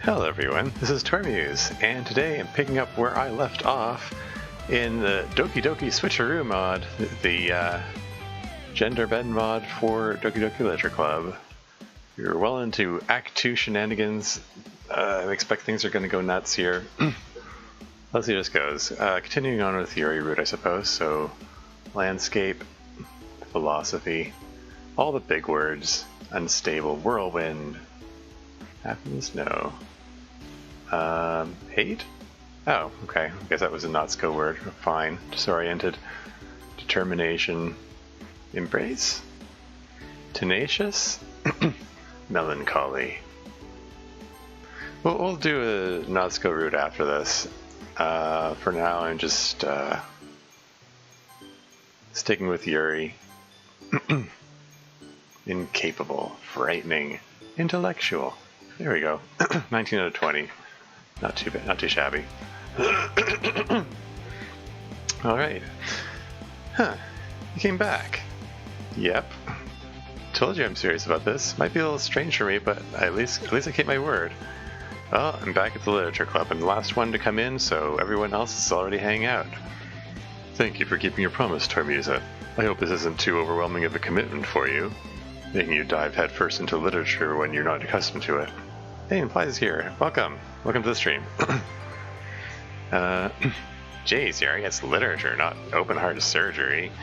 Hello everyone, this is Tormuse, and today I'm picking up where I left off in the Doki Doki Switcheroo mod, the Genderbend mod for Doki Doki Literature Club. We're well into Act 2 shenanigans. I expect things are going to go nuts here. Let's see how this goes. Continuing on with Yuri route, I suppose, so landscape, philosophy, all the big words, unstable, whirlwind, happiness, no. Hate? Oh, okay. I guess that was a Natsuko word. Fine. Disoriented. Determination. Embrace? Tenacious? Melancholy. We'll do a Natsuko route after this. For now, I'm just sticking with Yuri. Incapable. Frightening. Intellectual. There we go. 19 out of 20. Not too bad, not too shabby. Alright. Huh. You came back. Yep. Told you I'm serious about this. Might be a little strange for me, but at least I keep my word. Well, I'm back at the Literature Club. I'm the last one to come in, so everyone else is already hanging out. Thank you for keeping your promise, Tormuse. I hope this isn't too overwhelming of a commitment for you, making you dive headfirst into literature when you're not accustomed to it. Hey, Implies is here. Welcome to the stream. Jeez, Yuri, it's literature, not open-heart surgery.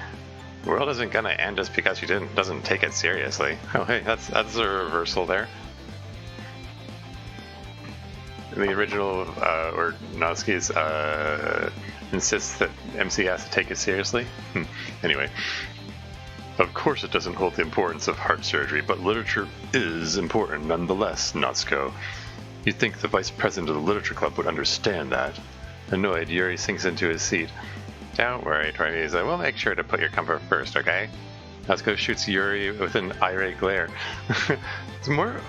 The world isn't gonna end just because you doesn't take it seriously. Oh, hey, that's a reversal there. In the original, or Natsuki's, insists that MC has to take it seriously. Anyway. Of course it doesn't hold the importance of heart surgery, but literature is important nonetheless, Natsuko. You'd think the vice president of the Literature Club would understand that. Annoyed, Yuri sinks into his seat. Don't worry, Tormuse, we'll make sure to put your comfort first, okay? Natsuko shoots Yuri with an irate glare. It's more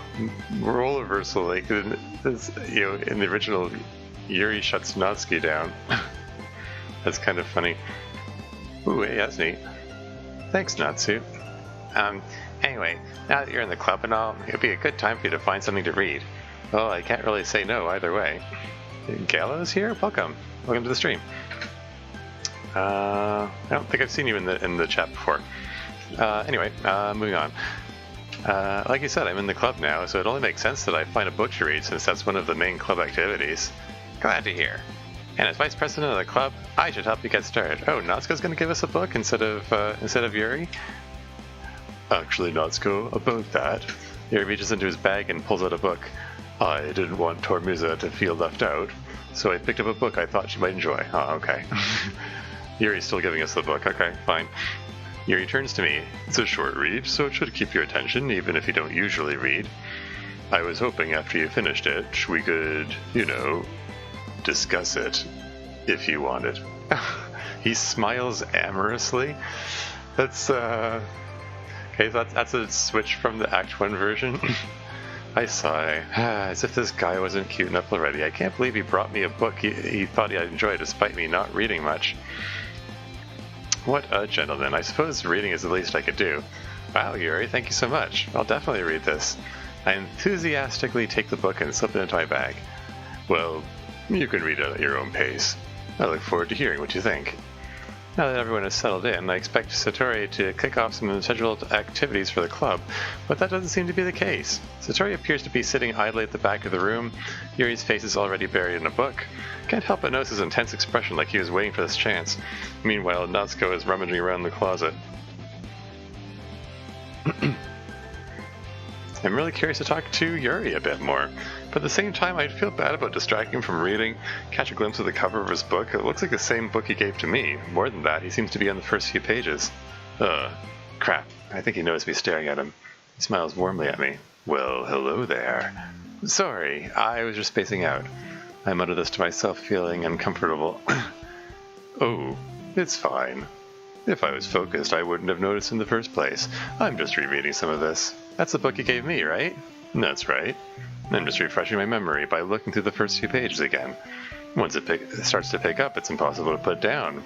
role reversal, like this, in the original, Yuri shuts Natsuki down. That's kind of funny. Ooh, hey, that's neat. Thanks, Natsu. Anyway, now that you're in the club and all, it'd be a good time for you to find something to read. Well, I can't really say no either way. Gallows here? Welcome to the stream. I don't think I've seen you in the chat before. Anyway, moving on. Like you said, I'm in the club now, so it only makes sense that I find a book to read since that's one of the main club activities. Glad to hear. And as vice president of the club, I should help you get started. Oh, Natsuko's going to give us a book instead of Yuri? Actually, Natsuko, about that. Yuri reaches into his bag and pulls out a book. I didn't want Tormuse to feel left out, so I picked up a book I thought she might enjoy. Oh, okay. Yuri's still giving us the book. Okay, fine. Yuri turns to me. It's a short read, so it should keep your attention, even if you don't usually read. I was hoping after you finished it, we could, discuss it, if you wanted. He smiles amorously. That's okay, that's a switch from the Act 1 version. I sigh, as if this guy wasn't cute enough already. I can't believe he brought me a book he thought I'd enjoy despite me not reading much. What a gentleman. I suppose reading is the least I could do. Wow, Yuri, thank you so much. I'll definitely read this. I enthusiastically take the book and slip it into my bag. Well, you can read it at your own pace. I look forward to hearing what you think. Now that everyone is settled in, I expect Satori to kick off some scheduled activities for the club, but that doesn't seem to be the case. Satori appears to be sitting idly at the back of the room. Yuri's face is already buried in a book. Can't help but notice his intense expression, like he was waiting for this chance. Meanwhile, Natsuko is rummaging around the closet. I'm really curious to talk to Yuri a bit more, but at the same time I'd feel bad about distracting him from reading. Catch a glimpse of the cover of his book. It looks like the same book he gave to me. More than that, he seems to be on the first few pages. Crap. I think he noticed me staring at him. He smiles warmly at me. Well, hello there. Sorry, I was just spacing out. I mutter this to myself, feeling uncomfortable. Oh, it's fine. If I was focused, I wouldn't have noticed in the first place. I'm just rereading some of this. That's the book you gave me, right? That's right. I'm just refreshing my memory by looking through the first few pages again. Once it starts to pick up, it's impossible to put down.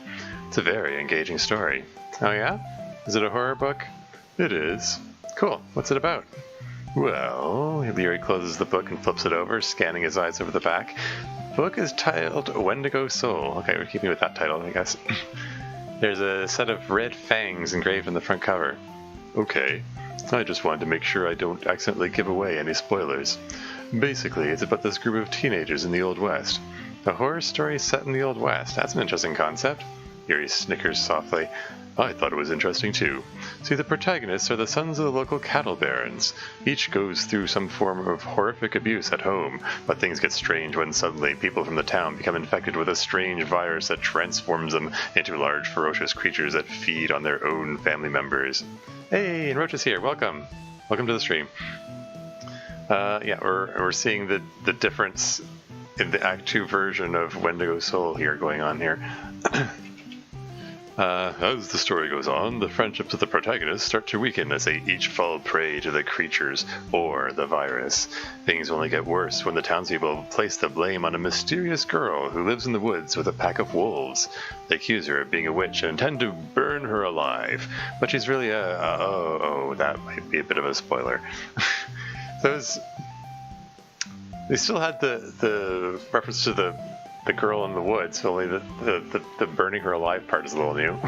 It's a very engaging story. Oh yeah? Is it a horror book? It is. Cool. What's it about? Well, Yuri closes the book and flips it over, scanning his eyes over the back. The book is titled Wendigo Soul. Okay, we're keeping with that title, I guess. There's a set of red fangs engraved on the front cover. Okay, I just wanted to make sure I don't accidentally give away any spoilers. Basically, it's about this group of teenagers in the Old West. A horror story set in the Old West. That's an interesting concept. Yuri snickers softly. I thought it was interesting too. See, the protagonists are the sons of the local cattle barons. Each goes through some form of horrific abuse at home, but things get strange when suddenly people from the town become infected with a strange virus that transforms them into large ferocious creatures that feed on their own family members. Hey, and Roach is here. Welcome. Welcome to the stream. Yeah, we're seeing the difference in the Act 2 version of Wendigo Soul here going on here. As the story goes on, the friendships of the protagonists start to weaken as they each fall prey to the creatures or the virus. Things only get worse when the townspeople place the blame on a mysterious girl who lives in the woods with a pack of wolves. They accuse her of being a witch and intend to burn her alive, but she's really that might be a bit of a spoiler. They still had the reference to the girl in the woods, only the burning her alive part is a little new.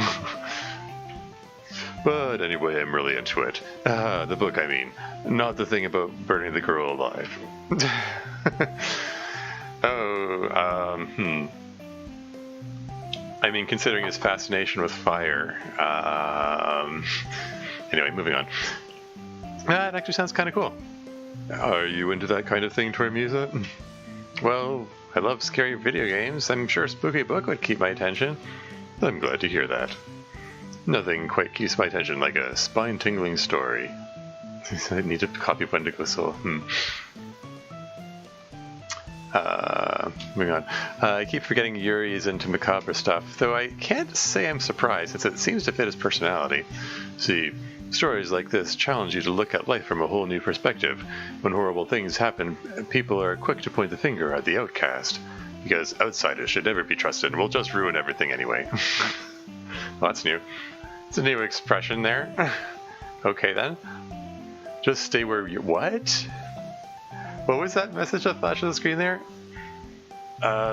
But anyway, I'm really into it. The book, I mean. Not the thing about burning the girl alive. I mean, considering his fascination with fire. Anyway, moving on. That actually sounds kind of cool. Are you into that kind of thing, Tormusa? Well, I love scary video games. I'm sure a spooky book would keep my attention. I'm glad to hear that. Nothing quite keeps my attention like a spine-tingling story. I need to copy Wendigo Soul. Moving on. I keep forgetting Yuri is into macabre stuff, though I can't say I'm surprised, since it seems to fit his personality. See, stories like this challenge you to look at life from a whole new perspective. When horrible things happen, people are quick to point the finger at the outcast, because outsiders should never be trusted and will just ruin everything anyway. Well, that's new. It's a new expression there. Okay then. Just stay where you... What? What was that message that flashed on the screen there?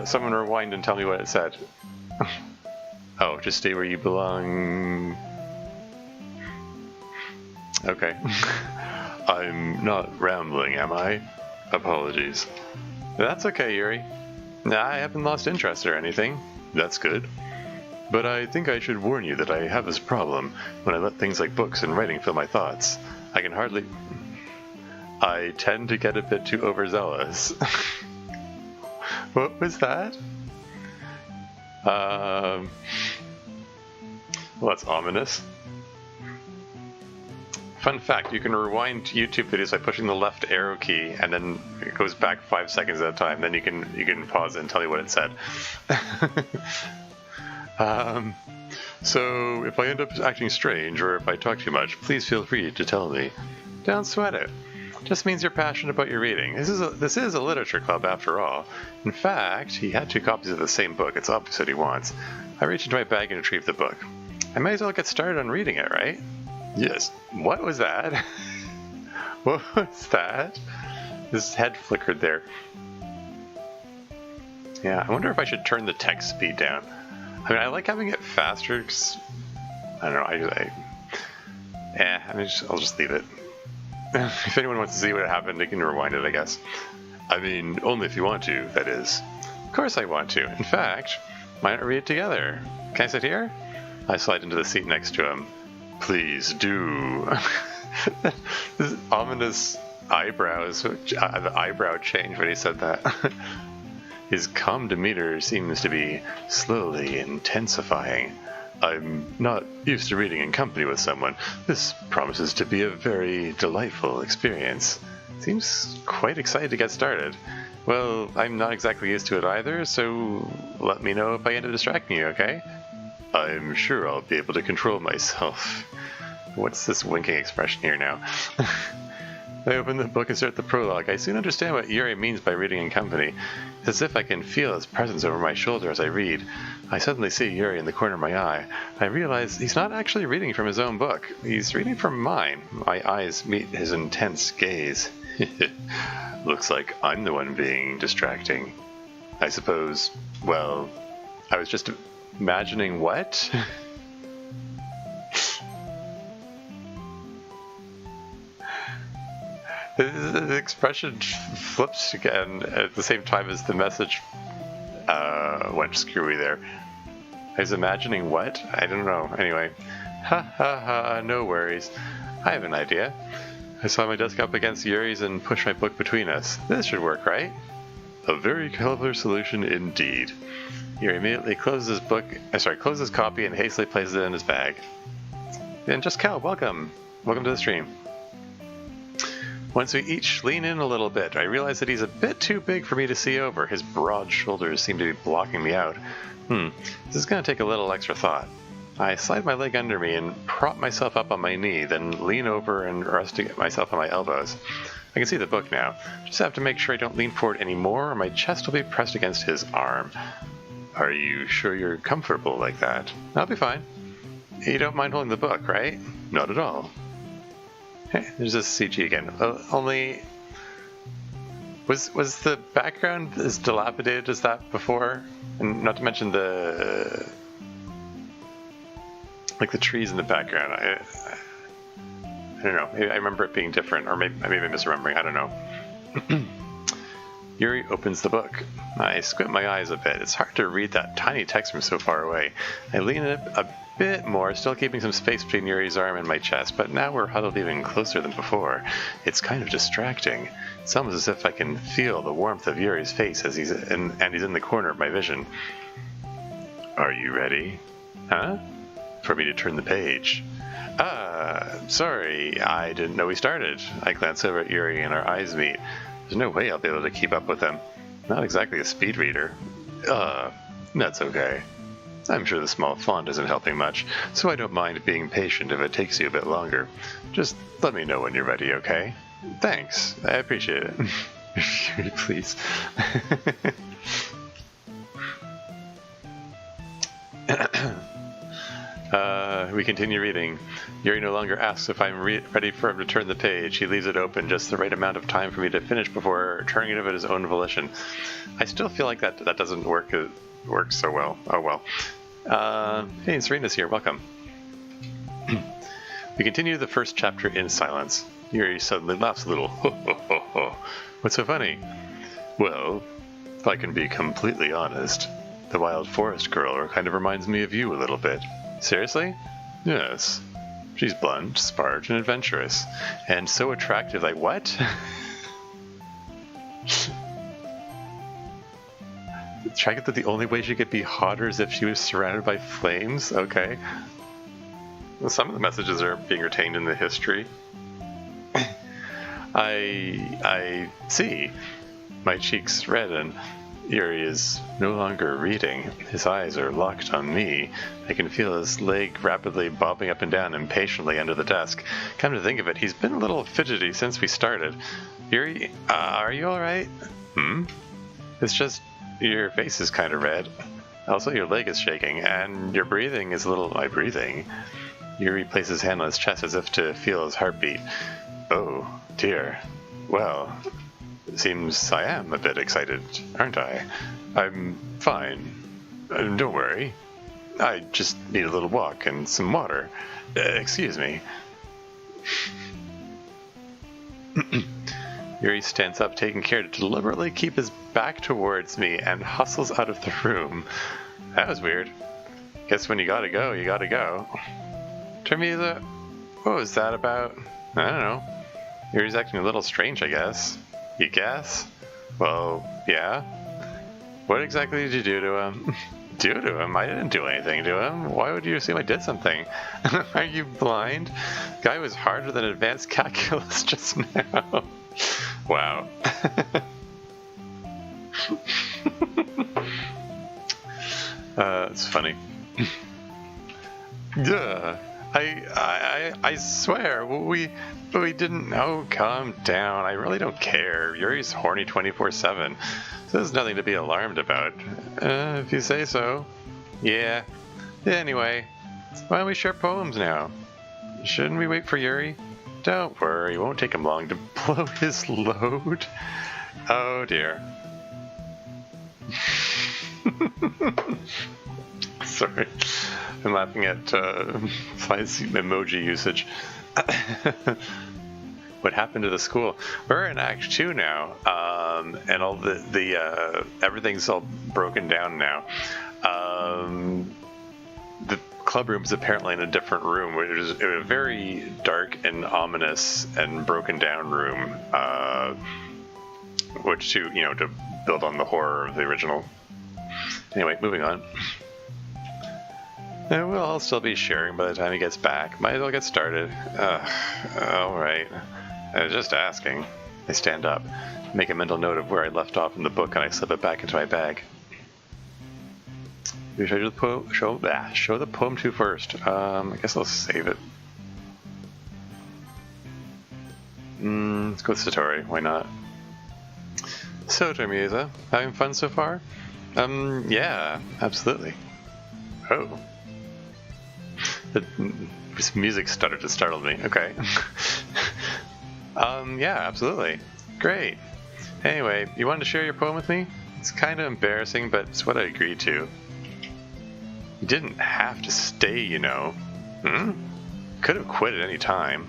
Someone rewind and tell me what it said. Oh, just stay where you belong... Okay. I'm not rambling, am I? Apologies. That's okay, Yuri. I haven't lost interest or anything. That's good. But I think I should warn you that I have this problem when I let things like books and writing fill my thoughts. I tend to get a bit too overzealous. What was that? Well, that's ominous. Fun fact, you can rewind YouTube videos by pushing the left arrow key, and then it goes back 5 seconds at a time. Then you can pause it and tell you what it said. So if I end up acting strange, or if I talk too much, please feel free to tell me. Don't sweat it. Just means you're passionate about your reading. This is a literature club after all. In fact, he had 2 copies of the same book. It's obvious what he wants. I reached into my bag and retrieved the book. I might as well get started on reading it, right? Yes. What was that? What was that? His head flickered there. Yeah, I wonder if I should turn the text speed down. I mean, I like having it faster because, I don't know, I'll just leave it. If anyone wants to see what happened, they can rewind it, I guess. I mean, only if you want to, that is. Of course I want to. In fact, why not read it together? Can I sit here? I slide into the seat next to him. Please do. This ominous eyebrows, the eyebrow change when he said that. His calm demeanor seems to be slowly intensifying. I'm not used to reading in company with someone. This promises to be a very delightful experience. Seems quite excited to get started. Well, I'm not exactly used to it either, so let me know if I end up distracting you, okay? I'm sure I'll be able to control myself. What's this winking expression here now? I open the book and start the prologue. I soon understand what Yuri means by reading in company. It's as if I can feel his presence over my shoulder as I read. I suddenly see Yuri in the corner of my eye. I realize he's not actually reading from his own book. He's reading from mine. My eyes meet his intense gaze. Looks like I'm the one being distracting. I suppose, well, I was just imagining what? The expression flips again at the same time as the message went screwy there. I was imagining what? I don't know. Anyway. Ha ha ha, no worries. I have an idea. I saw my desk up against Yuri's and pushed my book between us. This should work, right? A very clever solution indeed. Yuri immediately closes his copy and hastily places it in his bag. And just Cal, welcome. Welcome to the stream. Once we each lean in a little bit, I realize that he's a bit too big for me to see over. His broad shoulders seem to be blocking me out. This is going to take a little extra thought. I slide my leg under me and prop myself up on my knee, then lean over and rest myself on my elbows. I can see the book now. Just have to make sure I don't lean forward anymore or my chest will be pressed against his arm. Are you sure you're comfortable like that? I'll be fine. You don't mind holding the book, right? Not at all. Hey, there's this CG again. Only... Was the background as dilapidated as that before? And not to mention the... like the trees in the background. I don't know. Maybe I remember it being different, or maybe I'm misremembering. I don't know. Yuri opens the book. I squint my eyes a bit. It's hard to read that tiny text from so far away. I lean in a bit more, still keeping some space between Yuri's arm and my chest, but now we're huddled even closer than before. It's kind of distracting. It's almost as if I can feel the warmth of Yuri's face as he's in the corner of my vision. Are you ready? Huh? For me to turn the page. Sorry, I didn't know we started. I glance over at Yuri and our eyes meet. There's no way I'll be able to keep up with him. Not exactly a speed reader. That's okay. I'm sure the small font isn't helping much, so I don't mind being patient if it takes you a bit longer. Just let me know when you're ready, okay? Thanks, I appreciate it. Yuri, please. We continue reading. Yuri no longer asks if I'm ready for him to turn the page. He leaves it open just the right amount of time for me to finish before turning it of his own volition. I still feel like that doesn't work so well. Oh well. Hey, Serena's here. Welcome. We continue the first chapter in silence. Yuri suddenly laughs a little. What's so funny? Well, if I can be completely honest, the wild forest girl kind of reminds me of you a little bit. Seriously? Yes. She's blunt, smart, and adventurous. And so attractive, like what? Try to get that the only way she could be hotter is if she was surrounded by flames? Okay. Well, some of the messages are being retained in the history. I see. My cheeks redden. Yuri is no longer reading. His eyes are locked on me. I can feel his leg rapidly bobbing up and down impatiently under the desk. Come to think of it, he's been a little fidgety since we started. Yuri, are you alright? It's just your face is kind of red. Also, your leg is shaking, and your breathing is a little... My breathing? Yuri places his hand on his chest as if to feel his heartbeat. Oh, dear. Well... It seems I am a bit excited, aren't I? I'm fine. Don't worry. I just need a little walk and some water. Excuse me. Yuri stands up, taking care to deliberately keep his back towards me, and hustles out of the room. That was weird. Guess when you gotta go, you gotta go. What was that about? I don't know. Yuri's acting a little strange, I guess. You guess? Well, yeah. What exactly did you do to him? Do to him? I didn't do anything to him. Why would you assume I did something? Are you blind? The guy was harder than advanced calculus just now. Wow. It's funny. Duh. I swear, we didn't. Oh, calm down. I really don't care. Yuri's horny 24/7. So there's nothing to be alarmed about. If you say so. Yeah. Anyway, why don't we share poems now? Shouldn't we wait for Yuri? Don't worry, it won't take him long to blow his load. Oh dear. Sorry, I'm laughing at Fly's emoji usage. What happened to the school? We're in Act 2 now, and all the everything's all broken down now. The club room is apparently in a different room, which is a very dark and ominous and broken down room, which to build on the horror of the original. Anyway, moving on. And we'll all still be sharing by the time he gets back. Might as well get started. Alright. I was just asking. I stand up, make a mental note of where I left off in the book, and I slip it back into my bag. Who should I show the poem to first? I guess I'll save it. Let's go with Satori. Why not? So, Termisa, having fun so far? Yeah, absolutely. Oh. This music stuttered to startle me. Okay. Yeah, absolutely. Great. Anyway, you wanted to share your poem with me? It's kind of embarrassing, but it's what I agreed to. You didn't have to stay, you know. Could have quit at any time.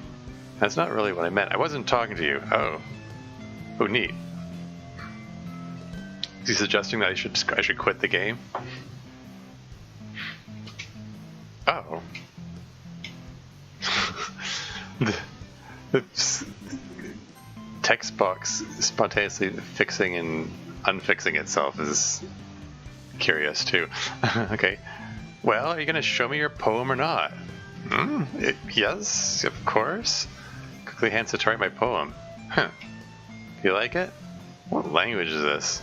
That's not really what I meant. I wasn't talking to you. Oh, neat. Is he suggesting that I should quit the game? Oh. the text box spontaneously fixing and unfixing itself is curious too. Okay. Well, are you going to show me your poem or not? Yes, of course. Quickly hand Satori my poem. Huh. You like it? What language is this?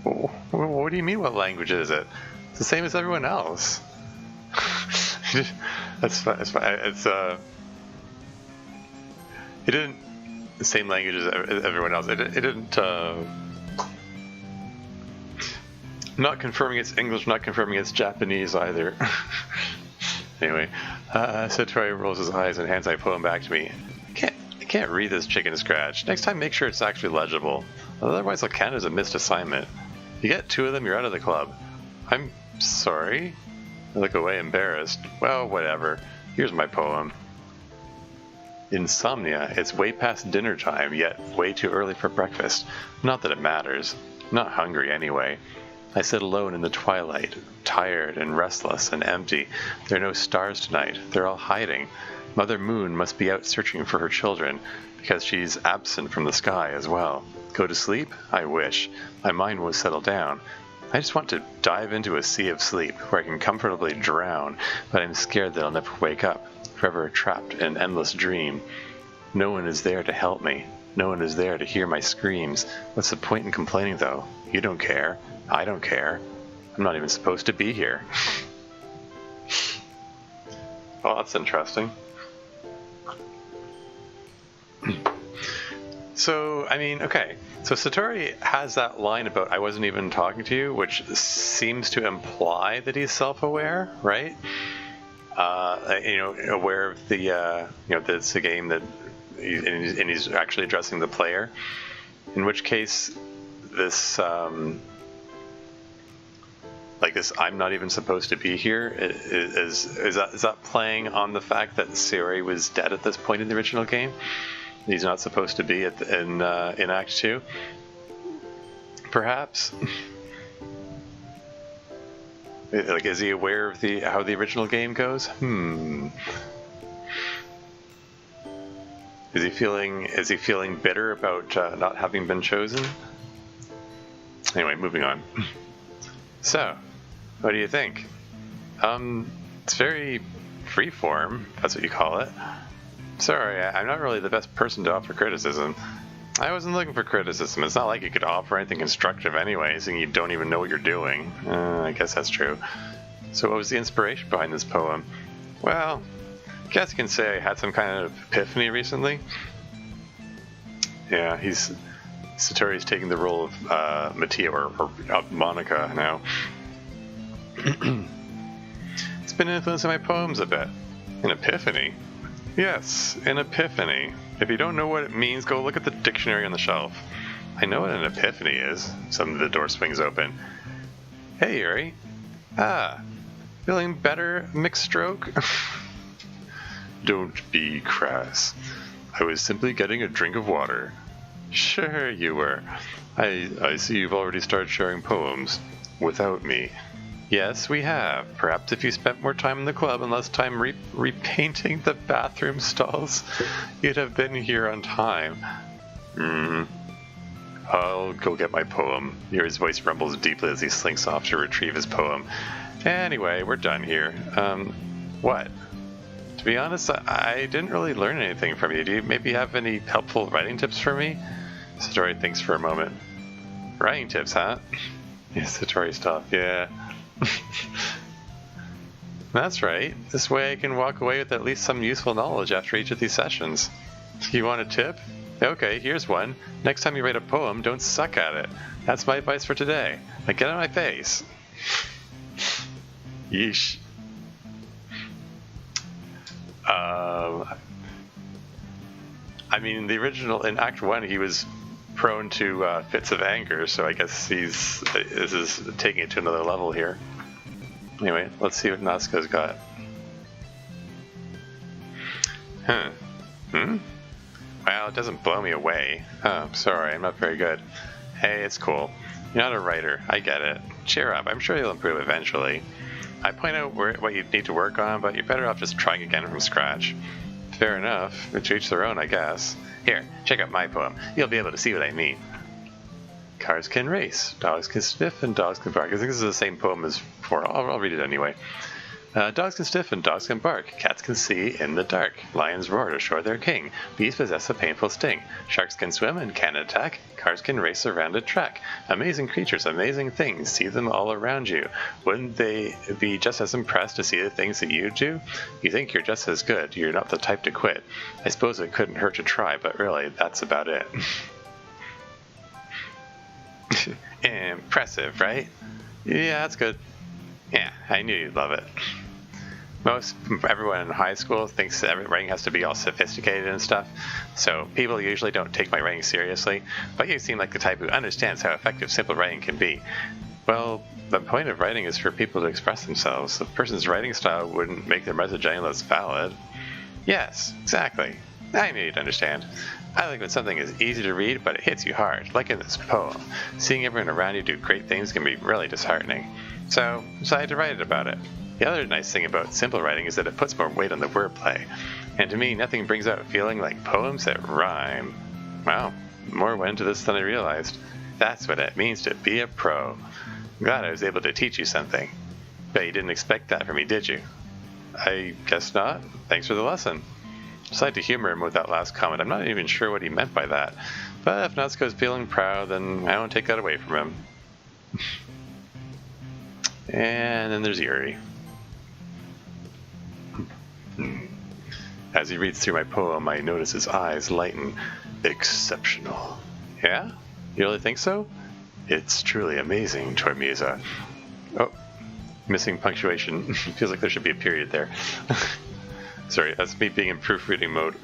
What do you mean, what language is it? It's the same as everyone else. That's fine. It's it didn't the same language as everyone else. It didn't. Not confirming it's English, not confirming it's Japanese either. Anyway, Satori rolls his eyes and hands my poem back to me. I can't read this chicken scratch. Next time, make sure it's actually legible. Otherwise, I'll count it as a missed assignment. If you get 2 of them, you're out of the club. I'm sorry. I look away, embarrassed. Well, whatever. Here's my poem. Insomnia. It's way past dinner time, yet way too early for breakfast. Not that it matters. I'm not hungry anyway. I sit alone in the twilight, tired and restless and empty. There are no stars tonight. They're all hiding. Mother Moon must be out searching for her children, because she's absent from the sky as well. Go to sleep? I wish. My mind will settle down. I just want to dive into a sea of sleep, where I can comfortably drown, but I'm scared that I'll never wake up, forever trapped in an endless dream. No one is there to help me. No one is there to hear my screams. What's the point in complaining, though? You don't care. I don't care. I'm not even supposed to be here. Well, that's interesting. So, I mean, okay. So Satori has that line about I wasn't even talking to you, which seems to imply that he's self-aware, right? Aware of the, that it's a game that, and he's actually addressing the player. In which case, this, this I'm not even supposed to be here, is that playing on the fact that Satori was dead at this point in the original game? He's not supposed to be in Act 2? Perhaps? Is he aware of how the original game goes? Is he feeling bitter about not having been chosen? Anyway, moving on. So, what do you think? It's very freeform, if that's what you call it. Sorry, I'm not really the best person to offer criticism. I wasn't looking for criticism. It's not like you could offer anything constructive anyway, seeing you don't even know what you're doing. I guess that's true. So what was the inspiration behind this poem? Well, Guess you can say I had some kind of epiphany recently. Yeah, Satori's taking the role of Mattia or Monica now. It's been influencing my poems a bit. An epiphany? Yes, an epiphany. If you don't know what it means, go look at the dictionary on the shelf. I know what an epiphany is. Suddenly the door swings open. Hey, Yuri. Ah, feeling better, mixed stroke? Don't be crass. I was simply getting a drink of water. Sure you were. I see you've already started sharing poems. Without me. Yes, we have. Perhaps if you spent more time in the club and less time repainting the bathroom stalls, you'd have been here on time. I'll go get my poem. Yuri's voice rumbles deeply as he slinks off to retrieve his poem. Anyway, we're done here. What? To be honest, I didn't really learn anything from you. Do you maybe have any helpful writing tips for me? Satori thinks for a moment. Writing tips, huh? Yeah, Satori stuff, yeah. That's right. This way I can walk away with at least some useful knowledge after each of these sessions. You want a tip? Okay, here's one. Next time you write a poem, don't suck at it. That's my advice for today. Now get out of my face. Yeesh. I mean, the original, in Act 1, he was prone to fits of anger, so I guess this is taking it to another level here. Anyway, let's see what Natsuko's got. Well, it doesn't blow me away. Oh, sorry, I'm not very good. Hey, it's cool. You're not a writer, I get it. Cheer up, I'm sure you'll improve eventually. I point out what you need to work on, but you're better off just trying again from scratch. Fair enough, to each their own, I guess. Here, check out my poem. You'll be able to see what I mean. Cars can race, dogs can sniff, and dogs can bark. I think this is the same poem as before. I'll read it anyway. Dogs can sniff and dogs can bark. Cats can see in the dark. Lions roar to show their king. Bees possess a painful sting. Sharks can swim and can attack. Cars can race around a track. Amazing creatures, amazing things. See them all around you. Wouldn't they be just as impressed to see the things that you do? You think you're just as good. You're not the type to quit. I suppose it couldn't hurt to try, but really, that's about it. Impressive, right? Yeah, that's good. Yeah, I knew you'd love it. Everyone in high school thinks that writing has to be all sophisticated and stuff, so people usually don't take my writing seriously, but you seem like the type who understands how effective simple writing can be. Well, the point of writing is for people to express themselves. A person's writing style wouldn't make their message any less valid. Yes, exactly. I knew you'd understand. I like when something is easy to read, but it hits you hard, like in this poem. Seeing everyone around you do great things can be really disheartening. So, I decided to write about it. The other nice thing about simple writing is that it puts more weight on the wordplay. And to me, nothing brings out a feeling like poems that rhyme. Wow, more went into this than I realized. That's what it means to be a pro. I'm glad I was able to teach you something. Bet you didn't expect that from me, did you? I guess not. Thanks for the lesson. Decided to humor him with that last comment. I'm not even sure what he meant by that. But if Natsuko's feeling proud, then I won't take that away from him. And then there's Yuri. As he reads through my poem, I notice his eyes lighten. Exceptional. Yeah? You really think so? It's truly amazing, Tormiza. Oh, missing punctuation. Feels like there should be a period there. Sorry, that's me being in proofreading mode.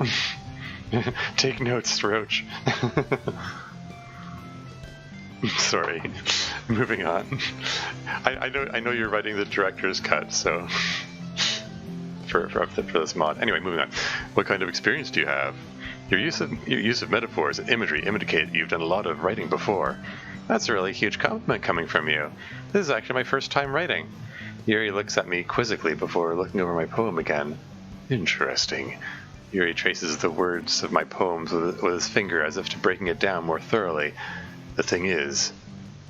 Take notes, Roach. Sorry. Moving on. I know you're writing the director's cut, so for this mod. Anyway, moving on. What kind of experience do you have? Your use of metaphors and imagery indicate you've done a lot of writing before. That's a really huge compliment coming from you. This is actually my first time writing. Yuri looks at me quizzically before looking over my poem again. Interesting. Yuri traces the words of my poems with his finger as if to breaking it down more thoroughly. The thing is,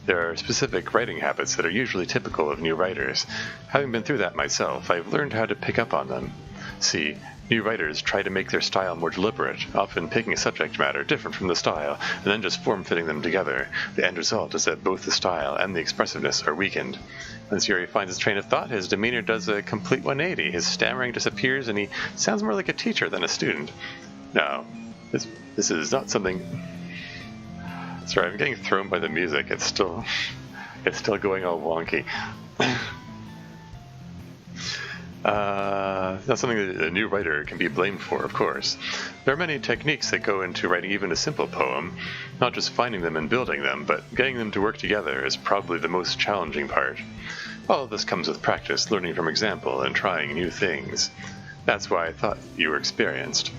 there are specific writing habits that are usually typical of new writers. Having been through that myself, I've learned how to pick up on them. See, New writers try to make their style more deliberate, often picking a subject matter different from the style, and then just form-fitting them together. The end result is that both the style and the expressiveness are weakened. Once Yuri finds his train of thought, his demeanor does a complete 180. His stammering disappears, and he sounds more like a teacher than a student. No, this is not something... Sorry, I'm getting thrown by the music. It's still going all wonky. Not something that a new writer can be blamed for, of course. There are many techniques that go into writing even a simple poem. Not just finding them and building them, but getting them to work together is probably the most challenging part. All of this comes with practice, learning from example, and trying new things. That's why I thought you were experienced.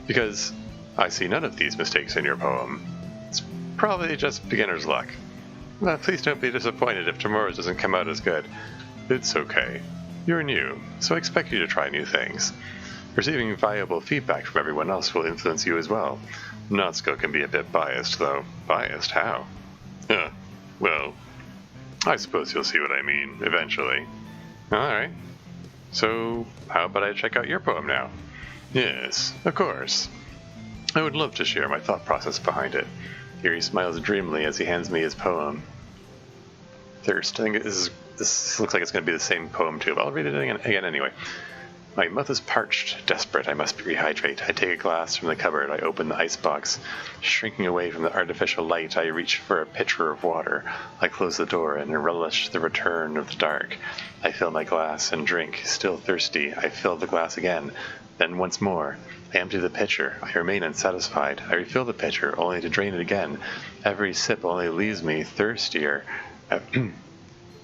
Because I see none of these mistakes in your poem. It's probably just beginner's luck. But please don't be disappointed if tomorrow's doesn't come out as good. It's okay. You're new, so I expect you to try new things. Receiving valuable feedback from everyone else will influence you as well. Natsuko can be a bit biased, though. Biased? How? Well, I suppose you'll see what I mean, eventually. Alright. So, how about I check out your poem now? Yes, of course. I would love to share my thought process behind it. Yuri smiles dreamily as he hands me his poem. Thirst. I think this looks like it's going to be the same poem too, but I'll read it again anyway. My mouth is parched, desperate, I must rehydrate. I take a glass from the cupboard, I open the icebox. Shrinking away from the artificial light, I reach for a pitcher of water. I close the door and relish the return of the dark. I fill my glass and drink, still thirsty. I fill the glass again, then once more. I empty the pitcher. I remain unsatisfied. I refill the pitcher, only to drain it again. Every sip only leaves me thirstier.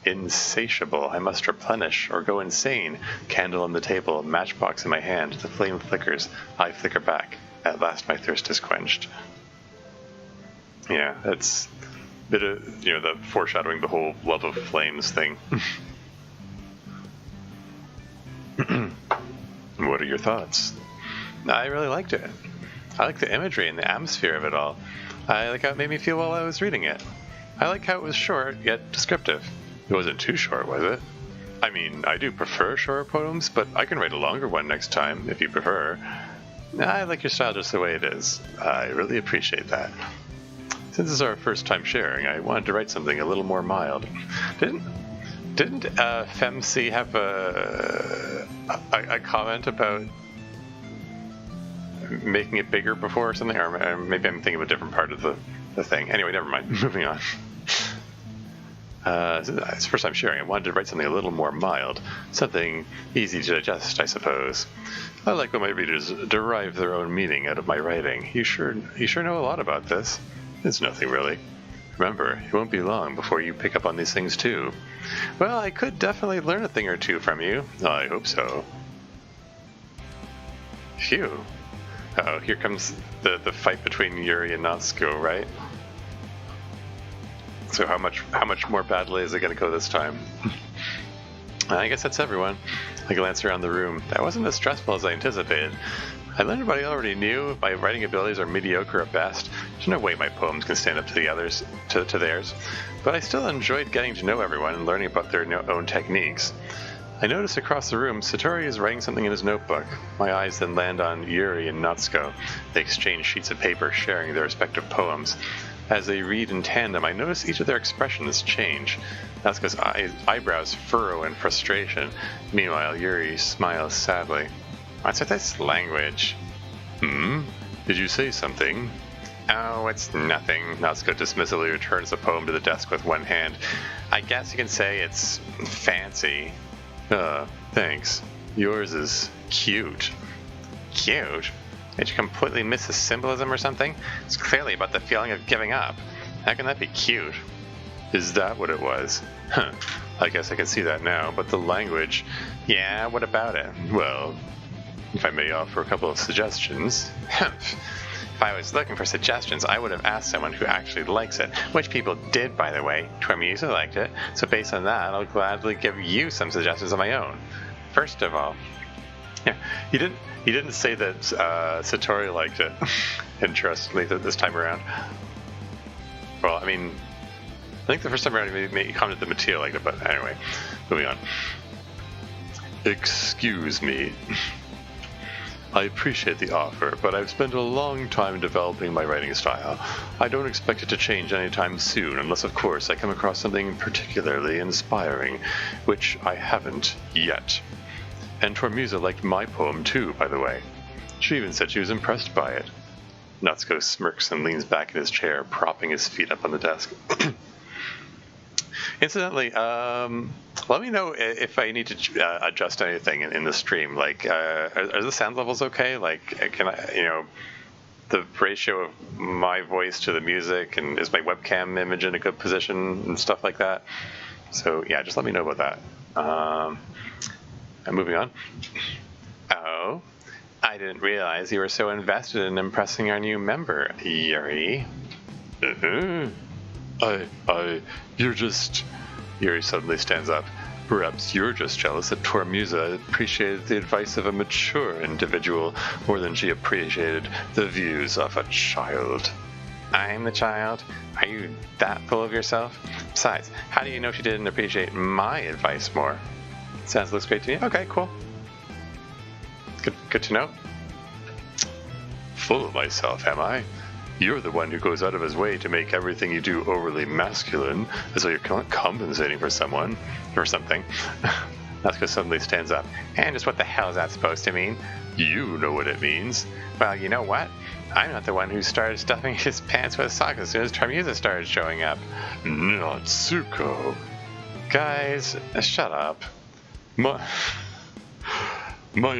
Insatiable. I must replenish or go insane. Candle on the table, matchbox in my hand. The flame flickers. I flicker back. At last my thirst is quenched. Yeah, that's a bit of, the foreshadowing the whole love of flames thing. What are your thoughts? I really liked it. I like the imagery and the atmosphere of it all. I like how it made me feel while I was reading it. I like how it was short, yet descriptive. It wasn't too short, was it? I mean, I do prefer short poems, but I can write a longer one next time, if you prefer. I like your style just the way it is. I really appreciate that. Since this is our first time sharing, I wanted to write something a little more mild. Didn't Femc have a comment about making it bigger before or something? Or maybe I'm thinking of a different part of the thing. Anyway, never mind. Moving on. It's the first time sharing. I wanted to write something a little more mild. Something easy to digest, I suppose. I like when my readers derive their own meaning out of my writing. You sure know a lot about this. It's nothing really. Remember, it won't be long before you pick up on these things too. Well, I could definitely learn a thing or two from you. I hope so. Phew. Uh-oh, here comes the fight between Yuri and Natsuko, right? So how much more badly is it going to go this time? I guess that's everyone. I glance around the room. That wasn't as stressful as I anticipated. I learned what I already knew. My writing abilities are mediocre at best. There's no way my poems can stand up to theirs. But I still enjoyed getting to know everyone and learning about their own techniques. I notice across the room, Satori is writing something in his notebook. My eyes then land on Yuri and Natsuko. They exchange sheets of paper, sharing their respective poems. As they read in tandem, I notice each of their expressions change. Natsuko's eyebrows furrow in frustration. Meanwhile, Yuri smiles sadly. What's with this language? Did you say something? Oh, it's nothing. Natsuko dismissively returns the poem to the desk with one hand. I guess you can say it's fancy. Thanks. Yours is cute. Cute? Did you completely miss the symbolism or something? It's clearly about the feeling of giving up. How can that be cute? Is that what it was? Huh. I guess I can see that now, but the language... Yeah, what about it? Well, if I may offer a couple of suggestions... If I was looking for suggestions, I would have asked someone who actually likes it, which people did, by the way. Twimiusa liked it, so based on that, I'll gladly give you some suggestions of my own. First of all... Yeah, he didn't say that Satori liked it, interestingly, this time around. Well, I mean, I think the first time around he commented that Mattia liked it, but anyway, moving on. Excuse me. I appreciate the offer, but I've spent a long time developing my writing style. I don't expect it to change anytime soon, unless of course I come across something particularly inspiring, which I haven't yet. And Tormusa liked my poem too, by the way. She even said she was impressed by it. Natsuko smirks and leans back in his chair, propping his feet up on the desk. Incidentally, let me know if I need to adjust anything in the stream. Like, are the sound levels okay? Like, can I, the ratio of my voice to the music, and is my webcam image in a good position and stuff like that? So yeah, just let me know about that. And moving on. Oh, I didn't realize you were so invested in impressing our new member, Yuri. You're just... Yuri suddenly stands up. Perhaps you're just jealous that Tormusa appreciated the advice of a mature individual more than she appreciated the views of a child. I'm the child? Are you that full of yourself? Besides, how do you know she didn't appreciate my advice more? Looks great to me. Okay, cool. Good to know. Full of myself, am I? You're the one who goes out of his way to make everything you do overly masculine, as though you're compensating for someone, or something. Natsuko suddenly stands up. And just what the hell is that supposed to mean? You know what it means. Well, you know what? I'm not the one who started stuffing his pants with socks as soon as Tormusa started showing up. Natsuko. Guys, shut up. Mind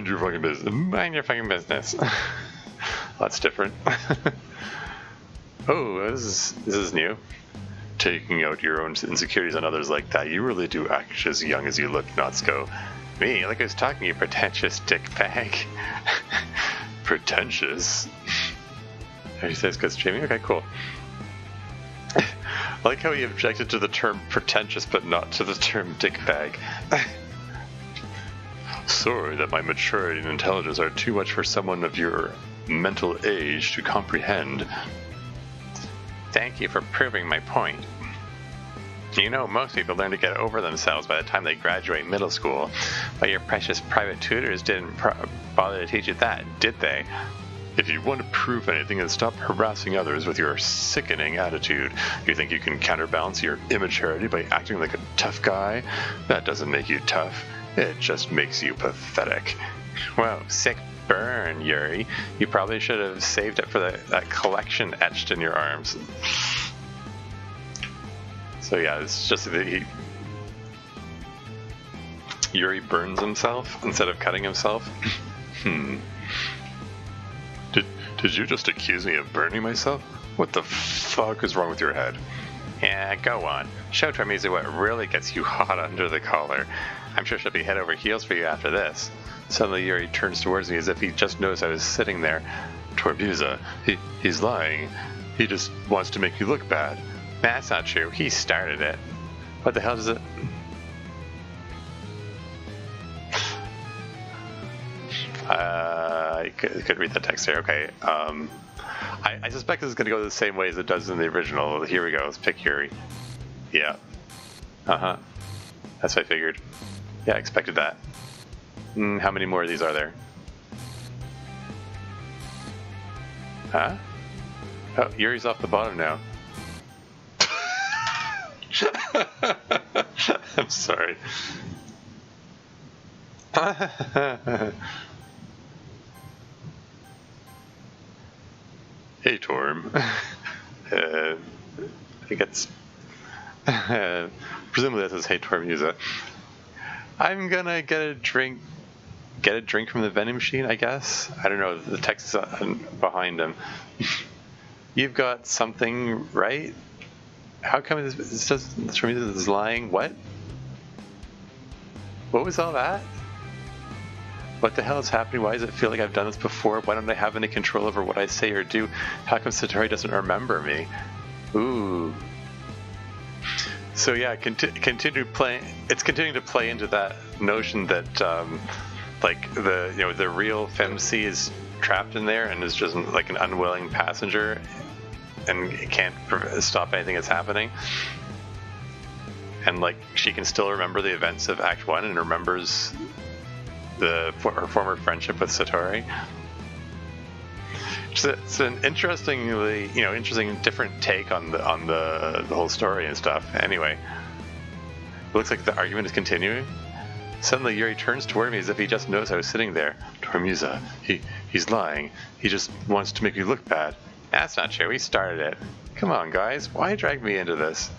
your fucking business. Mind your fucking business. That's different. Oh, this is new. Taking out your own insecurities on others like that, you really do act as young as you look, Natsuko. Me? Like I was talking to you, pretentious dickbag. Pretentious? He says good streaming? Okay, cool. I like how he objected to the term pretentious, but not to the term dickbag. Sorry that my maturity and intelligence are too much for someone of your mental age to comprehend. Thank you for proving my point. You know, most people learn to get over themselves by the time they graduate middle school, but your precious private tutors didn't bother to teach you that, did they? If you want to prove anything, then stop harassing others with your sickening attitude. You think you can counterbalance your immaturity by acting like a tough guy? That doesn't make you tough. It just makes you pathetic. Whoa, sick burn, Yuri. You probably should have saved it for that collection etched in your arms. So yeah, it's just that Yuri burns himself instead of cutting himself. Did you just accuse me of burning myself? What the fuck is wrong with your head? Yeah, go on. Show Tormusa what really gets you hot under the collar. I'm sure she'll be head over heels for you after this. Suddenly Yuri turns towards me as if he just noticed I was sitting there. Tormusa, he's lying. He just wants to make you look bad. That's not true. He started it. What the hell does it... I could read that text here. Okay. I suspect this is going to go the same way as it does in the original. Here we go. Let's pick Yuri. Yeah. Uh-huh. That's what I figured. Yeah, I expected that. How many more of these are there? Huh? Oh, Yuri's off the bottom now. I'm sorry. Hey, Torm. I think it's... presumably that says, hey, Tormusa. I'm gonna get a drink from the vending machine, I guess. I don't know, the text is behind him. You've got something, right? How come this says Tormusa is lying? What? What was all that? What the hell is happening? Why does it feel like I've done this before? Why don't I have any control over what I say or do? How come Satori doesn't remember me? Ooh. So yeah, continue playing. It's continuing to play into that notion that like the real femc is trapped in there and is just like an unwilling passenger and can't stop anything that's happening. And like she can still remember the events of Act 1 and remembers her former friendship with Satori. It's an interestingly, interesting different take on the whole story and stuff. Anyway, it looks like the argument is continuing. Suddenly, Yuri turns toward me as if he just knows I was sitting there. Tormusa, he's lying. He just wants to make me look bad. That's not true. He started it. Come on, guys. Why drag me into this?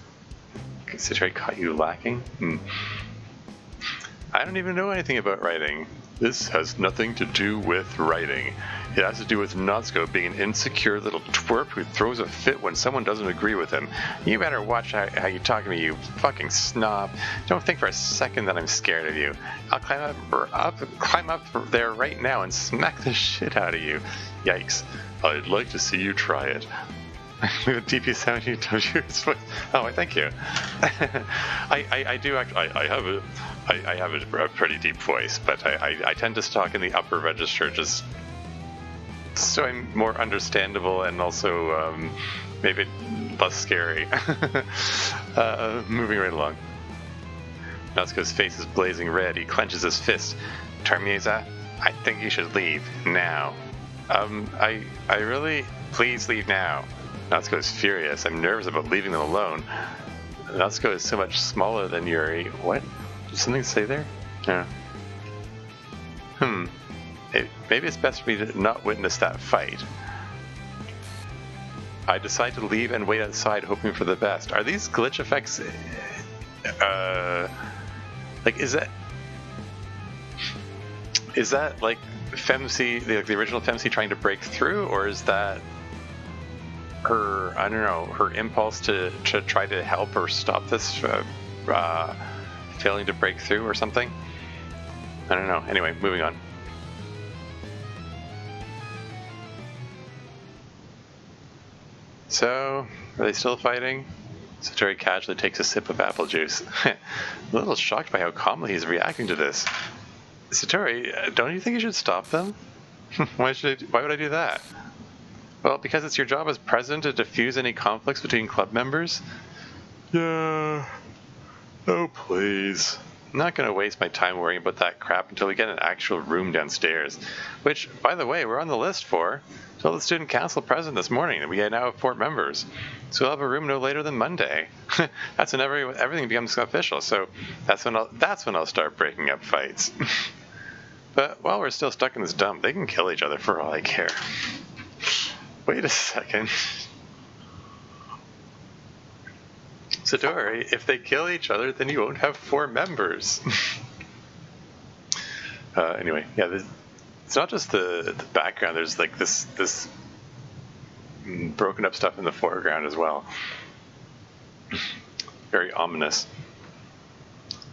Satori caught you lacking? I don't even know anything about writing. This has nothing to do with writing. It has to do with Natsuko being an insecure little twerp who throws a fit when someone doesn't agree with him. You better watch how you talk to me, you fucking snob. Don't think for a second that I'm scared of you. I'll climb up there right now and smack the shit out of you. Yikes. I'd like to see you try it. With DP70 Oh, thank you. I do actually. I have a pretty deep voice, but I tend to talk in the upper register just so I'm more understandable and also maybe less scary. Moving right along. Natsuko's face is blazing red. He clenches his fist. Tormusa, I think you should leave now. I really... Please leave now. Natsuko is furious. I'm nervous about leaving them alone. Natsuko is so much smaller than Yuri. What? Did something say there? Yeah. Maybe it's best for me to not witness that fight. I decide to leave and wait outside, hoping for the best. Are these glitch effects? Like, is that like Femc, the original Femc trying to break through, or is that her, I don't know, her impulse to try to help or stop this failing to break through or something? I don't know. Anyway, moving on. So, are they still fighting? Satori casually takes a sip of apple juice. A little shocked by how calmly he's reacting to this. Satori, don't you think you should stop them? Why would I do that? Well, because it's your job as president to diffuse any conflicts between club members? Yeah. Oh, please. I'm not going to waste my time worrying about that crap until we get an actual room downstairs. Which, by the way, we're on the list for. Told the student council president this morning that we now have 4 members. So we'll have a room no later than Monday. That's when everything becomes official, so that's when I'll start breaking up fights. But while we're still stuck in this dump, they can kill each other for all I care. Wait a second. Satori, if they kill each other, then you won't have 4 members. Anyway, yeah, it's not just the background. There's like this broken up stuff in the foreground as well. Very ominous.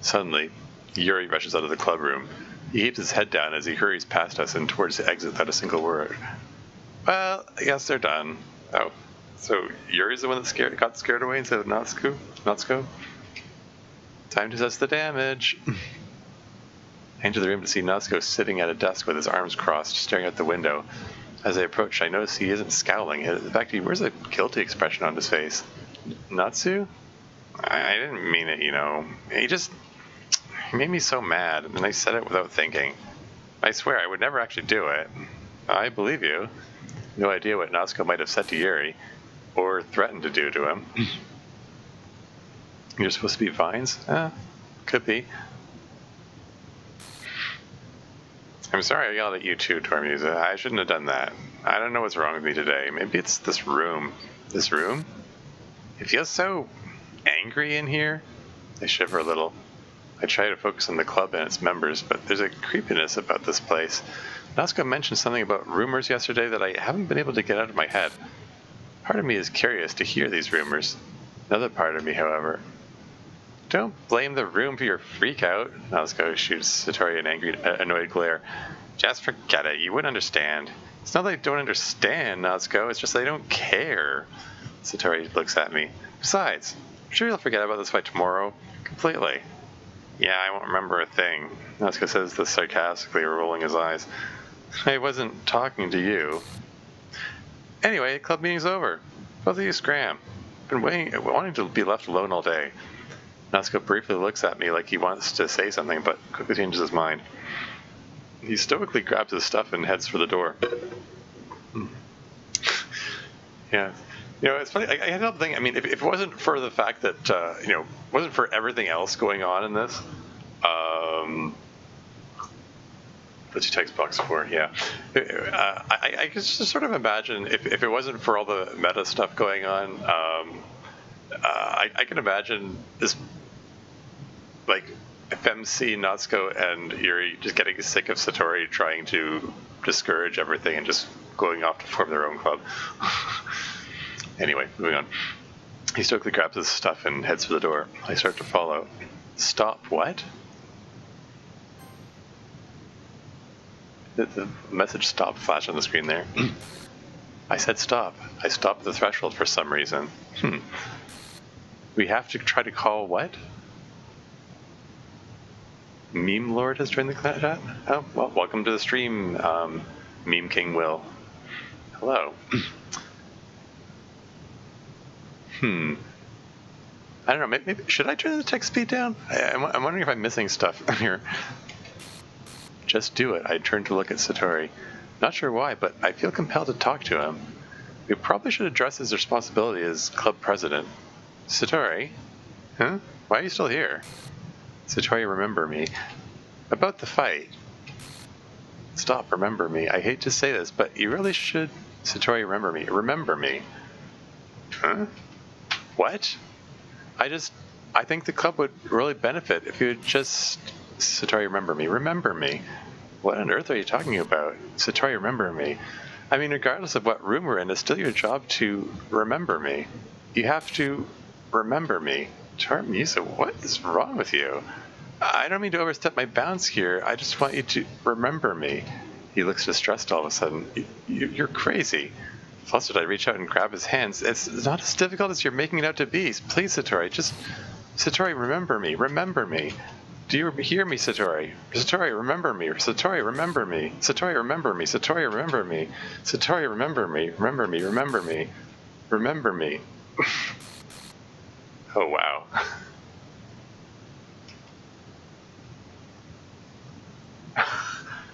Suddenly, Yuri rushes out of the club room. He keeps his head down as he hurries past us and towards the exit without a single word. Well, I guess they're done. Oh, so Yuri's the one that got scared away instead of Natsuko? Time to assess the damage. I enter the room to see Natsuko sitting at a desk with his arms crossed, staring out the window. As I approach, I notice he isn't scowling. In fact, he wears a guilty expression on his face. Natsu? I didn't mean it, He made me so mad, and I said it without thinking. I swear I would never actually do it. I believe you. No idea what Natsuko might have said to Yuri, or threatened to do to him. You're supposed to be vines? Could be. I'm sorry I yelled at you too, Tormusa. I shouldn't have done that. I don't know what's wrong with me today. Maybe it's this room. This room? It feels so angry in here. I shiver a little. I try to focus on the club and its members, but there's a creepiness about this place. Natsuko mentioned something about rumors yesterday that I haven't been able to get out of my head. Part of me is curious to hear these rumors. Another part of me, however... Don't blame the room for your freak out. Natsuko shoots Satori an angry, annoyed glare. Just forget it. You wouldn't understand. It's not that they don't understand, Natsuko. It's just they don't care. Satori looks at me. Besides, I'm sure you'll forget about this fight tomorrow. Completely. Yeah, I won't remember a thing. Natsuko says this sarcastically, rolling his eyes. I wasn't talking to you. Anyway, club meeting's over. Both of you scram. Been wanting to be left alone all day. Natsuko briefly looks at me like he wants to say something, but quickly changes his mind. He stoically grabs his stuff and heads for the door. Yeah. It's funny. I had another thing. I mean, if it wasn't for the fact that, wasn't for everything else going on in this, that's your text box for, yeah. I could just sort of imagine if it wasn't for all the meta stuff going on, I can imagine this, like, FMC, Natsuko, and Yuri just getting sick of Satori trying to discourage everything and just going off to form their own club. Anyway, moving on. He stokely grabs his stuff and heads for the door. I start to follow. Stop what? The message stop flashed on the screen there. I said stop. I stopped at the threshold for some reason. We have to try to call what? Meme Lord has joined the chat? Oh, well, welcome to the stream, Meme King Will. Hello. I don't know, maybe should I turn the text speed down? I'm wondering if I'm missing stuff here. Just do it. I turned to look at Satori. Not sure why, but I feel compelled to talk to him. We probably should address his responsibility as club president. Satori? Huh? Why are you still here? Satori, remember me. About the fight. Stop, remember me. I hate to say this, but you really should... Satori, remember me. Remember me. Huh? What? I think the club would really benefit if you would just... Satori, remember me. Remember me. What on earth are you talking about? Satori, remember me. I mean, regardless of what room we're in, it's still your job to remember me. You have to remember me. Chart Musa, what is wrong with you? I don't mean to overstep my bounds here. I just want you to remember me. He looks distressed all of a sudden. You're crazy. Flustered, I reach out and grab his hands. It's not as difficult as you're making it out to be. Please, Satori, Satori, remember me. Remember me. Do you hear me, Satori? Satori, remember me. Satori, remember me. Satori, remember me. Satori, remember me. Satori, remember me. Remember me. Remember me. Remember me. Oh, wow.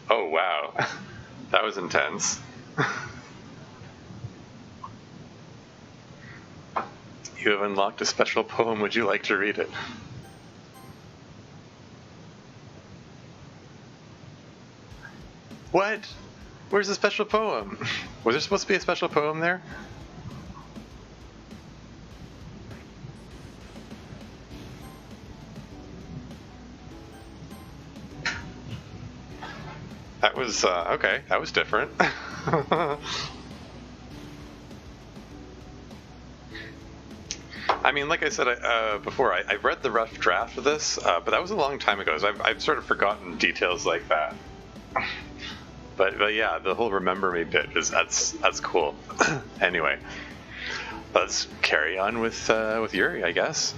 Oh, wow. That was intense. You have unlocked a special poem. Would you like to read it? What? Where's the special poem? Was there supposed to be a special poem there? That was, okay, that was different. I mean, like I said before, I read the rough draft of this, but that was a long time ago, so I've sort of forgotten details like that. But yeah, the whole remember me bit that's cool. Anyway, let's carry on with Yuri, I guess.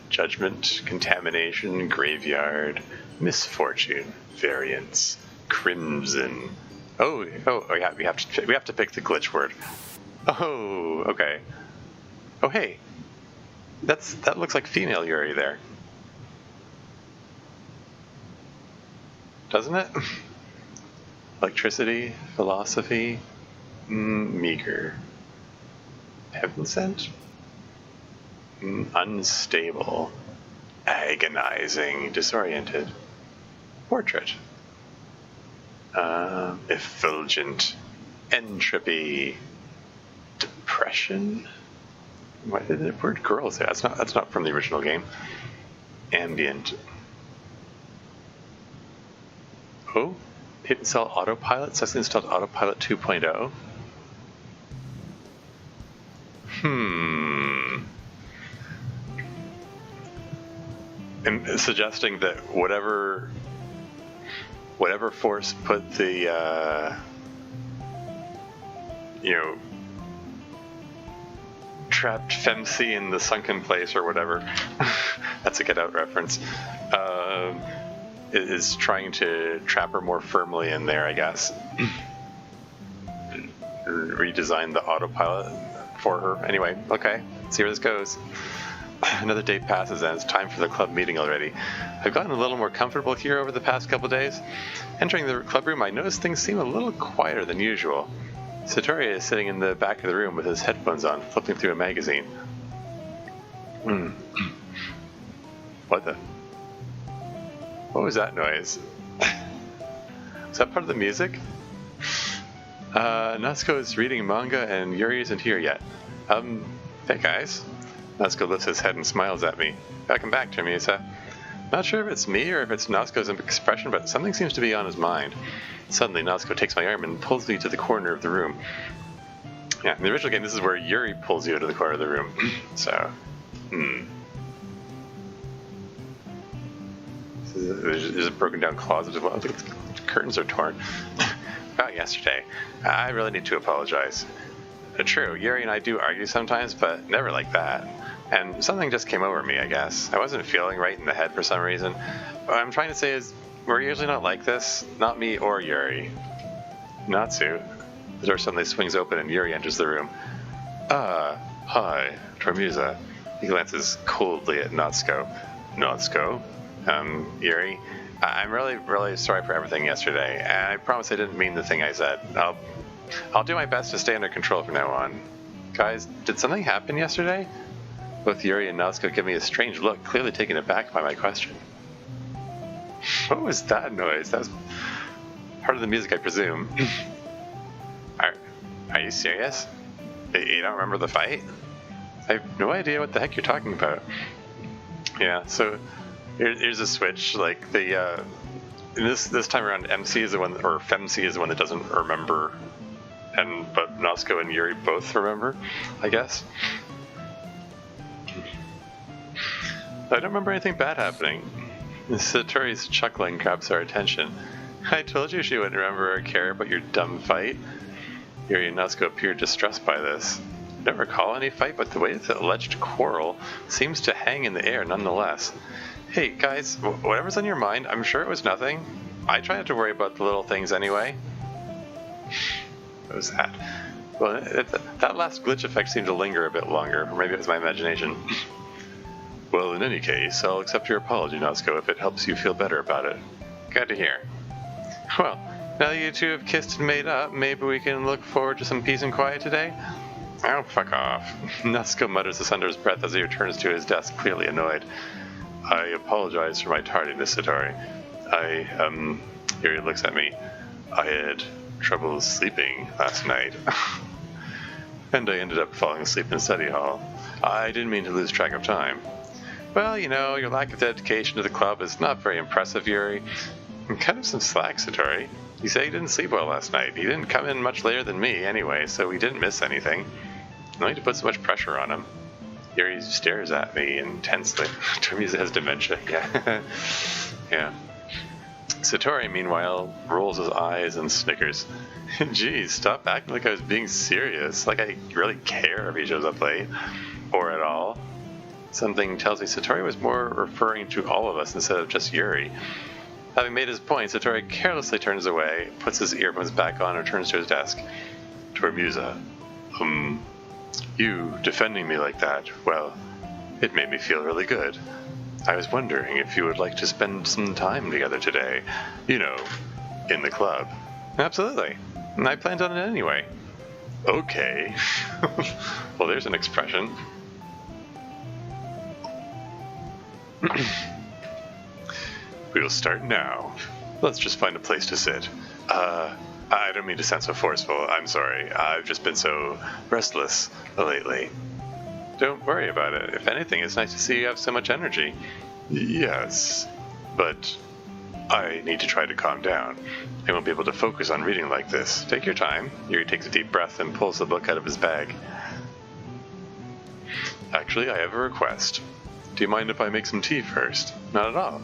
Judgment, contamination, graveyard, misfortune, variance, crimson. Oh yeah, we have to pick the glitch word. Oh, okay. Oh hey, that looks like female Yuri there, doesn't it? Electricity, philosophy, meager, heaven sent, unstable, agonizing, disoriented, portrait, effulgent, entropy, depression. Why did the word girls there? That's not from the original game. Ambient. Oh, hit install autopilot. Successfully installed autopilot 2.0. And suggesting that whatever force put the trapped femc in the sunken place or whatever, that's a Get Out reference, is trying to trap her more firmly in there, I guess. Redesign the autopilot for her. Anyway, okay, see where this goes. Another day passes and it's time for the club meeting already. I've gotten a little more comfortable here over the past couple days. Entering the club room, I noticed things seem a little quieter than usual. Satori is sitting in the back of the room with his headphones on, flipping through a magazine. What the? What was that noise? Is that part of the music? Natsuko is reading manga and Yuri isn't here yet. Hey guys. Natsuko lifts his head and smiles at me. Welcome back, Termisa. Not sure if it's me or if it's Natsuko's expression, but something seems to be on his mind. Suddenly, Natsuko takes my arm and pulls me to the corner of the room. Yeah, in the original game, this is where Yuri pulls you to the corner of the room. So, There's a broken down closet as well. The curtains are torn. About yesterday, I really need to apologize. True, Yuri and I do argue sometimes, but never like that. And something just came over me, I guess. I wasn't feeling right in the head for some reason. What I'm trying to say is, we're usually not like this. Not me or Yuri. Natsu. The door suddenly swings open and Yuri enters the room. Hi, Termisa. He glances coldly at Natsuko. Natsuko? Yuri, I'm really sorry for everything yesterday, and I promise I didn't mean the thing I said. I'll do my best to stay under control from now on. Guys, did something happen yesterday? Both Yuri and Natsuko give me a strange look, clearly taken aback by my question. What was that noise? That was part of the music, I presume. Are you serious? You don't remember the fight? I have no idea what the heck you're talking about. Yeah, so here's a switch. Like this time around, MC is the one, or Femc is the one that doesn't remember, but Natsuko and Yuri both remember, I guess. I don't remember anything bad happening. Satori's chuckling grabs our attention. I told you she wouldn't remember or care about your dumb fight. Yuri and Natsuko appear distressed by this. I don't recall any fight, but the way the alleged quarrel seems to hang in the air nonetheless. Hey, guys, whatever's on your mind, I'm sure it was nothing. I try not to worry about the little things anyway. What was that? Well, that last glitch effect seemed to linger a bit longer, or maybe it was my imagination. Well, in any case, I'll accept your apology, Natsuko, if it helps you feel better about it. Glad to hear. Well, now that you two have kissed and made up, maybe we can look forward to some peace and quiet today? Oh, fuck off. Natsuko mutters this under his breath as he returns to his desk, clearly annoyed. I apologize for my tardiness, Satori. Yuri looks at me. I had trouble sleeping last night. And I ended up falling asleep in study hall. I didn't mean to lose track of time. Well, your lack of dedication to the club is not very impressive, Yuri. And cut him some slack, Satori. You say you didn't sleep well last night. You didn't come in much later than me anyway, so we didn't miss anything. No need to put so much pressure on him. Yuri stares at me intensely. Termisa has dementia. Yeah. Yeah. Satori, meanwhile, rolls his eyes and snickers. Geez, stop acting like I was being serious. Like I really care if he shows up late. Or at all. Something tells me Satori was more referring to all of us instead of just Yuri. Having made his point, Satori carelessly turns away, puts his earphones back on, and returns to his desk. Termisa, you defending me like that, well, it made me feel really good. I was wondering if you would like to spend some time together today, in the club. Absolutely. I planned on it anyway. Okay. Well, there's an expression. We'll start now. Let's just find a place to sit. I don't mean to sound so forceful. I'm sorry. I've just been so restless lately. Don't worry about it. If anything, it's nice to see you have so much energy. Yes, but I need to try to calm down. I won't be able to focus on reading like this. Take your time. Yuri takes a deep breath and pulls the book out of his bag. Actually, I have a request. Do you mind if I make some tea first? Not at all.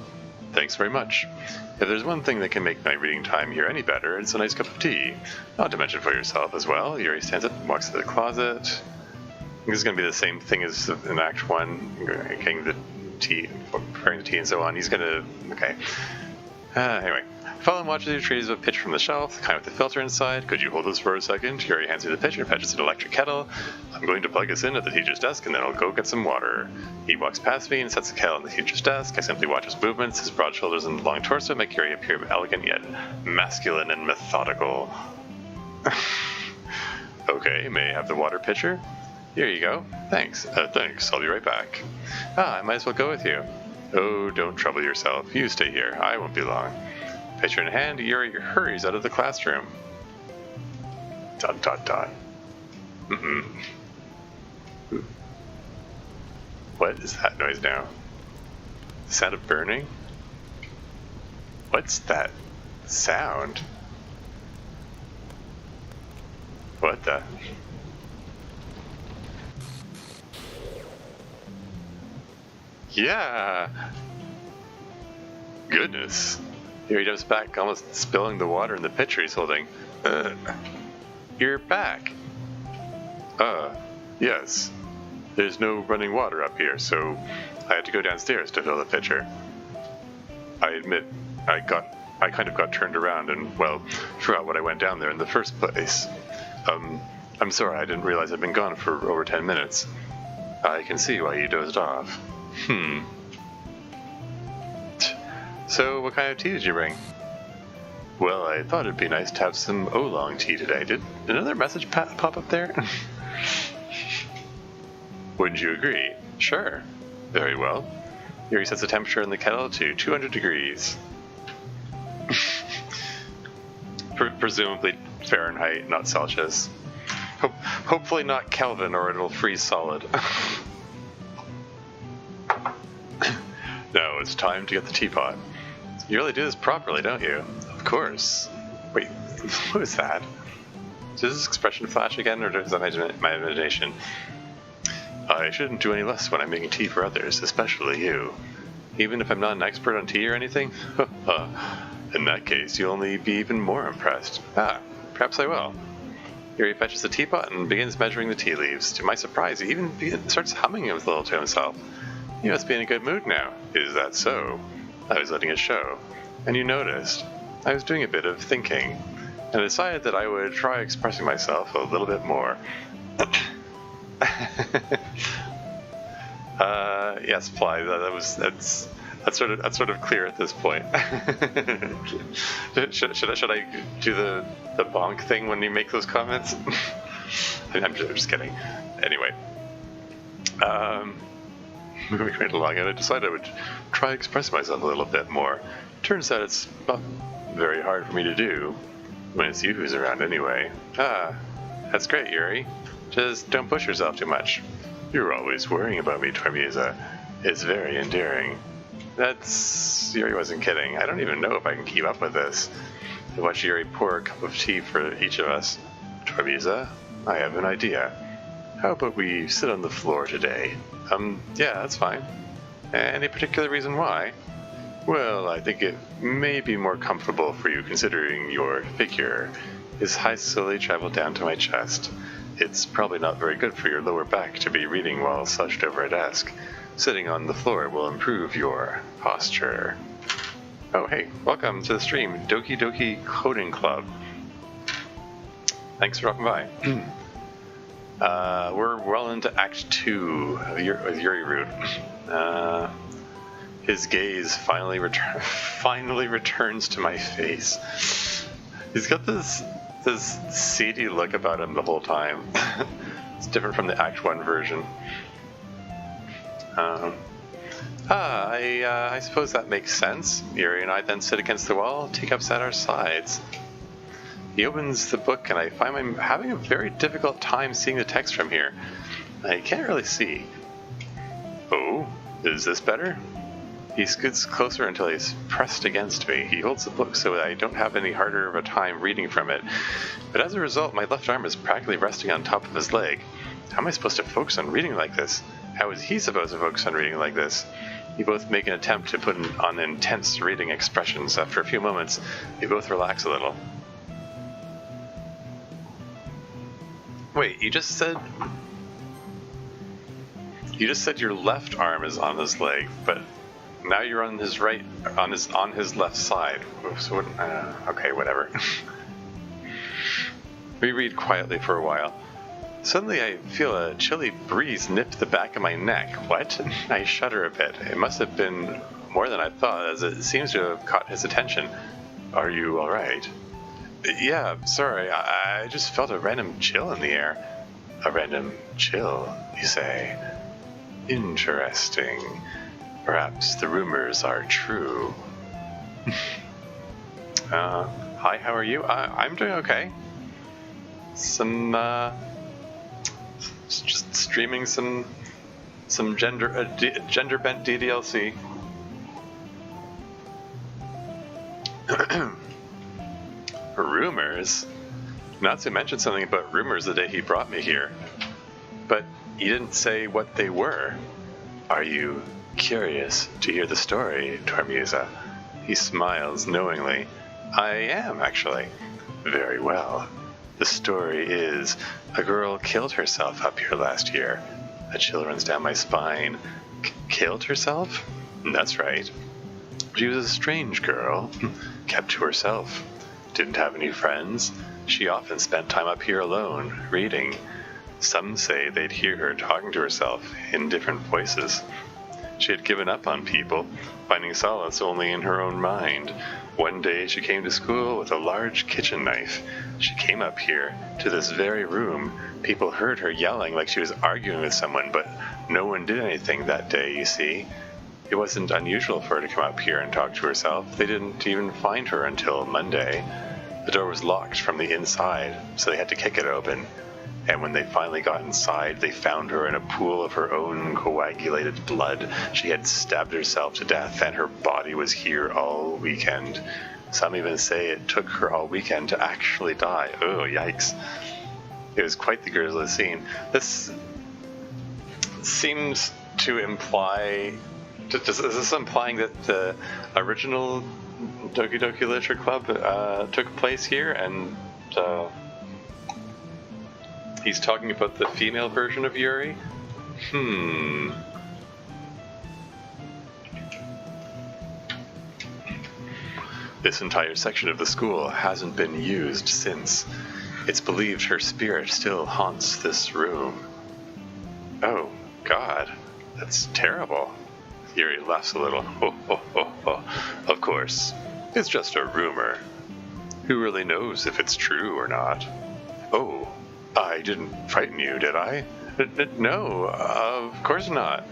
Thanks very much. If there's one thing that can make my reading time here any better, it's a nice cup of tea. Not to mention for yourself as well. Yuri stands up and walks to the closet. This is going to be the same thing as in Act 1, getting the tea, preparing the tea and so on. He's going to... Okay. Anyway. Fallen watches the retrieves a pitcher from the shelf, kind with the filter inside. Could you hold this for a second? Yuri hands me the pitcher, fetches an electric kettle. I'm going to plug this in at the teacher's desk, and then I'll go get some water. He walks past me and sets the kettle on the teacher's desk. I simply watch his movements. His broad shoulders and long torso make Yuri appear elegant yet masculine and methodical. Okay, may I have the water pitcher? Here you go. Thanks. Thanks. I'll be right back. I might as well go with you. Oh, don't trouble yourself. You stay here. I won't be long. Pitcher in hand, Yuri hurries out of the classroom. ... What is that noise now? The sound of burning? What's that sound? What the? Yeah! Goodness. Here he jumps back, almost spilling the water in the pitcher he's holding. You're back. Yes. There's no running water up here, so I had to go downstairs to fill the pitcher. I admit, I kind of got turned around and, well, forgot what I went down there in the first place. I'm sorry, I didn't realize I'd been gone for over 10 minutes. I can see why you dozed off. So, what kind of tea did you bring? Well, I thought it'd be nice to have some oolong tea today. Did another message pop up there? Wouldn't you agree? Sure. Very well. Yuri sets the temperature in the kettle to 200 degrees. Presumably Fahrenheit, not Celsius. Hopefully not Kelvin, or it'll freeze solid. Now it's time to get the teapot. You really do this properly, don't you? Of course. Wait, what was that? Does this expression flash again, or is that my imagination? I shouldn't do any less when I'm making tea for others, especially you. Even if I'm not an expert on tea or anything? In that case, you'll only be even more impressed. Perhaps I will. Yuri fetches the teapot and begins measuring the tea leaves. To my surprise, he even starts humming a little to himself. He must be in a good mood now. Is that so? I was letting it show. And you noticed. I was doing a bit of thinking, and decided that I would try expressing myself a little bit more. Yes, Fly. That's sort of clear at this point. should I do the bonk thing when you make those comments? I'm just kidding. Anyway, moving right along, and I decided I would try express myself a little bit more. Turns out it's not very hard for me to do when it's you who's around anyway. That's great, Yuri. Just don't push yourself too much. You're always worrying about me, Tormiza. It's very endearing. Yuri wasn't kidding. I don't even know if I can keep up with this. I watch Yuri pour a cup of tea for each of us. Tormiza, I have an idea. How about we sit on the floor today? Yeah, that's fine. Any particular reason why? Well, I think it may be more comfortable for you considering your figure. His height slowly traveled down to my chest. It's probably not very good for your lower back to be reading while slouched over a desk. Sitting on the floor will improve your posture. Oh, hey, welcome to the stream, Doki Doki Coding Club. Thanks for dropping by. We're well into Act 2 with Yuri Root. His gaze finally returns to my face. He's got this seedy look about him the whole time. It's different from the Act 1 version. I suppose that makes sense. Yuri and I then sit against the wall, teacups at our sides. He opens the book, and I find I'm having a very difficult time seeing the text from here. I can't really see. Oh, is this better? He scoots closer until he's pressed against me. He holds the book so that I don't have any harder of a time reading from it. But as a result, my left arm is practically resting on top of his leg. How am I supposed to focus on reading like this? How is he supposed to focus on reading like this? We both make an attempt to put on intense reading expressions. After a few moments, we both relax a little. Wait, you just said your left arm is on his leg, but now you're on his on his left side. So okay, whatever. We read quietly for a while. Suddenly I feel a chilly breeze nip the back of my neck. What? I shudder a bit. It must have been more than I thought, as it seems to have caught his attention. Are you alright? Yeah, sorry, I just felt a random chill in the air. A random chill, you say? Interesting. Perhaps the rumors are true. Hi, how are you? I'm doing okay. Just streaming some genderbent DDLC. Rumors? Natsu mentioned something about rumors the day he brought me here, but he didn't say what they were. Are you curious to hear the story, Tormusa? He smiles knowingly. I am, actually. Very well. The story is, a girl killed herself up here last year. A chill runs down my spine. Killed herself? That's right. She was a strange girl, kept to herself. Didn't have any friends. She often spent time up here alone, reading. Some say they'd hear her talking to herself in different voices. She had given up on people, finding solace only in her own mind. One day she came to school with a large kitchen knife. She came up here, to this very room. People heard her yelling like she was arguing with someone, but no one did anything that day, you see. It wasn't unusual for her to come up here and talk to herself. They didn't even find her until Monday. The door was locked from the inside, so they had to kick it open. And when they finally got inside, they found her in a pool of her own coagulated blood. She had stabbed herself to death, and her body was here all weekend. Some even say it took her all weekend to actually die. Oh, yikes. It was quite the grisly scene. This seems to imply... Is this implying that the original Doki Doki Literature Club took place here, and he's talking about the female version of Yuri? This entire section of the school hasn't been used since. It's believed her spirit still haunts this room. Oh, God. That's terrible. Yuri laughs a little. Of course, it's just a rumor. Who really knows if it's true or not? Oh, I didn't frighten you, did I? No, of course not.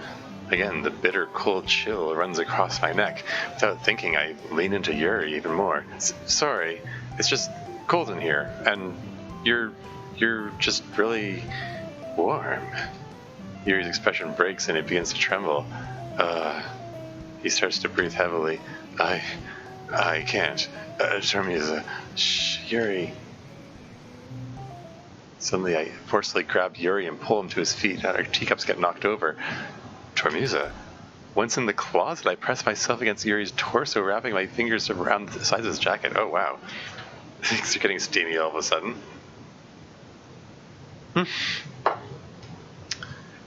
Again, the bitter cold chill runs across my neck. Without thinking, I lean into Yuri even more. Sorry, it's just cold in here, and you're just really warm. Yuri's expression breaks and he begins to tremble. He starts to breathe heavily. I can't. Tormusa. Shh, Yuri. Suddenly I forcefully grab Yuri and pull him to his feet. Our teacups get knocked over. Tormusa. Once in the closet, I press myself against Yuri's torso, wrapping my fingers around the sides of his jacket. Oh, wow. Things are getting steamy all of a sudden.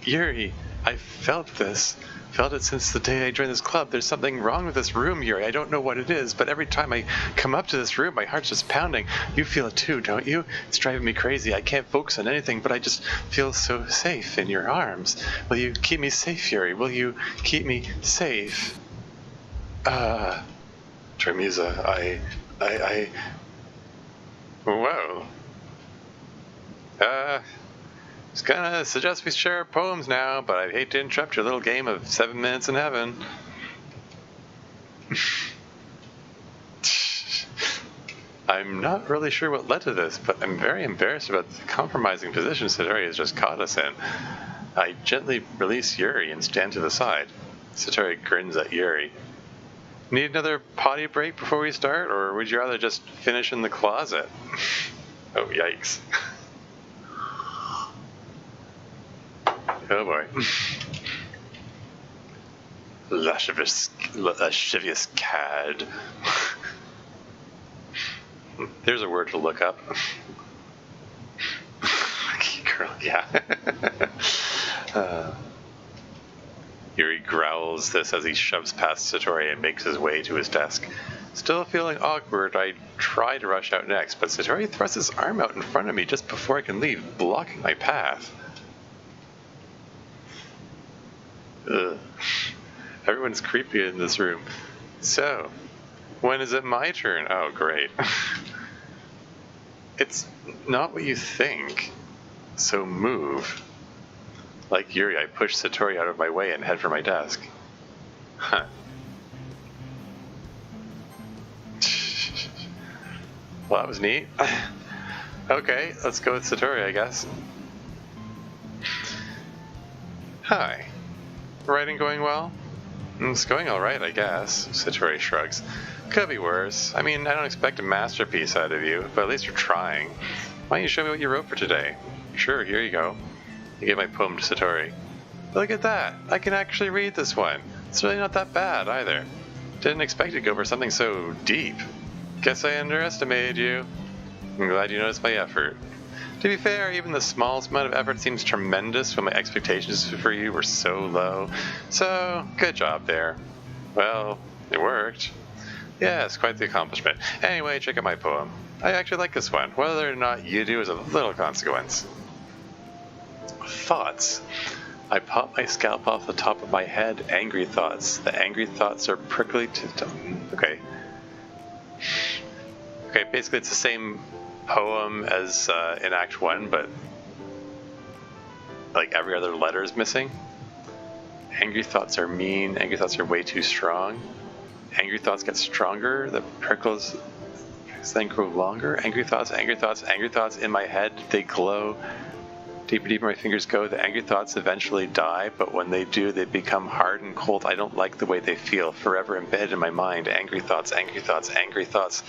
Yuri, I felt this. Felt it since the day I joined this club. There's something wrong with this room, Yuri. I don't know what it is, but every time I come up to this room, my heart's just pounding. You feel it too, don't you? It's driving me crazy. I can't focus on anything, but I just feel so safe in your arms. Will you keep me safe, Yuri? Will you keep me safe? Tormusa, I... Whoa. I was gonna suggest we share poems now, but I'd hate to interrupt your little game of 7 minutes in heaven. I'm not really sure what led to this, but I'm very embarrassed about the compromising position Satori has just caught us in. I gently release Yuri and stand to the side. Satori grins at Yuri. Need another potty break before we start, or would you rather just finish in the closet? Oh, yikes. Oh boy. Lascivious cad. There's a word to look up. Girl, yeah. Yuri growls this as he shoves past Satori and makes his way to his desk. Still feeling awkward, I try to rush out next, but Satori thrusts his arm out in front of me just before I can leave, blocking my path. Ugh. Everyone's creepy in this room. So, when is it my turn? Oh, great. It's not what you think. So move. Like Yuri, I push Satori out of my way and head for my desk. Huh. Well, that was neat. Okay, let's go with Satori, I guess. Hi. Writing going well? It's going alright, I guess, Satori shrugs. Could be worse. I mean, I don't expect a masterpiece out of you, but at least you're trying. Why don't you show me what you wrote for today? Sure, here you go. I gave my poem to Satori. Look at that! I can actually read this one. It's really not that bad, either. Didn't expect it to go for something so deep. Guess I underestimated you. I'm glad you noticed my effort. To be fair, even the smallest amount of effort seems tremendous when my expectations for you were so low. So, good job there. Well, it worked. Yes, quite the accomplishment. Anyway, check out my poem. I actually like this one. Whether or not you do is of little consequence. Thoughts. I pop my scalp off the top of my head. Angry thoughts. The angry thoughts are prickly to... Okay. Okay, basically it's the same poem as in Act 1, but like every other letter is missing. Angry thoughts are mean. Angry thoughts are way too strong. Angry thoughts get stronger. The prickles then grow longer. Angry thoughts, angry thoughts, angry thoughts in my head. They glow. Deeper and deeper my fingers go. The angry thoughts eventually die, but when they do, they become hard and cold. I don't like the way they feel. Forever embedded in my mind. Angry thoughts, angry thoughts, angry thoughts.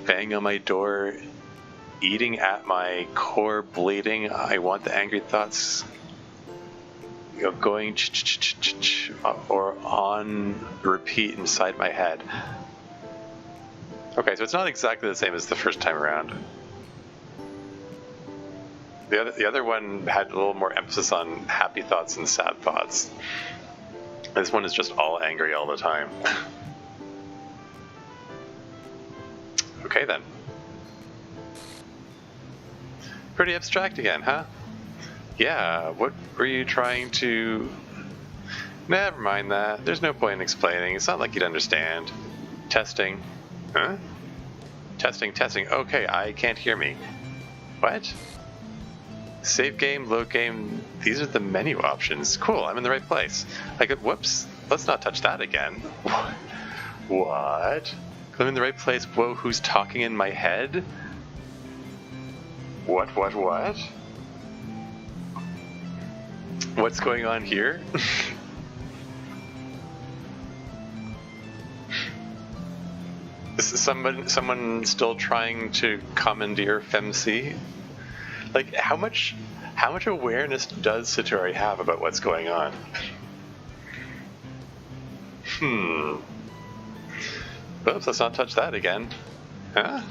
Bang on my door. Eating at my core, bleeding. I want the angry thoughts going or on repeat inside my head. Okay, so it's not exactly the same as the first time around. The other one had a little more emphasis on happy thoughts and sad thoughts. This one is just all angry all the time. Okay then. Pretty abstract again, huh? Yeah, what were you trying to... Never mind that. There's no point in explaining. It's not like you'd understand. Testing. Huh? Testing, testing. Okay, I can't hear me. What? Save game, load game. These are the menu options. Cool, I'm in the right place. I could... Whoops. Let's not touch that again. What? I'm in the right place. Whoa, who's talking in my head? What? What's going on here? Is someone still trying to commandeer FemC? Like, how much awareness does Satori have about what's going on? Oops, let's not touch that again. Huh?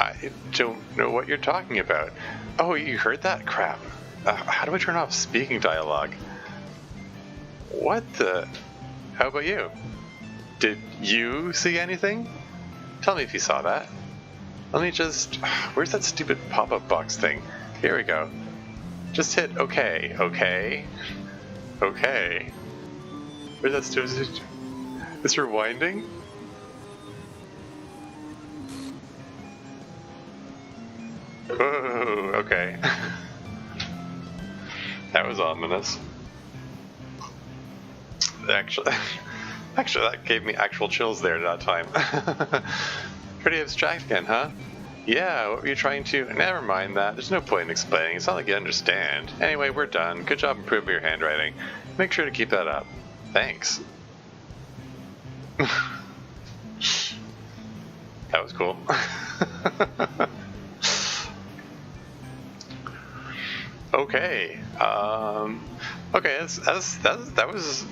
I don't know what you're talking about. Oh, you heard that? Crap. How do I turn off speaking dialogue? What the... How about you? Did you see anything? Tell me if you saw that. Let me just... Where's that stupid pop-up box thing? Here we go. Just hit OK. Okay. Okay. Where's that stupid... It's rewinding? Whoa, okay. That was ominous. Actually, that gave me actual chills there that time. Pretty abstract again, huh? Yeah, what were you trying to... Never mind that. There's no point in explaining. It's not like you understand. Anyway, we're done. Good job improving your handwriting. Make sure to keep that up. Thanks. That was cool. Okay. Okay, that was...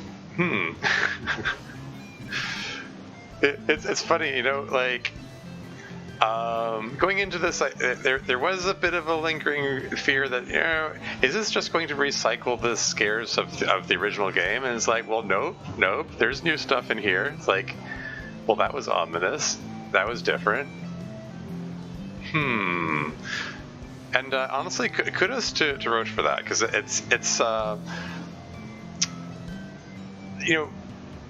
It's funny, you know, like... going into this, there was a bit of a lingering fear that, you know, is this just going to recycle the scares of the original game? And it's like, well, nope, there's new stuff in here. It's like, well, that was ominous. That was different. And honestly, kudos to Roche for that, because it's you know,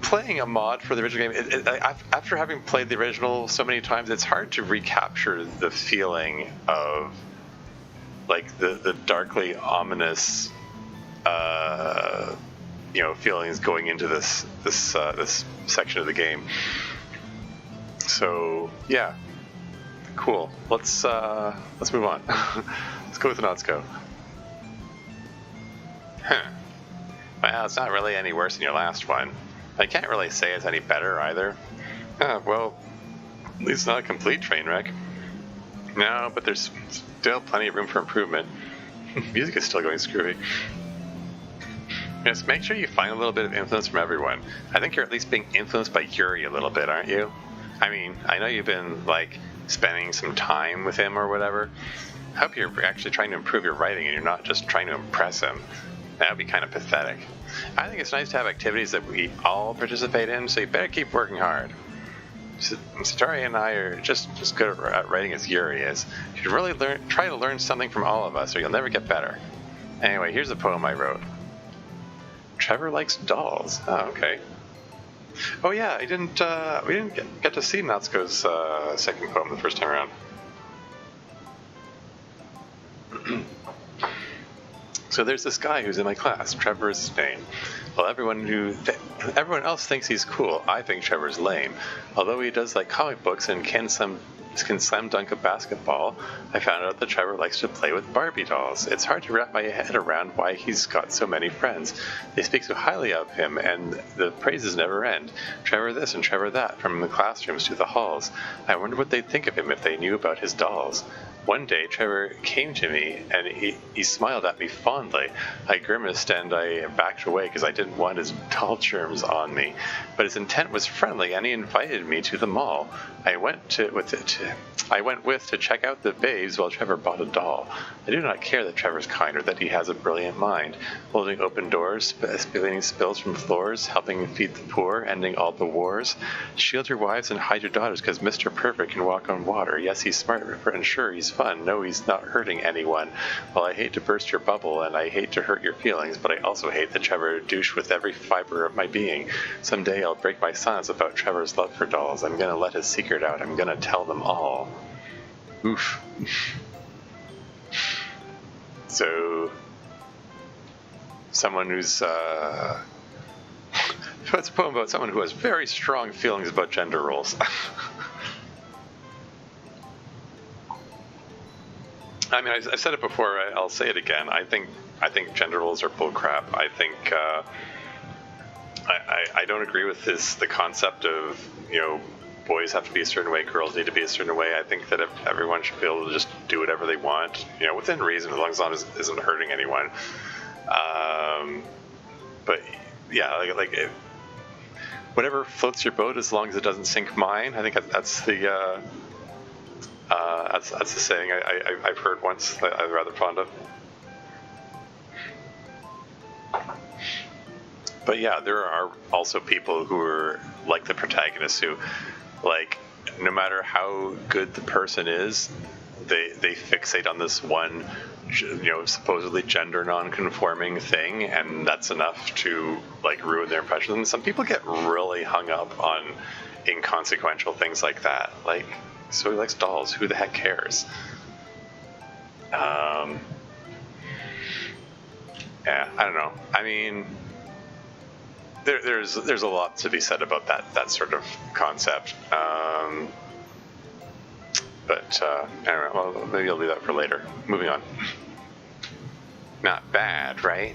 playing a mod for the original game, after having played the original so many times, it's hard to recapture the feeling of like the darkly ominous feelings going into this section of the game. So yeah, cool. Let's move on. Let's go with Natsuko. Well, it's not really any worse than your last one. I can't really say it's any better either. Well, at least not a complete train wreck. No, but there's still plenty of room for improvement. Music is still going screwy. Just make sure you find a little bit of influence from everyone. I think you're at least being influenced by Yuri a little bit, aren't you? I mean, I know you've been, like, spending some time with him or whatever. I hope you're actually trying to improve your writing and you're not just trying to impress him. That would be kind of pathetic. I think it's nice to have activities that we all participate in, so you better keep working hard. Satori and I are just good at writing as Yuri is. You should really try to learn something from all of us, or you'll never get better. Anyway, here's a poem I wrote. Trevor likes dolls. Oh, okay. Oh yeah, we didn't get to see Natsuko's second poem the first time around. So there's this guy who's in my class. Trevor is his name. Well, everyone else thinks he's cool. I think Trevor's lame. Although he does like comic books and can slam dunk a basketball, I found out that Trevor likes to play with Barbie dolls. It's hard to wrap my head around why he's got so many friends. They speak so highly of him, and the praises never end. Trevor this and Trevor that, from the classrooms to the halls. I wonder what they'd think of him if they knew about his dolls. One day, Trevor came to me, and he smiled at me fondly. I grimaced and I backed away because I didn't want his doll germs on me. But his intent was friendly, and he invited me to the mall. I went with to check out the babes while Trevor bought a doll. I do not care that Trevor's kind or that he has a brilliant mind. Holding open doors, spilling spills from floors, helping feed the poor, ending all the wars. Shield your wives and hide your daughters because Mr. Perfect can walk on water. Yes, he's smart and sure, he's fun. No, he's not hurting anyone. Well, I hate to burst your bubble and I hate to hurt your feelings, but I also hate that Trevor douche with every fiber of my being. Someday I'll break my silence about Trevor's love for dolls. I'm gonna let his secret out. I'm gonna tell them all. Oof. So, someone who's, it's a poem about someone who has very strong feelings about gender roles. I mean, I've said it before, I'll say it again. I think gender roles are bullcrap. I think, I don't agree with the concept of, boys have to be a certain way, girls need to be a certain way. I think that everyone should be able to just do whatever they want, within reason, as long as it isn't hurting anyone. But yeah, like whatever floats your boat, as long as it doesn't sink mine. I think that's the saying I've heard once that I'm rather fond of. But yeah, there are also people who are like the protagonist who, like, no matter how good the person is, they fixate on this one, supposedly gender non-conforming thing, and that's enough to, like, ruin their impression. And some people get really hung up on inconsequential things like that. Like, so he likes dolls. Who the heck cares? Yeah, I don't know. I mean, there's a lot to be said about that sort of concept. But I don't know. Well, maybe I'll leave that for later. Moving on. Not bad, right?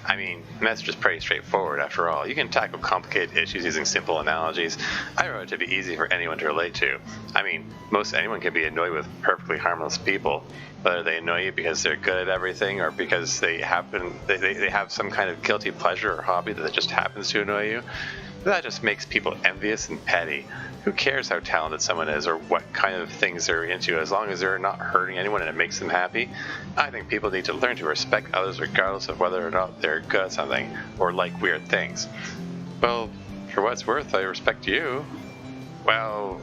I mean, the message is pretty straightforward after all. You can tackle complicated issues using simple analogies. I wrote it to be easy for anyone to relate to. I mean, most anyone can be annoyed with perfectly harmless people. Whether they annoy you because they're good at everything or because they have some kind of guilty pleasure or hobby that just happens to annoy you. That just makes people envious and petty. Who cares how talented someone is or what kind of things they're into, as long as they're not hurting anyone and it makes them happy? I think people need to learn to respect others regardless of whether or not they're good at something or like weird things. Well, for what it's worth, I respect you. Well,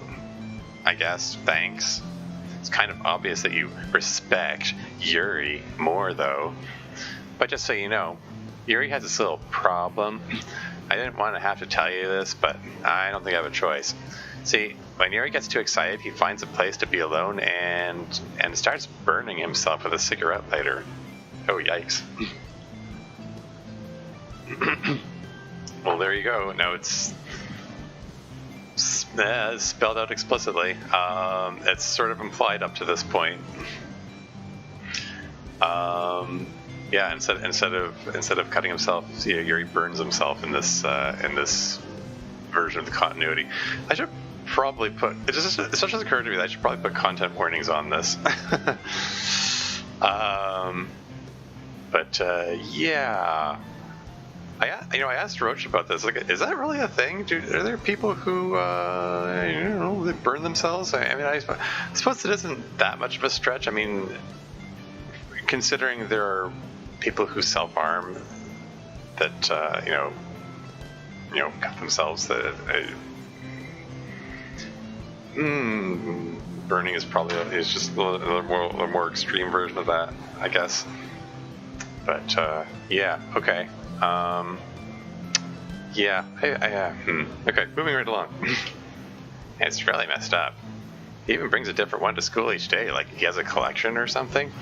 I guess, thanks. It's kind of obvious that you respect Yuri more, though. But just so you know, Yuri has this little problem. I didn't want to have to tell you this, but I don't think I have a choice. See, when Yuri gets too excited, he finds a place to be alone and starts burning himself with a cigarette lighter. Oh, yikes. Well, there you go. Now it's spelled out explicitly. It's sort of implied up to this point. Yeah, instead of cutting himself, Yuri burns himself in this version of the continuity. I should probably put it just occurred to me that I should probably put content warnings on this. Yeah. I asked Roach about this. Like, is that really a thing? Are there people who, they burn themselves? I suppose it isn't that much of a stretch. I mean, considering there are people who self-harm that, cut themselves. Burning is just a little more extreme version of that, I guess. But yeah, okay. Okay, moving right along. It's really messed up. He even brings a different one to school each day, like he has a collection or something.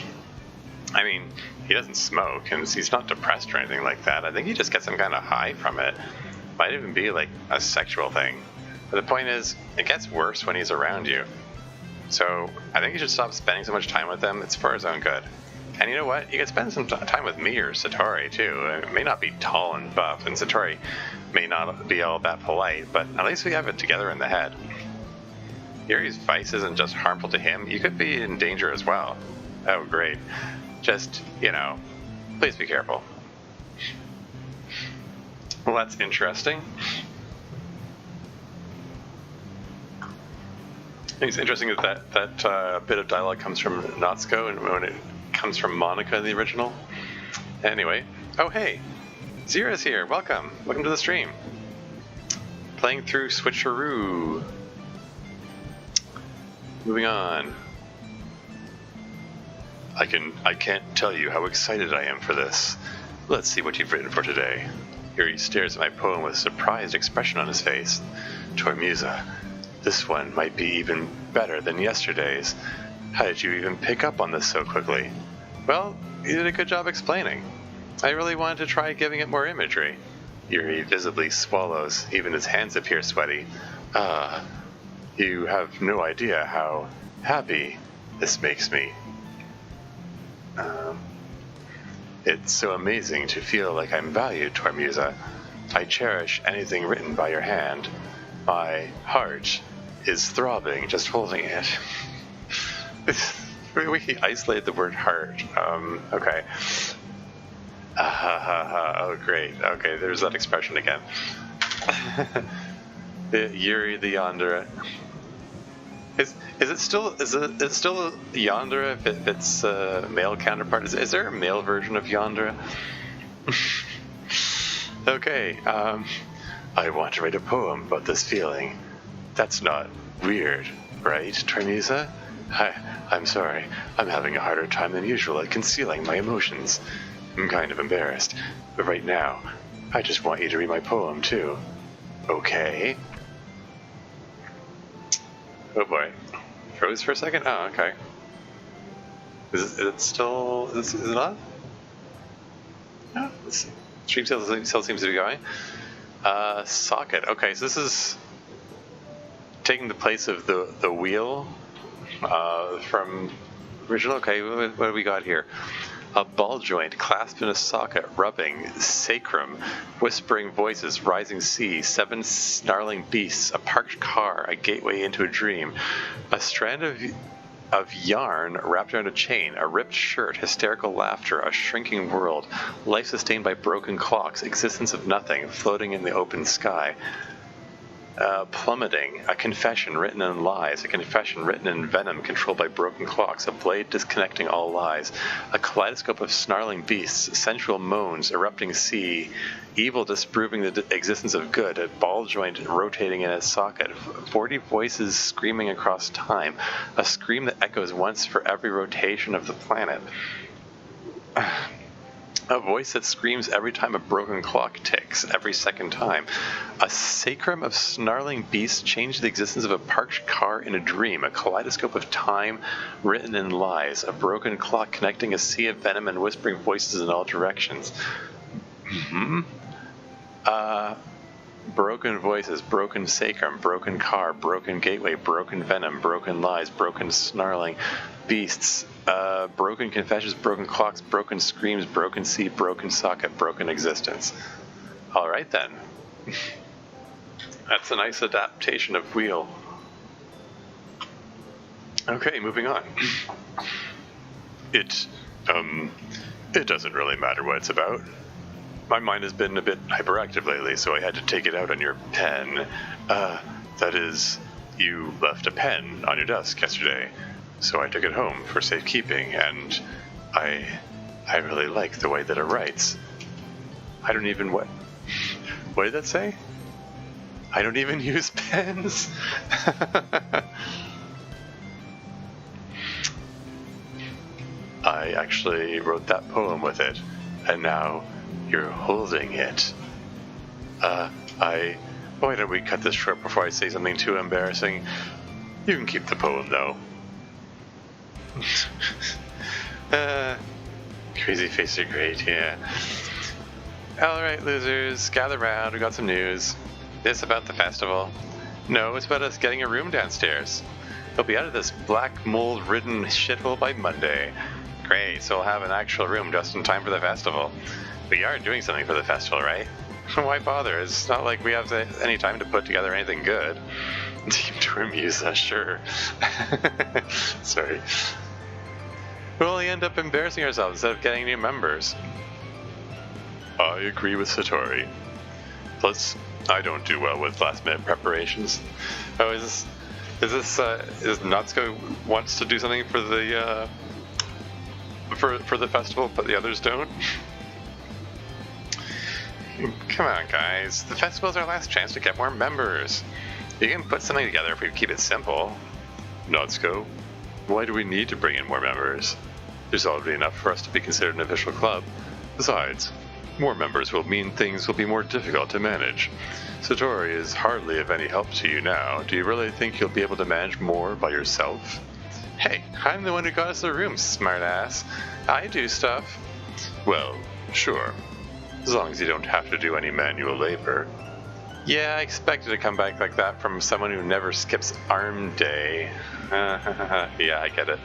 I mean, he doesn't smoke, and he's not depressed or anything like that. I think he just gets some kind of high from it. Might even be like a sexual thing. But the point is, it gets worse when he's around you. So I think you should stop spending so much time with him. It's for his own good. And you know what? You can spend some time with me or Satori, too. It may not be tall and buff, and Satori may not be all that polite, but at least we have it together in the head. Yuri's vice isn't just harmful to him. You could be in danger as well. Oh, great. Just, please be careful. Well, that's interesting. I think it's interesting that bit of dialogue comes from Natsuko, and when it comes from Monica in the original. Anyway, oh hey, Zira's here. Welcome to the stream. Playing through Switcheroo. Moving on. I can't tell you how excited I am for this. Let's see what you've written for today. Yuri stares at my poem with a surprised expression on his face. Tormusa, this one might be even better than yesterday's. How did you even pick up on this so quickly? Well, you did a good job explaining. I really wanted to try giving it more imagery. Yuri visibly swallows, even his hands appear sweaty. You have no idea how happy this makes me. It's so amazing to feel like I'm valued, Tormusa. I cherish anything written by your hand. My heart is throbbing just holding it. We isolated the word heart. Okay. Oh, great. Okay, there's that expression again. Yuri the Yandere. Is it still Yandere if it's a male counterpart? Is there a male version of Yandere? Okay. I want to write a poem about this feeling. That's not weird, right, Tormusa? I'm sorry. I'm having a harder time than usual at concealing my emotions. I'm kind of embarrassed. But right now, I just want you to read my poem, too. Okay? Oh boy. Froze for a second? Oh, okay. Is it still... Is it on? No, stream still seems to be going. Socket. Okay, so this is taking the place of the wheel from original. Okay, what do we got here? A ball joint clasped in a socket, rubbing, sacrum, whispering voices, rising sea, 7 snarling beasts, a parked car, a gateway into a dream, a strand of yarn wrapped around a chain, a ripped shirt, hysterical laughter, a shrinking world, life sustained by broken clocks, existence of nothing, floating in the open sky. Plummeting, a confession written in lies, a confession written in venom controlled by broken clocks, a blade disconnecting all lies, a kaleidoscope of snarling beasts, sensual moans, erupting sea, evil disproving the existence of good, a ball joint rotating in a socket, 40 voices screaming across time, a scream that echoes once for every rotation of the planet. A voice that screams every time a broken clock ticks, every second time. A sacrum of snarling beasts changed the existence of a parked car in a dream. A kaleidoscope of time written in lies. A broken clock connecting a sea of venom and whispering voices in all directions. Broken voices, broken sacrum, broken car, broken gateway, broken venom, broken lies, broken snarling beasts, broken confessions, broken clocks, broken screams, broken sea, broken socket, broken existence. Alright then. That's a nice adaptation of Wheel. Okay, moving on. It doesn't really matter what it's about. My mind has been a bit hyperactive lately, so I had to take it out on your pen. That is, you left a pen on your desk yesterday, so I took it home for safekeeping, and I really like the way that it writes. I don't even, what did that say? I don't even use pens. I actually wrote that poem with it, and now you're holding it. Why don't we cut this short before I say something too embarrassing? You can keep the poem, though. Crazy face are great, yeah. Alright, losers, gather round, we got some news. This about the festival? No, it's about us getting a room downstairs. We'll be out of this black mold-ridden shithole by Monday. Great, so we'll have an actual room just in time for the festival. We are doing something for the festival, right? Why bother? It's not like we have any time to put together anything good. Team Tormusa, sure. Sorry. We'll only end up embarrassing ourselves instead of getting new members. I agree with Satori. Plus, I don't do well with last-minute preparations. Oh, is Natsuko wants to do something for the for the festival, but the others don't? Come on, guys. The festival is our last chance to get more members. You can put something together if we keep it simple. Natsuko, why do we need to bring in more members? There's already enough for us to be considered an official club. Besides, more members will mean things will be more difficult to manage. Satori is hardly of any help to you now. Do you really think you'll be able to manage more by yourself? Hey, I'm the one who got us the room, smartass. I do stuff. Well, sure. As long as you don't have to do any manual labor. Yeah, I expected to come back like that from someone who never skips arm day. Yeah, I get it.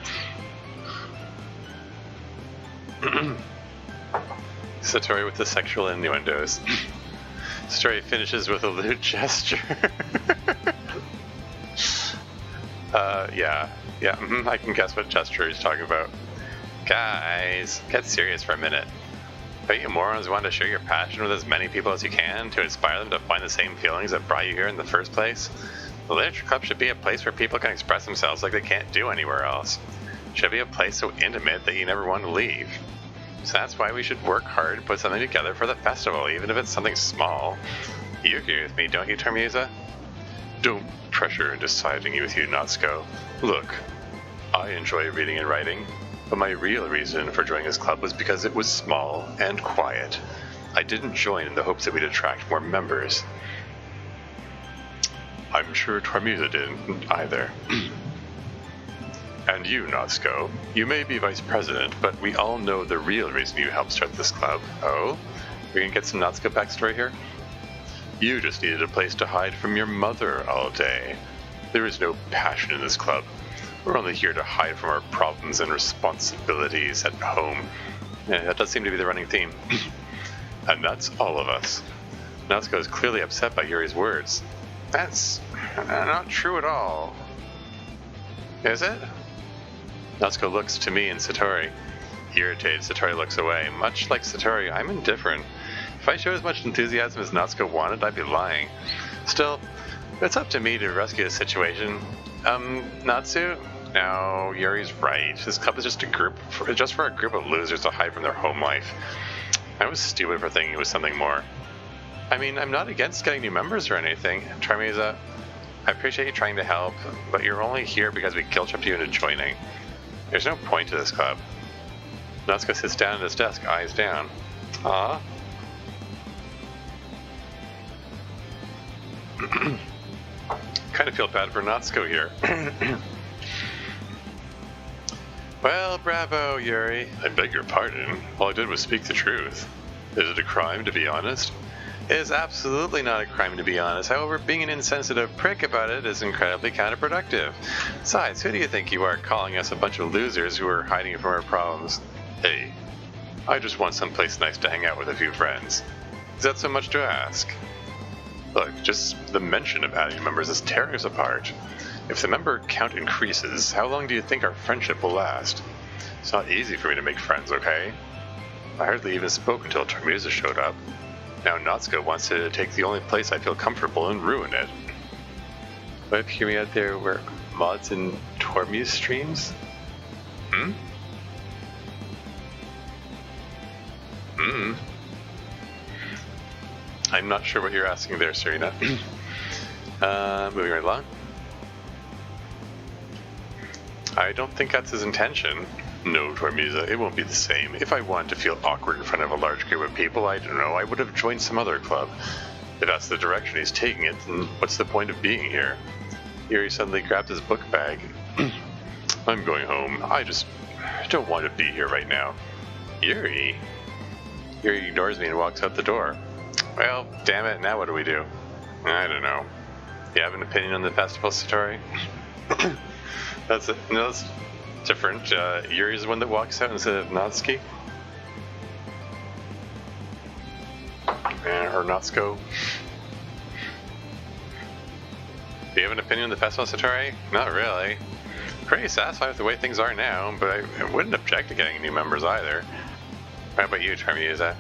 Satori with the sexual innuendos. Satori finishes with a lewd gesture. Yeah, I can guess what gesture he's talking about. Guys, get serious for a minute. Don't you morons want to share your passion with as many people as you can to inspire them to find the same feelings that brought you here in the first place? The Literature Club should be a place where people can express themselves like they can't do anywhere else. It should be a place so intimate that you never want to leave. So that's why we should work hard and put something together for the festival, even if it's something small. You agree with me, don't you, Tormusa? Don't pressure in deciding with you, Natsuko. Look, I enjoy reading and writing, but my real reason for joining this club was because it was small and quiet. I didn't join in the hopes that we'd attract more members. I'm sure Tormusa didn't either. And you, Natsuko, you may be vice president, but we all know the real reason you helped start this club. Oh? We can get some Natsuko backstory here? You just needed a place to hide from your mother all day. There is no passion in this club. We're only here to hide from our problems and responsibilities at home. Yeah, that does seem to be the running theme. And that's all of us. Natsuko is clearly upset by Yuri's words. That's not true at all. Is it? Natsuko looks to me and Satori. Irritated, Satori looks away. Much like Satori, I'm indifferent. If I showed as much enthusiasm as Natsuko wanted, I'd be lying. Still, it's up to me to rescue the situation. Natsu? No, Yuri's right. This club is just for a group of losers to hide from their home life. I was stupid for thinking it was something more. I mean, I'm not against getting new members or anything. Tormusa, I appreciate you trying to help, but you're only here because we guilt-tripped you into joining. There's no point to this club. Natsuko sits down at his desk, eyes down. Ah. Kind of feel bad for Natsuko here. Well, bravo, Yuri. I beg your pardon. All I did was speak the truth. Is it a crime to be honest? It is absolutely not a crime to be honest. However, being an insensitive prick about it is incredibly counterproductive. Besides, who do you think you are calling us a bunch of losers who are hiding from our problems? Hey, I just want someplace nice to hang out with a few friends. Is that so much to ask? Look, just the mention of adding members is tearing us apart. If the member count increases, how long do you think our friendship will last? It's not easy for me to make friends, okay? I hardly even spoke until Termusa showed up. Now Natsuko wants to take the only place I feel comfortable and ruin it. What if you hear me out there where mods and Tormuse streams? Hmm? I'm not sure what you're asking there, Serena. Moving right along. I don't think that's his intention. No, Tormusa, it won't be the same. If I wanted to feel awkward in front of a large group of people, I don't know, I would have joined some other club. If that's the direction he's taking it, then what's the point of being here? Yuri suddenly grabbed his book bag. I'm going home. I just don't want to be here right now. Yuri? Yuri ignores me and walks out the door. Well, damn it, now what do we do? I don't know. You have an opinion on the festival, Satori? That's different. Yuri's the one that walks out instead of Natsuki. Or Natsuko. Do you have an opinion on the festival, Satori? Not really. Pretty satisfied with the way things are now, but I wouldn't object to getting new members either. How about you, Termusa?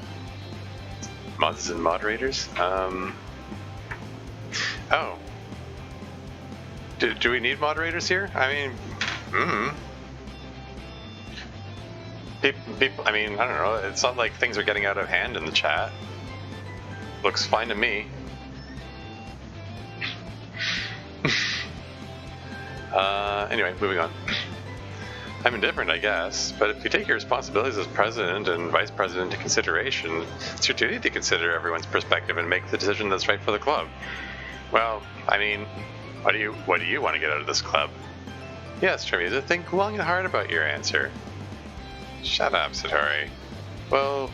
Mods and moderators? Oh. Do we need moderators here? I mean, people, I mean, I don't know. It's not like things are getting out of hand in the chat. Looks fine to me. Anyway, moving on. I'm indifferent, I guess, but if you take your responsibilities as president and vice president into consideration, it's your duty to consider everyone's perspective and make the decision that's right for the club. Well, I mean, what do you want to get out of this club? Yes, Termusa, think long and hard about your answer. Shut up, Satori. Well,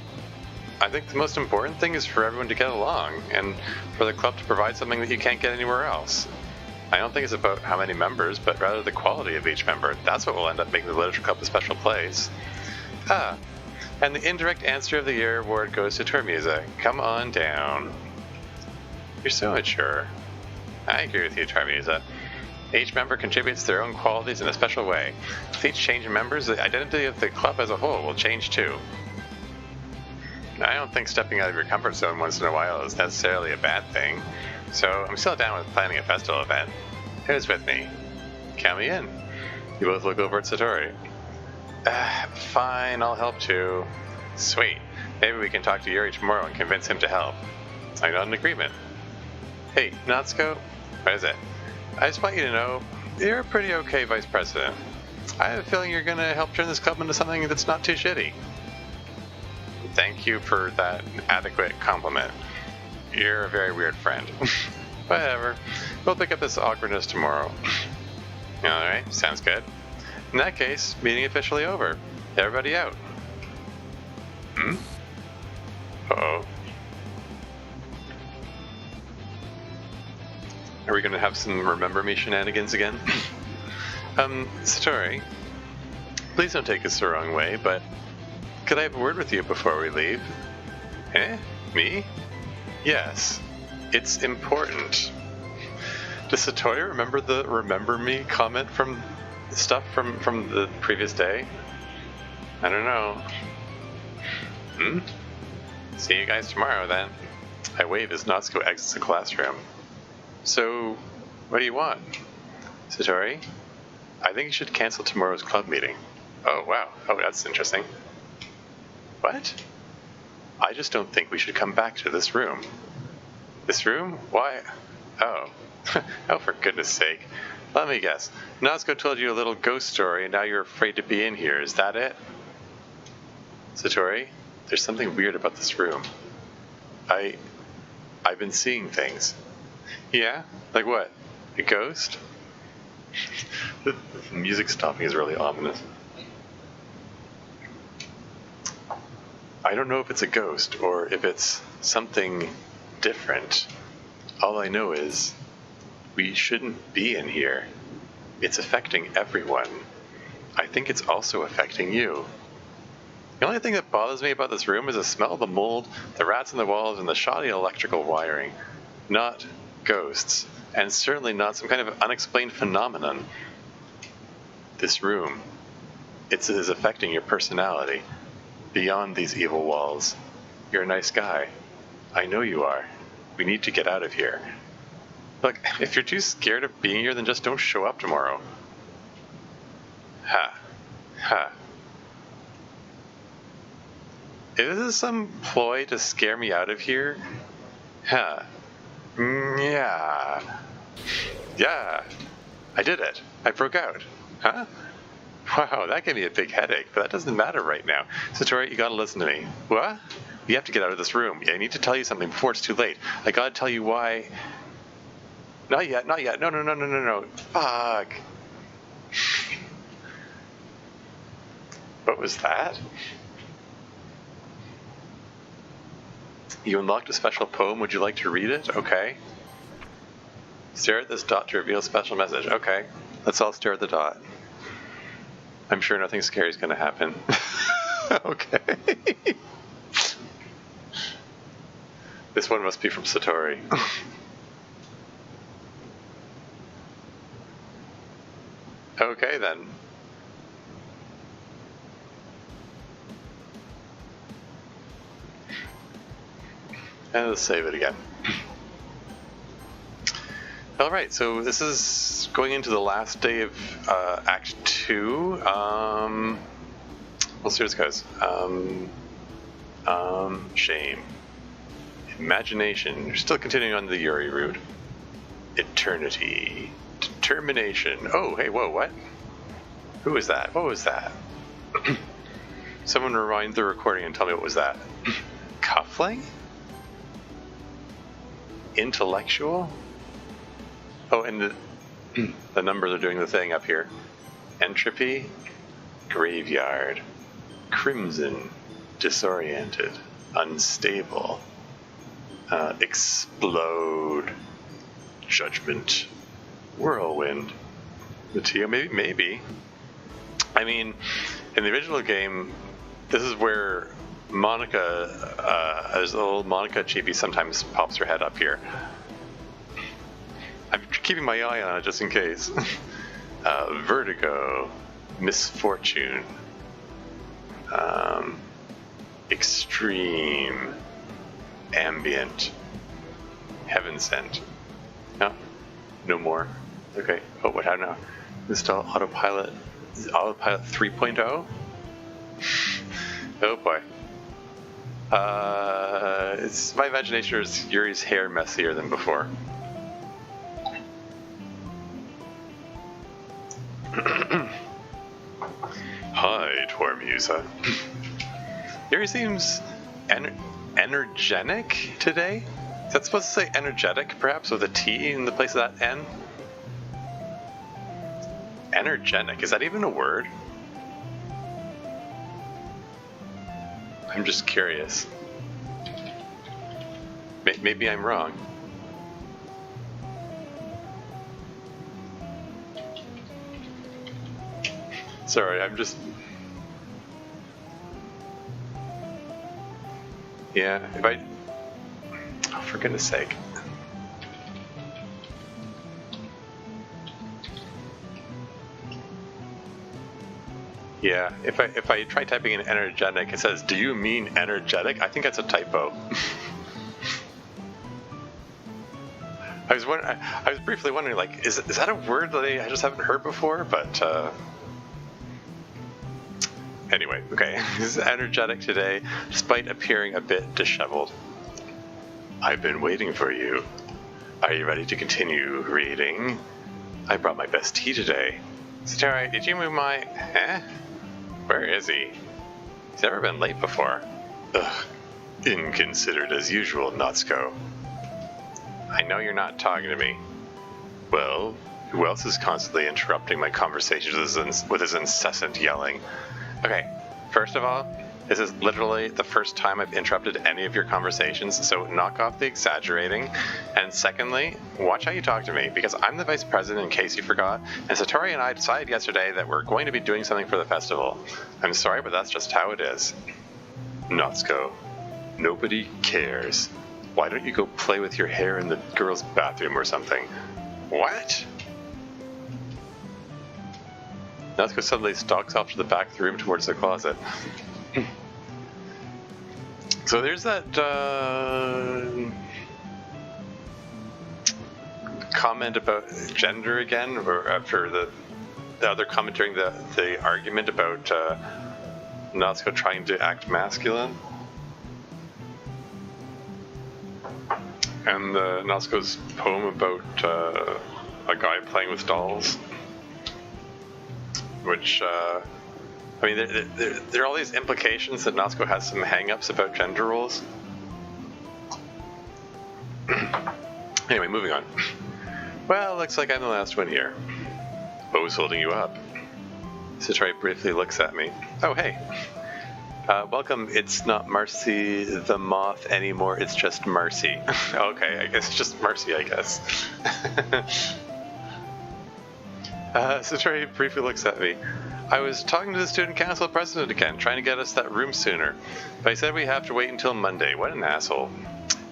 I think the most important thing is for everyone to get along, and for the club to provide something that you can't get anywhere else. I don't think it's about how many members, but rather the quality of each member. That's what will end up making the Literature Club a special place. Ah, and the indirect answer of the year award goes to Termusa. Come on down. You're so mature. I agree with you, Termusa. Each member contributes their own qualities in a special way. With each change in members, the identity of the club as a whole will change too. I don't think stepping out of your comfort zone once in a while is necessarily a bad thing. So I'm still down with planning a festival event. Who's with me? Count me in. You both look over at Satori. Fine, I'll help too. Sweet. Maybe we can talk to Yuri tomorrow and convince him to help. I got an agreement. Hey, Natsuko? What is it? I just want you to know, you're a pretty okay vice president. I have a feeling you're going to help turn this club into something that's not too shitty. Thank you for that adequate compliment. You're a very weird friend. Whatever. We'll pick up this awkwardness tomorrow. Alright, sounds good. In that case, meeting officially over. Everybody out. Uh-oh. Are we gonna have some remember me shenanigans again? Satori, please don't take this the wrong way, but could I have a word with you before we leave? Eh? Me? Yes. It's important. Does Satori remember the remember me comment from stuff from the previous day? I don't know. See you guys tomorrow then. I wave as Natsuko exits the classroom. So, what do you want? Satori, I think you should cancel tomorrow's club meeting. Oh, wow. Oh, that's interesting. What? I just don't think we should come back to this room. This room? Why? Oh. Oh, for goodness sake. Let me guess. Natsuko told you a little ghost story and now you're afraid to be in here. Is that it? Satori, there's something weird about this room. I've been seeing things. Yeah? Like what? A ghost? The music stopping is really ominous. I don't know if it's a ghost or if it's something different. All I know is we shouldn't be in here. It's affecting everyone. I think it's also affecting you. The only thing that bothers me about this room is the smell of the mold, the rats in the walls, and the shoddy electrical wiring. Not ghosts, and certainly not some kind of unexplained phenomenon. This room, it is affecting your personality. Beyond these evil walls. You're a nice guy. I know you are. We need to get out of here. Look, if you're too scared of being here, then just don't show up tomorrow. Ha. Ha. Is this some ploy to scare me out of here? Huh. Yeah. Yeah. I did it. I broke out. Huh? Wow, that gave me a big headache, but that doesn't matter right now. Satori, you gotta listen to me. What? You have to get out of this room. I need to tell you something before it's too late. I gotta tell you why... Not yet, not yet. No. Fuck. What was that? You unlocked a special poem. Would you like to read it? Okay. Stare at this dot to reveal a special message. Okay. Let's all stare at the dot. I'm sure nothing scary is going to happen. Okay. This one must be from Satori. Okay, then. And let's save it again. Alright, so this is going into the last day of Act 2. We'll see how this goes. Shame. Imagination. You're still continuing on the Yuri route. Eternity. Determination. Oh, hey, whoa, what? Who was that? What was that? Someone rewind the recording and tell me what was that. Cuffling? Intellectual? Oh, and the numbers are doing the thing up here. Entropy, graveyard, crimson, disoriented, unstable, explode, judgment, whirlwind, Mateo, maybe. I mean, in the original game, this is where Monica, as the old Monica chibi sometimes pops her head up here. I'm keeping my eye on it just in case. Vertigo, misfortune, extreme, ambient, heaven sent. No more. Okay. Oh, what happened now? Install autopilot. Is it autopilot 3.0? Oh boy. It's my imagination is Yuri's hair messier than before. Hi, Tormusa. Yuri seems energetic today. Is that supposed to say energetic, perhaps, with a T in the place of that N? Energetic, is that even a word? I'm just curious. Maybe I'm wrong. Sorry, I'm just... Yeah, if I... Oh, for goodness sake. Yeah, if I try typing in energetic, it says, "Do you mean energetic?" I think that's a typo. I was briefly wondering, like, is that a word that I just haven't heard before? But anyway, okay. This is energetic today, despite appearing a bit disheveled. I've been waiting for you. Are you ready to continue reading? I brought my best tea today. Satori, did you move my... Where is he? He's never been late before. Ugh. Inconsiderate as usual, Natsuko. I know you're not talking to me. Well, who else is constantly interrupting my conversations with his incessant yelling? Okay, first of all, this is literally the first time I've interrupted any of your conversations, so knock off the exaggerating. And secondly, watch how you talk to me, because I'm the vice president in case you forgot, and Satori and I decided yesterday that we're going to be doing something for the festival. I'm sorry, but that's just how it is. Natsuko, nobody cares. Why don't you go play with your hair in the girls' bathroom or something? What? Natsuko suddenly stalks off to the back of the room towards the closet. So there's that comment about gender again, or after the other commentary, the argument about Natsuko trying to act masculine. And Natsuko's poem about a guy playing with dolls. Which, I mean, there are all these implications that Natsuko has some hang-ups about gender roles. Anyway, moving on. Well, looks like I'm the last one here. What was holding you up? Satori briefly looks at me. Oh, hey. Welcome, it's not Marcy the Moth anymore, it's just Marcy. Okay, I guess it's just Marcy, I guess. Satori briefly looks at me. I was talking to the student council president again, trying to get us that room sooner. But he said we have to wait until Monday. What an asshole.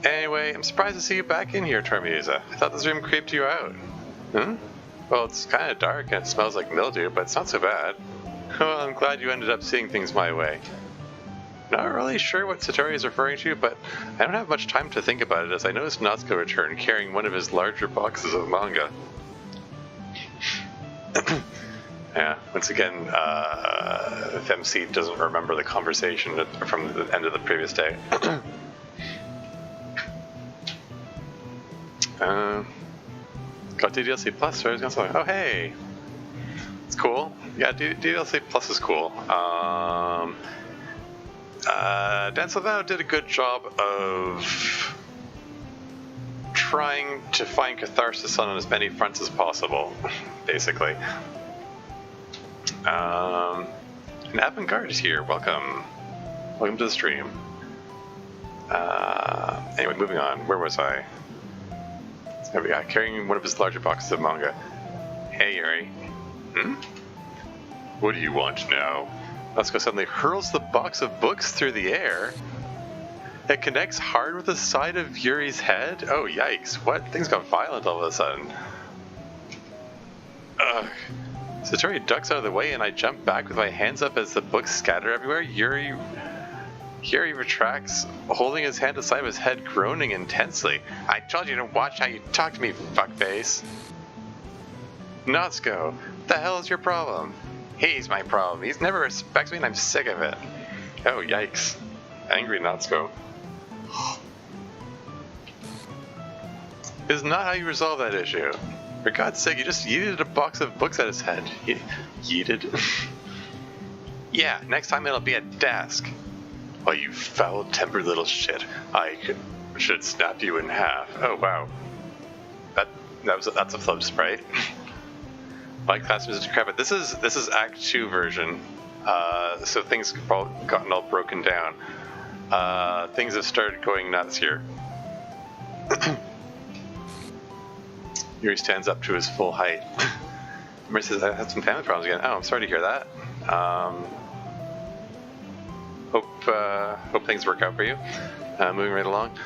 Anyway, I'm surprised to see you back in here, Tormiusa. I thought this room creeped you out. Hmm? Well, it's kind of dark and it smells like mildew, but it's not so bad. Well, I'm glad you ended up seeing things my way. Not really sure what Satori is referring to, but I don't have much time to think about it as I noticed Natsuko return carrying one of his larger boxes of manga. Yeah, once again, FMC doesn't remember the conversation from the end of the previous day. Got DDLC Plus, so I was gonna say, oh hey! It's cool. Yeah, DDLC Plus is cool. Dan Silvano did a good job of trying to find catharsis on as many fronts as possible, basically. And Avant-Garde is here. Welcome. Welcome to the stream. Anyway, moving on. Where was I? There we go. Carrying one of his larger boxes of manga. Hey, Yuri. Hmm? What do you want now? Natsuko suddenly hurls the box of books through the air. It connects hard with the side of Yuri's head. Oh, yikes. What? Things got violent all of a sudden. Ugh. Satori ducks out of the way and I jump back with my hands up as the books scatter everywhere. Yuri retracts, holding his hand aside of his head, groaning intensely. I told you to watch how you talk to me, fuckface. Natsuko, what the hell is your problem? He's my problem. He never respects me and I'm sick of it. Oh, yikes. Angry Natsuko. This is not how you resolve that issue. For God's sake, you just yeeted a box of books at his head. Yeeted? Yeah, next time it'll be a desk. Oh, you foul-tempered little shit. I should snap you in half. Oh, wow. That's a flub sprite. My classmates is decrepit. This is Act 2 version. So things have gotten all broken down. Things have started going nuts here. Yuri stands up to his full height. Mary says, I had some family problems again. Oh, I'm sorry to hear that. Hope things work out for you. Moving right along.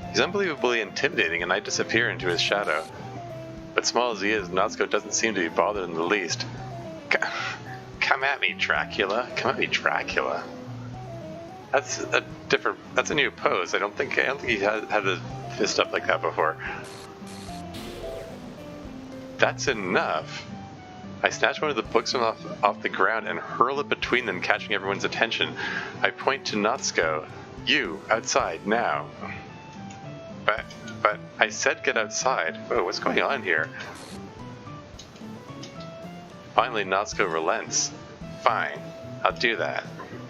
He's unbelievably intimidating, and I disappear into his shadow. But small as he is, Natsuko doesn't seem to be bothered in the least. Come at me, Dracula. Come at me, Dracula. That's a new pose. I don't think he had a fist up like that before. That's enough. I snatch one of the books off the ground and hurl it between them, catching everyone's attention. I point to Natsuko. You, outside, now. But I said get outside. Whoa, what's going on here? Finally, Natsuko relents. Fine, I'll do that.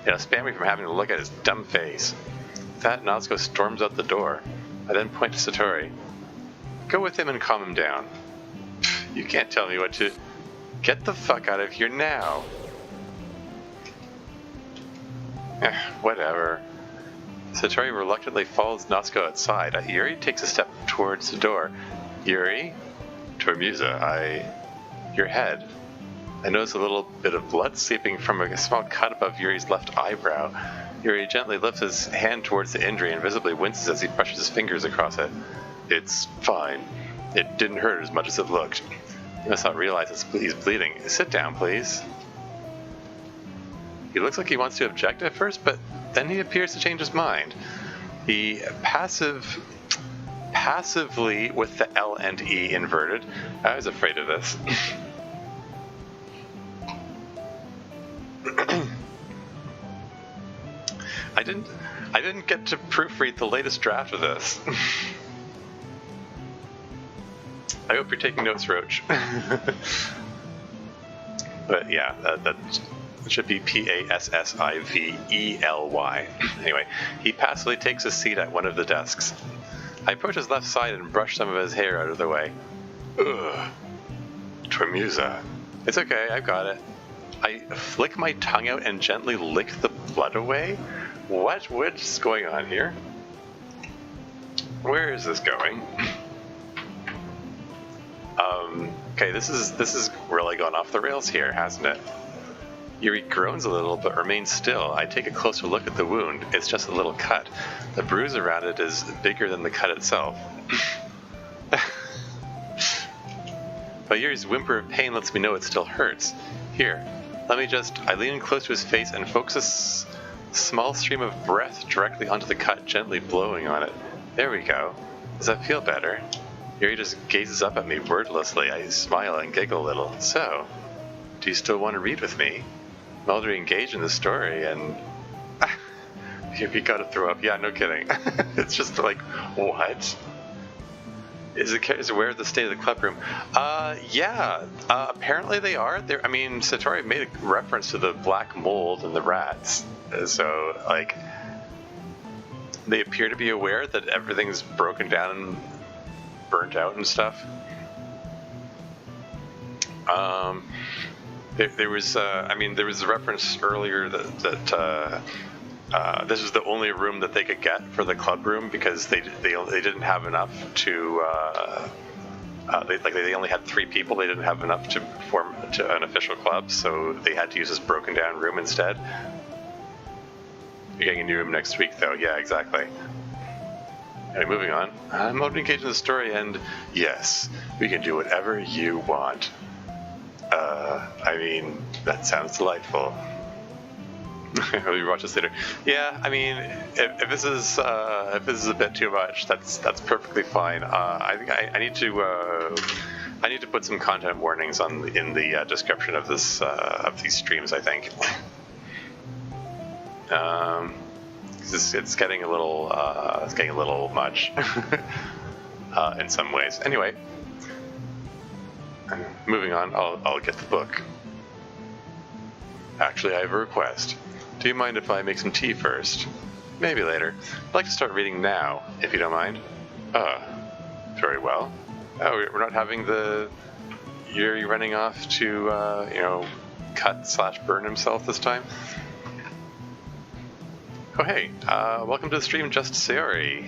It'll spare me from having to look at his dumb face. With that, Natsuko storms out the door. I then point to Satori. Go with him and calm him down. You can't tell me what to... Get the fuck out of here now. Whatever. Satori reluctantly follows Natsuko outside. Yuri takes a step towards the door. Yuri? Tormusa, your head. I notice a little bit of blood seeping from a small cut above Yuri's left eyebrow. Yuri gently lifts his hand towards the injury and visibly winces as he brushes his fingers across it. It's fine. It didn't hurt as much as it looked. You must not realize he's bleeding. Sit down, please. He looks like he wants to object at first, but then he appears to change his mind. He passively, with the L and E inverted. I was afraid of this. I didn't get to proofread the latest draft of this. I hope you're taking notes, Roach. But yeah, that should be Passively. Anyway, he passively takes a seat at one of the desks. I approach his left side and brush some of his hair out of the way. Ugh. Tormusa. It's okay, I've got it. I flick my tongue out and gently lick the blood away? What's going on here? Where is this going? Okay, this is really gone off the rails here, hasn't it? Yuri groans a little, but remains still. I take a closer look at the wound. It's just a little cut. The bruise around it is bigger than the cut itself. But Yuri's whimper of pain lets me know it still hurts. Here, I lean in close to his face and focus a small stream of breath directly onto the cut, gently blowing on it. There we go. Does that feel better? Yuri just gazes up at me wordlessly. I smile and giggle a little. So, do you still want to read with me? I'm already engaged in the story, and you gotta throw up. Yeah, no kidding. It's just like, what? Is it aware of the state of the club room? Yeah. Apparently they are. I mean, Satori made a reference to the black mold and the rats. So, like, they appear to be aware that everything's broken down and burnt out and stuff. There was a reference earlier that this was the only room that they could get for the club room because they didn't have enough to they only had 3 people. They didn't have enough to form to an official club, so they had to use this broken down room instead. You're getting a new room next week, though. Yeah, exactly. Anyway, moving on. I'm already engaged in the story, and yes, we can do whatever you want. I mean, that sounds delightful. We'll watch this later. Yeah, I mean, if this is a bit too much, that's perfectly fine. I think I need to put some content warnings in the description of this of these streams. I think. It's getting a little much in some ways. Anyway, moving on. I'll get the book. Actually, I have a request. Do you mind if I make some tea first? Maybe later. I'd like to start reading now, if you don't mind. Very well. Oh, we're not having the Yuri running off to cut/burn himself this time. Oh hey, welcome to the stream, Just Satori.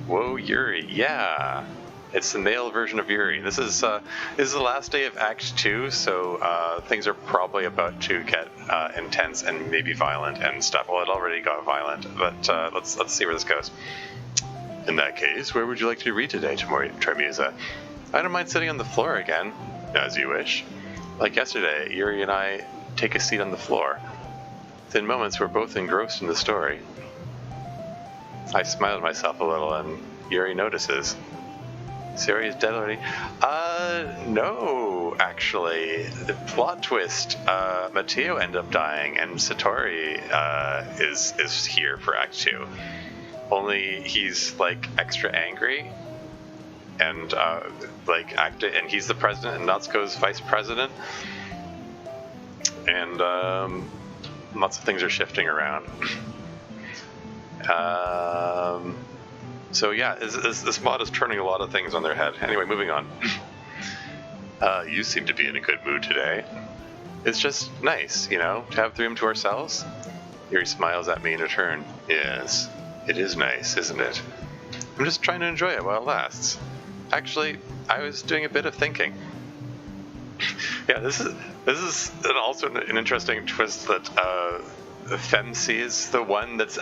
Whoa, Yuri, yeah. It's the male version of Yuri. This is the last day of Act 2, so things are probably about to get intense and maybe violent and stuff. Well, it already got violent, but let's see where this goes. In that case, where would you like to read today, Tormusa? I don't mind sitting on the floor again, as you wish. Like yesterday, Yuri and I take a seat on the floor. Within moments, we're both engrossed in the story. I smiled at myself a little, and Yuri notices. Satori is dead already? No, actually. The plot twist, Matteo ended up dying, and Satori is here for Act 2. Only he's, like, extra angry, and, and he's the president, and Natsuko's vice president. And, Lots of things are shifting around. So yeah, this mod is turning a lot of things on their head. Anyway, moving on. You seem to be in a good mood today. It's just nice, you know, to have the room to ourselves. Yuri smiles at me in return. Yes, it is nice, isn't it? I'm just trying to enjoy it while it lasts. Actually, I was doing a bit of thinking. Yeah, this is also an interesting twist that Femc is the one that's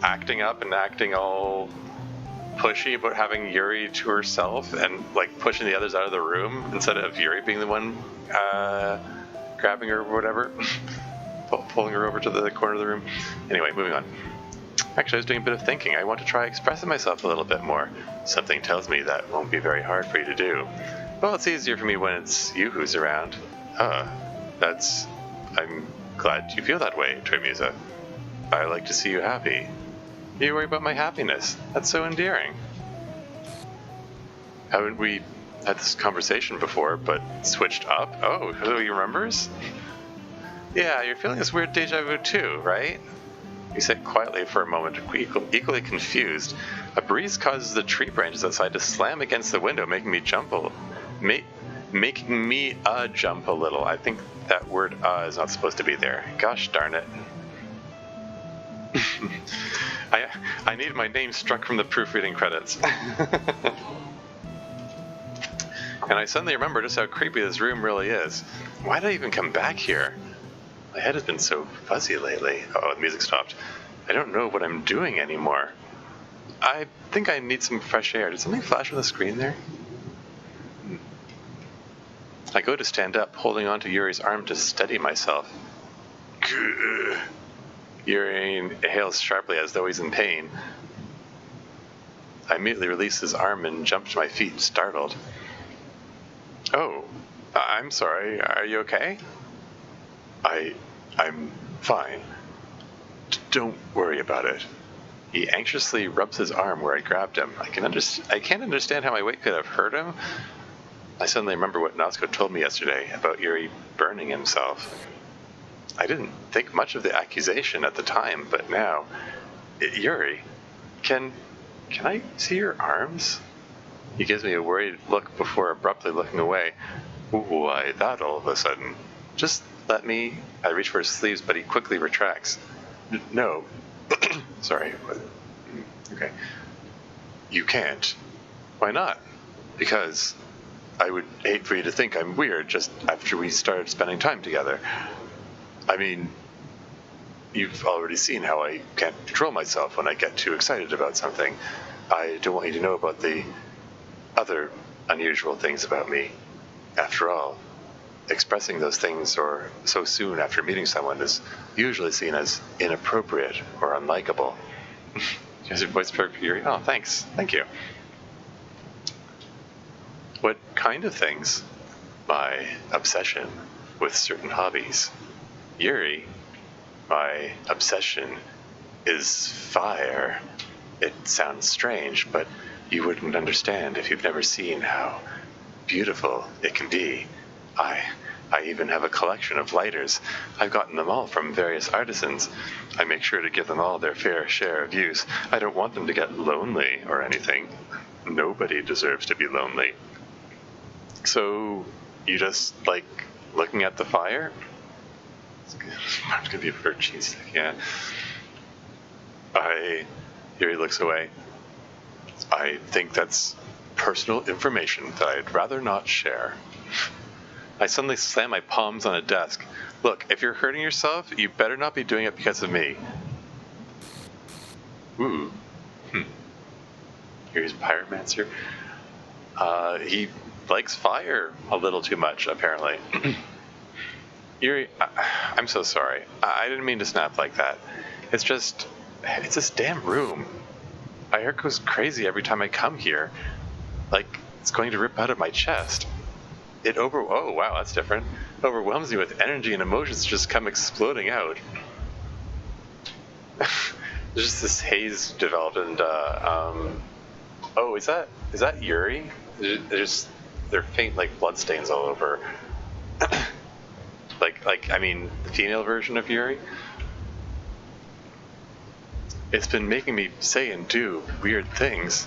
acting up and acting all pushy about having Yuri to herself and like pushing the others out of the room instead of Yuri being the one grabbing her or whatever, pulling her over to the corner of the room. Anyway, moving on. Actually, I was doing a bit of thinking. I want to try expressing myself a little bit more. Something tells me that won't be very hard for you to do. Well, it's easier for me when it's you who's around. I'm glad you feel that way, Tremusa. I like to see you happy. You worry about my happiness. That's so endearing. Haven't we had this conversation before, but switched up? Oh, he remembers? Yeah, you're feeling this weird deja vu too, right? He said quietly for a moment, equally confused. A breeze causes the tree branches outside to slam against the window, making me jump a little. Making me jump a little. I think that word is not supposed to be there. Gosh darn it. I need my name struck from the proofreading credits. And I suddenly remember just how creepy this room really is. Why did I even come back here? My head has been so fuzzy lately. Oh, the music stopped. I don't know what I'm doing anymore. I think I need some fresh air. Did something flash on the screen there? I go to stand up, holding onto Yuri's arm to steady myself. Yuri inhales sharply as though he's in pain. I immediately release his arm and jump to my feet, startled. Oh, I'm sorry. Are you okay? I'm fine. Don't worry about it. He anxiously rubs his arm where I grabbed him. I can't understand how my weight could have hurt him. I suddenly remember what Natsuko told me yesterday about Yuri burning himself. I didn't think much of the accusation at the time, but now... Yuri, can I see your arms? He gives me a worried look before abruptly looking away. Why that all of a sudden? Just let me... I reach for his sleeves, but he quickly retracts. No. Sorry. Okay. You can't. Why not? Because I would hate for you to think I'm weird just after we started spending time together. I mean, you've already seen how I can't control myself when I get too excited about something. I don't want you to know about the other unusual things about me. After all, expressing those things or so soon after meeting someone is usually seen as inappropriate or unlikable. Has your voice perfect, Yuri? Oh, thanks. Thank you. What kind of things? My obsession with certain hobbies. Yuri, my obsession is fire. It sounds strange, but you wouldn't understand if you've never seen how beautiful it can be. I even have a collection of lighters. I've gotten them all from various artisans. I make sure to give them all their fair share of use. I don't want them to get lonely or anything. Nobody deserves to be lonely. So, you just like looking at the fire? It's gonna be a bird cheese, yeah. Yuri looks away. I think that's personal information that I'd rather not share. I suddenly slam my palms on a desk. Look, if you're hurting yourself, you better not be doing it because of me. Ooh. Here's Pyromancer. He likes fire a little too much, apparently. Yuri, I'm so sorry. I didn't mean to snap like that. It's this damn room. My hair goes crazy every time I come here. Like, it's going to rip out of my chest. Oh, wow, that's different. Overwhelms me with energy and emotions just come exploding out. There's just this haze developed and, oh, is that Yuri? They're faint, like, bloodstains all over. I mean, the female version of Yuri? It's been making me say and do weird things.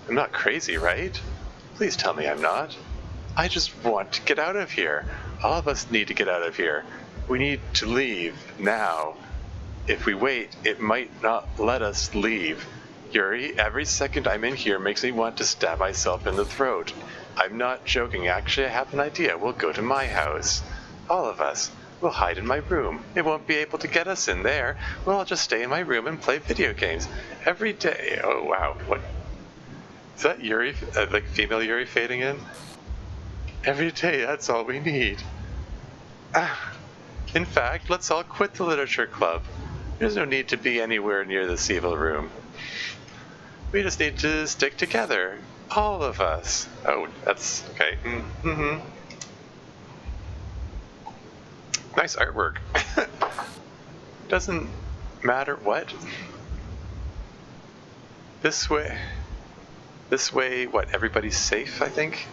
I'm not crazy, right? Please tell me I'm not. I just want to get out of here. All of us need to get out of here. We need to leave now. If we wait, it might not let us leave. Yuri, every second I'm in here makes me want to stab myself in the throat. I'm not joking. Actually, I have an idea. We'll go to my house. All of us. We'll hide in my room. It won't be able to get us in there. We'll all just stay in my room and play video games. Every day. Oh, wow. What? Is that Yuri, like female Yuri fading in? Every day, that's all we need. In fact, let's all quit the literature club. There's no need to be anywhere near this evil room. We just need to stick together. All of us. Oh, that's okay. Mm-hmm. Nice artwork. Doesn't matter what. This way, what, everybody's safe, I think?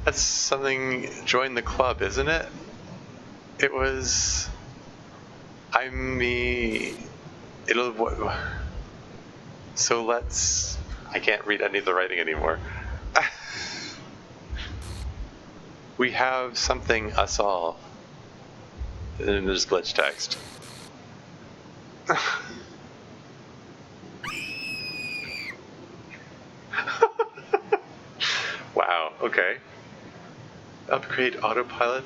That's something, join the club, isn't it? It was, so let's, I can't read any of the writing anymore. We have something, us all. And there's glitch text. Wow, okay. Upgrade autopilot.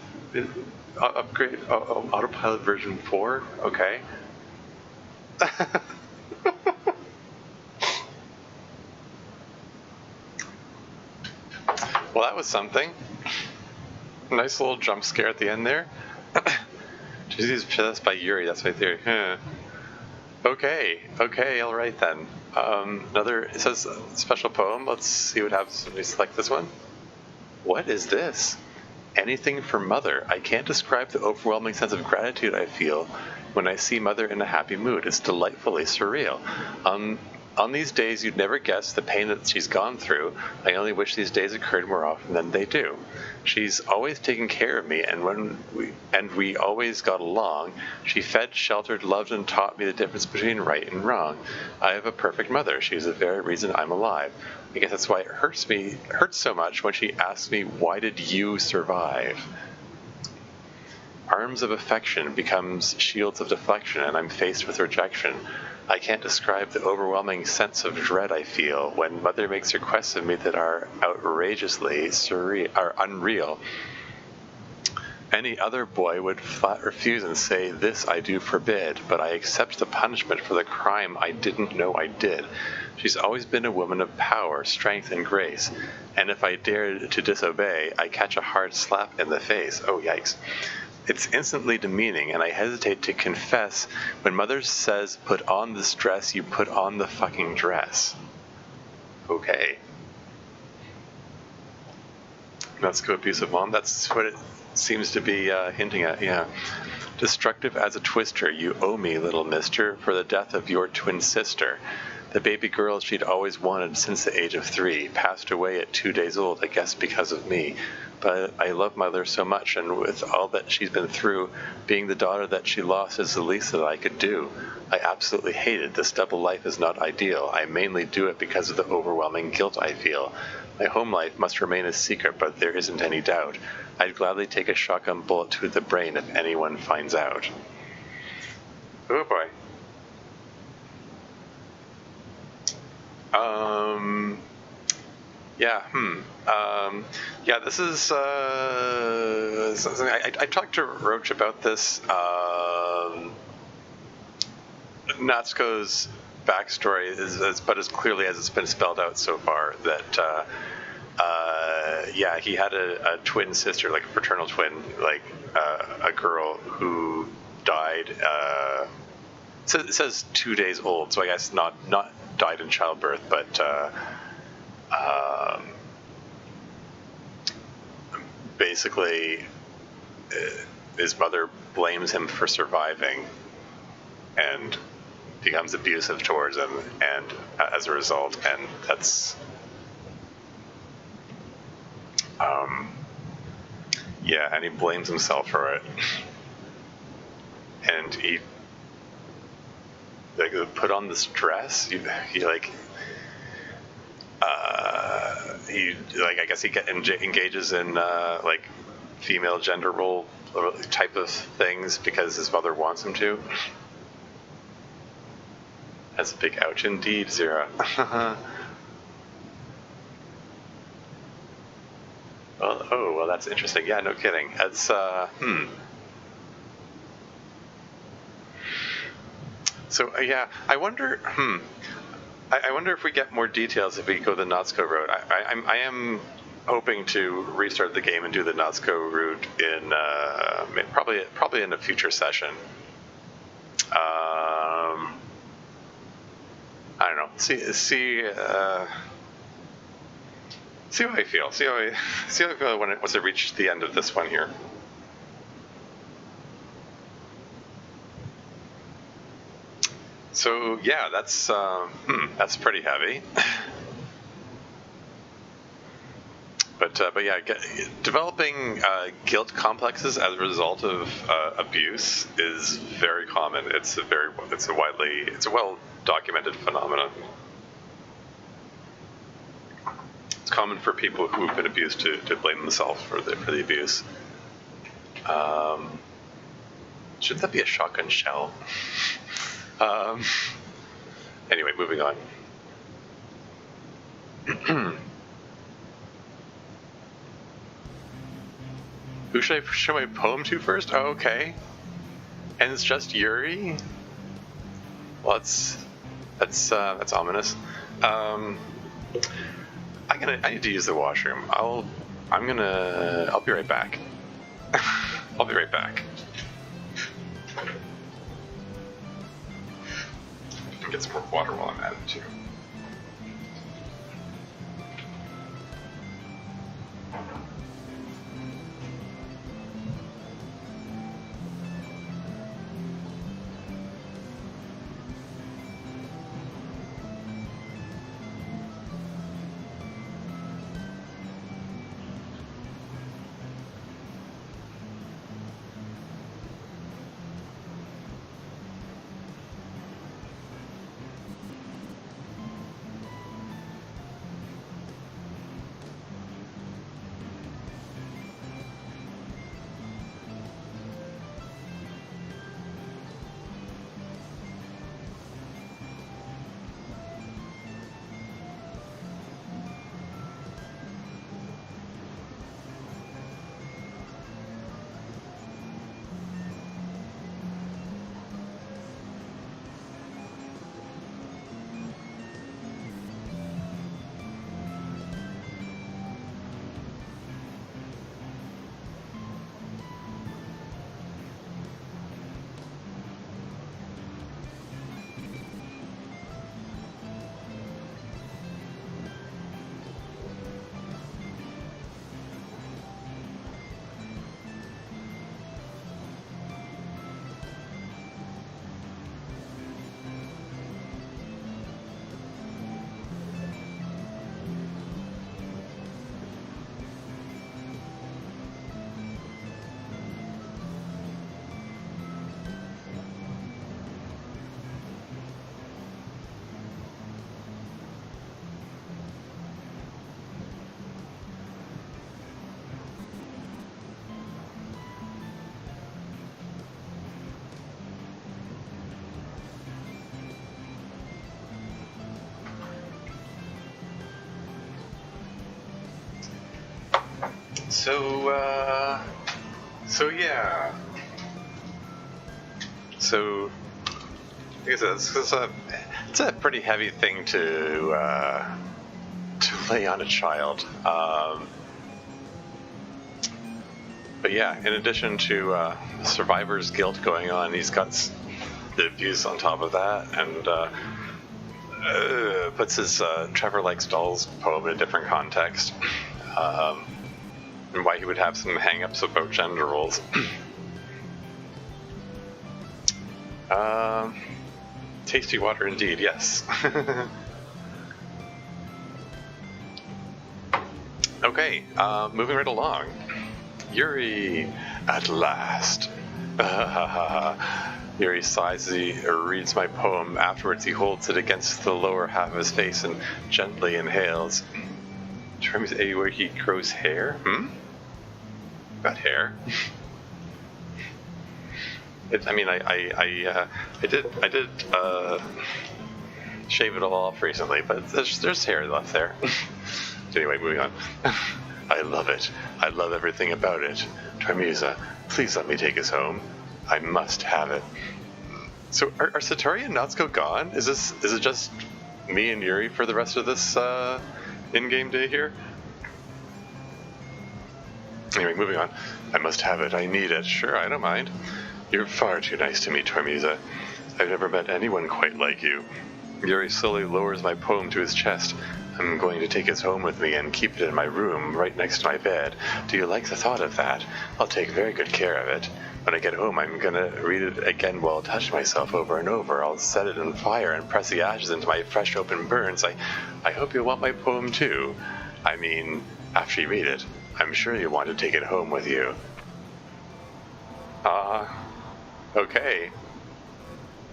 Upgrade autopilot version 4? Okay. Well, that was something. Nice little jump scare at the end there. She's possessed by Yuri, that's my theory. Huh. Okay, alright then. It says special poem. Let's see what happens when we select this one. What is this? Anything for Mother. I can't describe the overwhelming sense of gratitude I feel when I see Mother in a happy mood. It's delightfully surreal. On these days you'd never guess the pain that she's gone through. I only wish these days occurred more often than they do. She's always taken care of me, and we always got along. She fed, sheltered, loved, and taught me the difference between right and wrong. I have a perfect mother. She's the very reason I'm alive. I guess that's why it hurts so much when she asks me, why did you survive? Arms of affection becomes shields of deflection, and I'm faced with rejection. I can't describe the overwhelming sense of dread I feel when Mother makes requests of me that are outrageously unreal. Any other boy would flat refuse and say, this I do forbid, but I accept the punishment for the crime I didn't know I did. She's always been a woman of power, strength, and grace, and if I dared to disobey, I catch a hard slap in the face. Oh, yikes. It's instantly demeaning, and I hesitate to confess when Mother says, put on this dress, you put on the fucking dress. Okay. Natsuko abusive mom, that's what it seems to be hinting at, yeah. Destructive as a twister, you owe me, little mister, for the death of your twin sister. The baby girl she'd always wanted since the age of 3 passed away at 2 days old, I guess because of me. But I love Mother so much, and with all that she's been through, being the daughter that she lost is the least that I could do. I absolutely hate it. This double life is not ideal. I mainly do it because of the overwhelming guilt I feel. My home life must remain a secret, but there isn't any doubt. I'd gladly take a shotgun bullet to the brain if anyone finds out. Oh boy. Yeah, this is something I talked to Roach about this. Natsuko's backstory is but as clearly as it's been spelled out so far that yeah, he had a twin sister, like a fraternal twin, like a girl who died. It says 2 days old, so I guess not died in childbirth, but basically his mother blames him for surviving and becomes abusive towards him, and as a result, and that's yeah, and he blames himself for it, and he like put on this dress. He like I guess he engages in like female gender role type of things because his mother wants him to. That's a big ouch indeed, Zira. Well, that's interesting. Yeah, no kidding. That's So yeah, I wonder. I wonder if we get more details if we go the Natsuko route. I am hoping to restart the game and do the Natsuko route in probably in a future session. I don't know. See how I feel. See how I feel once I reach the end of this one here. So yeah, that's pretty heavy. But yeah, developing guilt complexes as a result of abuse is very common. It's a well documented phenomenon. It's common for people who've been abused to blame themselves for the abuse. Should that be a shotgun shell? Anyway, moving on. Who should I show my poem to first? Oh, okay. And it's just Yuri? Well, that's ominous. I need to use the washroom. I'll be right back. I'll be right back. Get some more water while I'm at it too. So yeah. So I guess it's a pretty heavy thing to lay on a child. But yeah, in addition to survivor's guilt going on, he's got the abuse on top of that, and puts his Trevor Likes Dolls poem in a different context. And why he would have some hang-ups about gender roles. Tasty water indeed, yes. Okay, moving right along. Yuri, at last. Yuri sighs as he reads my poem. Afterwards, he holds it against the lower half of his face and gently inhales. Trims where he grows hair? Got hair? I did shave it all off recently, but there's hair left there. Anyway, moving on. I love it. I love everything about it. Trimusa, please let me take us home. I must have it. So, are Satori and Natsuko gone? Is it just me and Yuri for the rest of this in-game day here? Anyway, moving on. I must have it. I need it. Sure, I don't mind. You're far too nice to me, Trimusa. I've never met anyone quite like you. Yuri slowly lowers my poem to his chest. I'm going to take it home with me and keep it in my room, right next to my bed. Do you like the thought of that? I'll take very good care of it. When I get home, I'm gonna read it again while I touch myself over and over. I'll set it on fire and press the ashes into my fresh open burns. I hope you'll want my poem too. I mean, after you read it, I'm sure you'll want to take it home with you. Okay.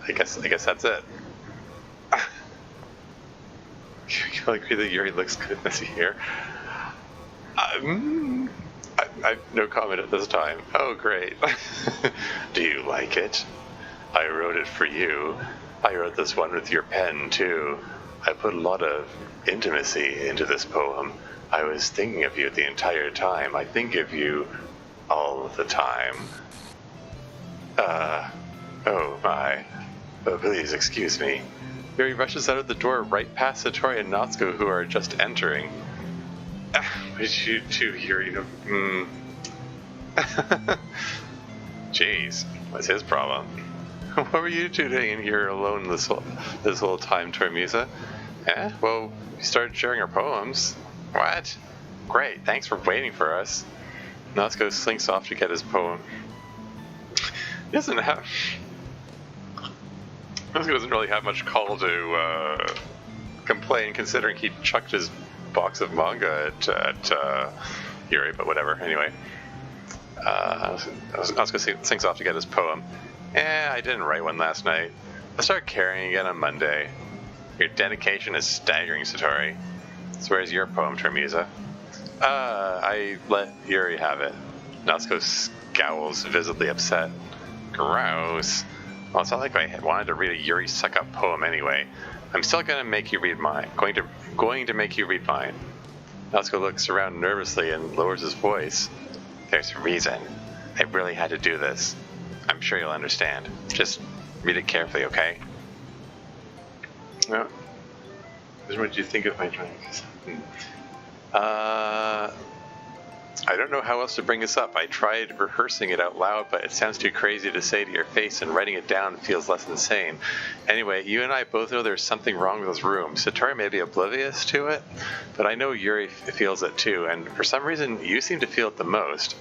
I guess that's it. I agree that Yuri looks good in this here. I've no comment at this time. Oh, great. Do you like it? I wrote it for you. I wrote this one with your pen, too. I put a lot of intimacy into this poem. I was thinking of you the entire time. I think of you all the time. Oh my. But please excuse me. Yuri rushes out of the door right past Satori and Natsuko, who are just entering. What did you do, Yuri? Jeez, what's his problem? What were you two doing in here alone this whole time, Trimusa? Well, we started sharing our poems. What? Great, thanks for waiting for us. Natsuko slinks off to get his poem. Natsuko doesn't really have much call to complain, considering he chucked his box of manga at Yuri, but whatever. Anyway, Natsuko slinks off to get his poem. I didn't write one last night. I'll start carrying again on Monday. Your dedication is staggering, Satori. So where's your poem, Trimusa? I let Yuri have it. Natsuko scowls, visibly upset. Gross. Well, it's not like I wanted to read a Yuri suck-up poem anyway. I'm still going to make you read mine. Going to make you read mine. Natsuko looks around nervously and lowers his voice. There's a reason. I really had to do this. I'm sure you'll understand. Just read it carefully, okay? Well, what do you think of my drawings? I don't know how else to bring this up. I tried rehearsing it out loud, but it sounds too crazy to say to your face, and writing it down feels less insane. Anyway, you and I both know there's something wrong with this room. Satori may be oblivious to it, but I know Yuri feels it too, and for some reason, you seem to feel it the most.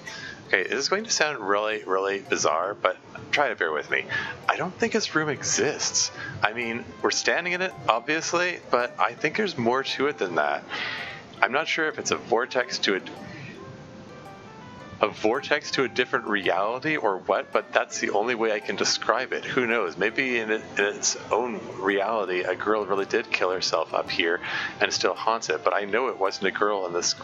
Okay, this is going to sound really, really bizarre, but try to bear with me. I don't think this room exists. I mean, we're standing in it, obviously, but I think there's more to it than that. I'm not sure if it's a vortex to a different reality or what, but that's the only way I can describe it. Who knows? Maybe in its own reality, a girl really did kill herself up here and still haunts it, but I know it wasn't a girl in this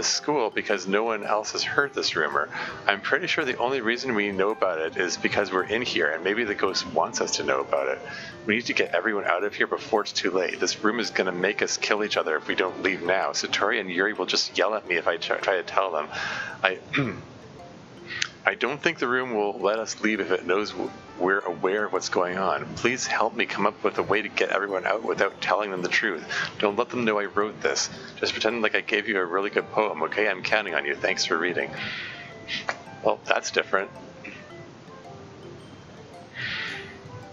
school because no one else has heard this rumor. I'm pretty sure the only reason we know about it is because we're in here, and maybe the ghost wants us to know about it. We need to get everyone out of here before it's too late. This room is going to make us kill each other if we don't leave now. Satori and Yuri will just yell at me if I try to tell them. I don't think the room will let us leave if it knows we're aware of what's going on. Please help me come up with a way to get everyone out without telling them the truth. Don't let them know I wrote this. Just pretend like I gave you a really good poem, okay? I'm counting on you. Thanks for reading. Well, that's different.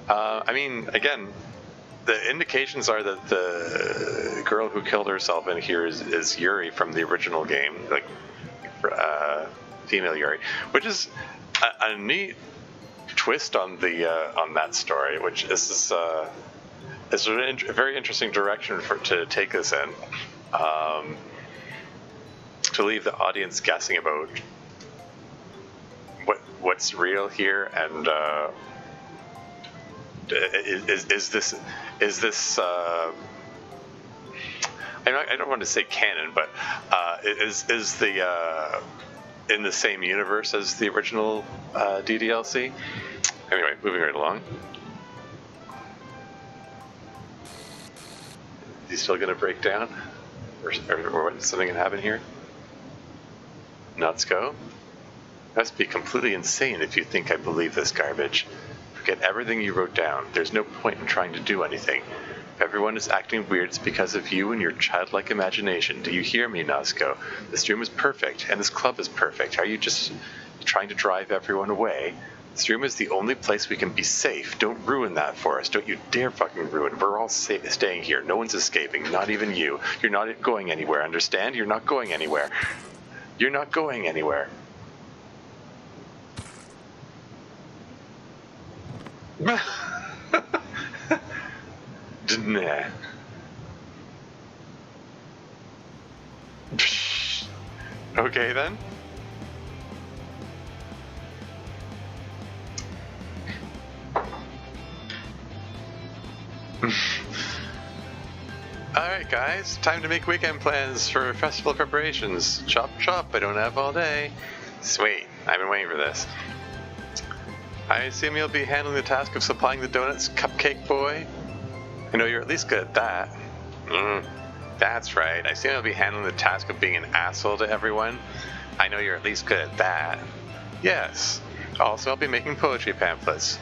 I mean, again, the indications are that the girl who killed herself in here is Yuri from the original game, like female Yuri, which is a neat twist on that story, which is a very interesting direction to take this in, to leave the audience guessing about what's real here and is this I don't want to say canon, but is the in the same universe as the original DDLC? Anyway, moving right along. Is he still going to break down? Or something can happen here? Natsuko? Must be completely insane if you think I believe this garbage. Forget everything you wrote down. There's no point in trying to do anything. If everyone is acting weird, it's because of you and your childlike imagination. Do you hear me, Natsuko? This room is perfect, and this club is perfect. Are you just trying to drive everyone away? This room is the only place we can be safe. Don't ruin that for us. Don't you dare fucking ruin it. We're all staying here. No one's escaping. Not even you. You're not going anywhere, understand? You're not going anywhere. You're not going anywhere. Nah. Okay then. Alright guys, time to make weekend plans for festival preparations. Chop chop, I don't have all day. Sweet, I've been waiting for this. I assume you'll be handling the task of supplying the donuts, cupcake boy? I know you're at least good at that. That's right, I assume you'll be handling the task of being an asshole to everyone? I know you're at least good at that. Yes. Also, I'll be making poetry pamphlets.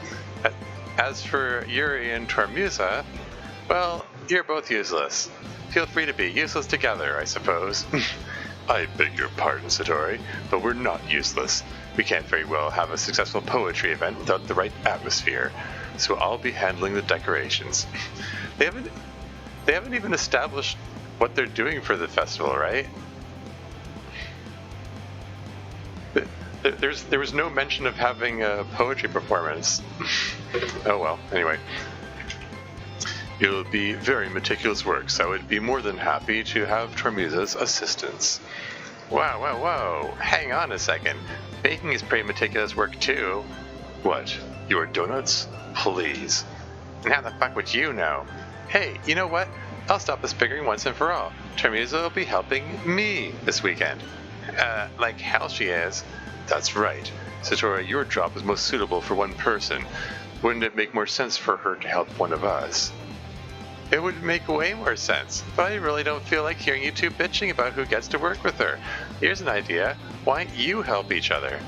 As for Yuri and Tormusa, well, you're both useless. Feel free to be useless together, I suppose. I beg your pardon, Satori, but we're not useless. We can't very well have a successful poetry event without the right atmosphere, so I'll be handling the decorations. They haven't even established what they're doing for the festival, right? There was no mention of having a poetry performance. Oh well, anyway. It'll be very meticulous work, so I would be more than happy to have Tormusa's assistance. Wow, whoa, whoa, hang on a second. Baking is pretty meticulous work too. What, your donuts? Please. And how the fuck would you know? Hey, you know what? I'll stop this bickering once and for all. Tormusa will be helping me this weekend. Like hell she is. That's right. Satori, your job is most suitable for one person. Wouldn't it make more sense for her to help one of us? It would make way more sense, but I really don't feel like hearing you two bitching about who gets to work with her. Here's an idea. Why don't you help each other?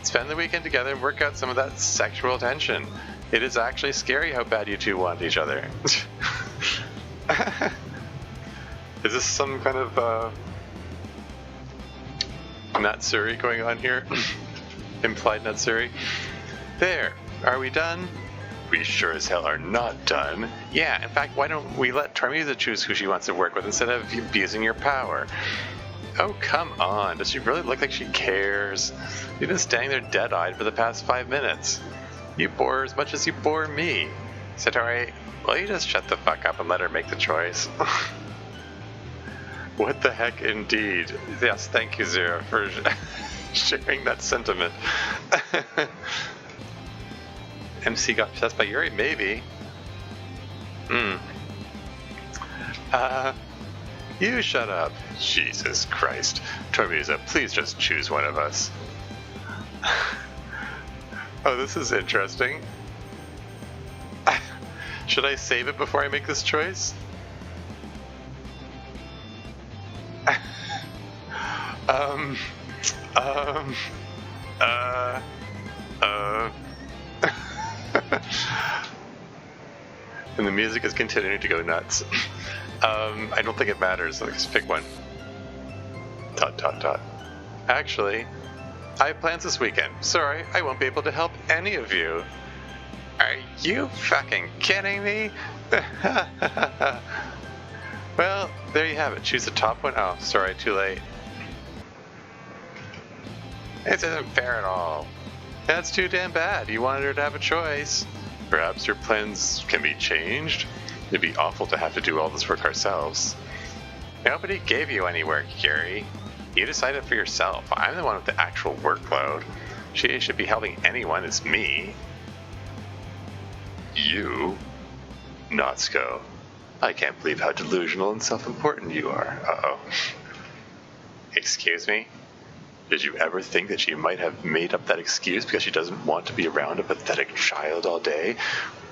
Spend the weekend together and work out some of that sexual tension. It is actually scary how bad you two want each other. Is this some kind of Natsuri going on here? Implied Natsuri? There, are we done? We sure as hell are not done. Yeah, in fact, why don't we let Tormusa choose who she wants to work with instead of abusing your power? Oh, come on. Does she really look like she cares? You've been standing there dead-eyed for the past 5 minutes. You bore her as much as you bore me. Satori, will you just shut the fuck up and let her make the choice? What the heck indeed. Yes, thank you, Zero, for sharing that sentiment. MC got possessed by Yuri? Maybe. You shut up. Jesus Christ. Tormusa, please just choose one of us. Oh, this is interesting. Should I save it before I make this choice? And the music is continuing to go nuts. I don't think it matters. Let's pick one. ... Actually, I have plans this weekend. Sorry, I won't be able to help any of you. Are you fucking kidding me? Well, there you have it. Choose the top one. Oh, sorry, too late. This isn't fair at all. That's too damn bad. You wanted her to have a choice. Perhaps your plans can be changed? It'd be awful to have to do all this work ourselves. Nobody gave you any work, Yuri. You decided for yourself. I'm the one with the actual workload. She should be helping anyone. It's me. You? Natsuko. I can't believe how delusional and self-important you are. Uh-oh. Excuse me? Did you ever think that she might have made up that excuse because she doesn't want to be around a pathetic child all day?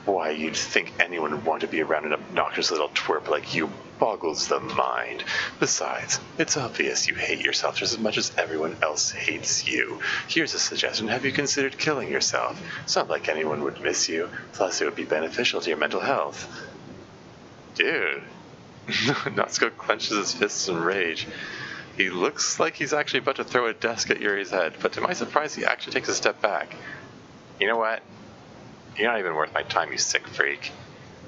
Why you'd think anyone would want to be around an obnoxious little twerp like you boggles the mind. Besides, it's obvious you hate yourself just as much as everyone else hates you. Here's a suggestion. Have you considered killing yourself? It's not like anyone would miss you. Plus, it would be beneficial to your mental health. Dude. Natsuko clenches his fists in rage. He looks like he's actually about to throw a desk at Yuri's head, but to my surprise, he actually takes a step back. You know what? You're not even worth my time, you sick freak.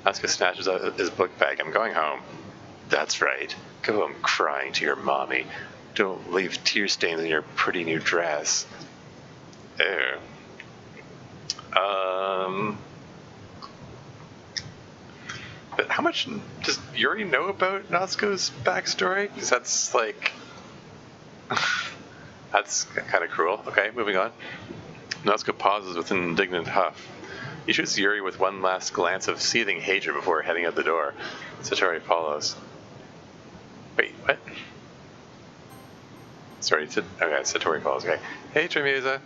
Natsuko snatches out his book bag. I'm going home. That's right. Go home crying to your mommy. Don't leave tear stains in your pretty new dress. Ew. But how much does Yuri know about Natsuko's backstory? Because that's like... that's kind of cruel. Okay, moving on. Natsuko pauses with an indignant huff. He shoots Yuri with one last glance of seething hatred before heading out the door. Satori follows. Wait, what? Sorry, okay, Satori follows. Okay. Hey, Trimiza.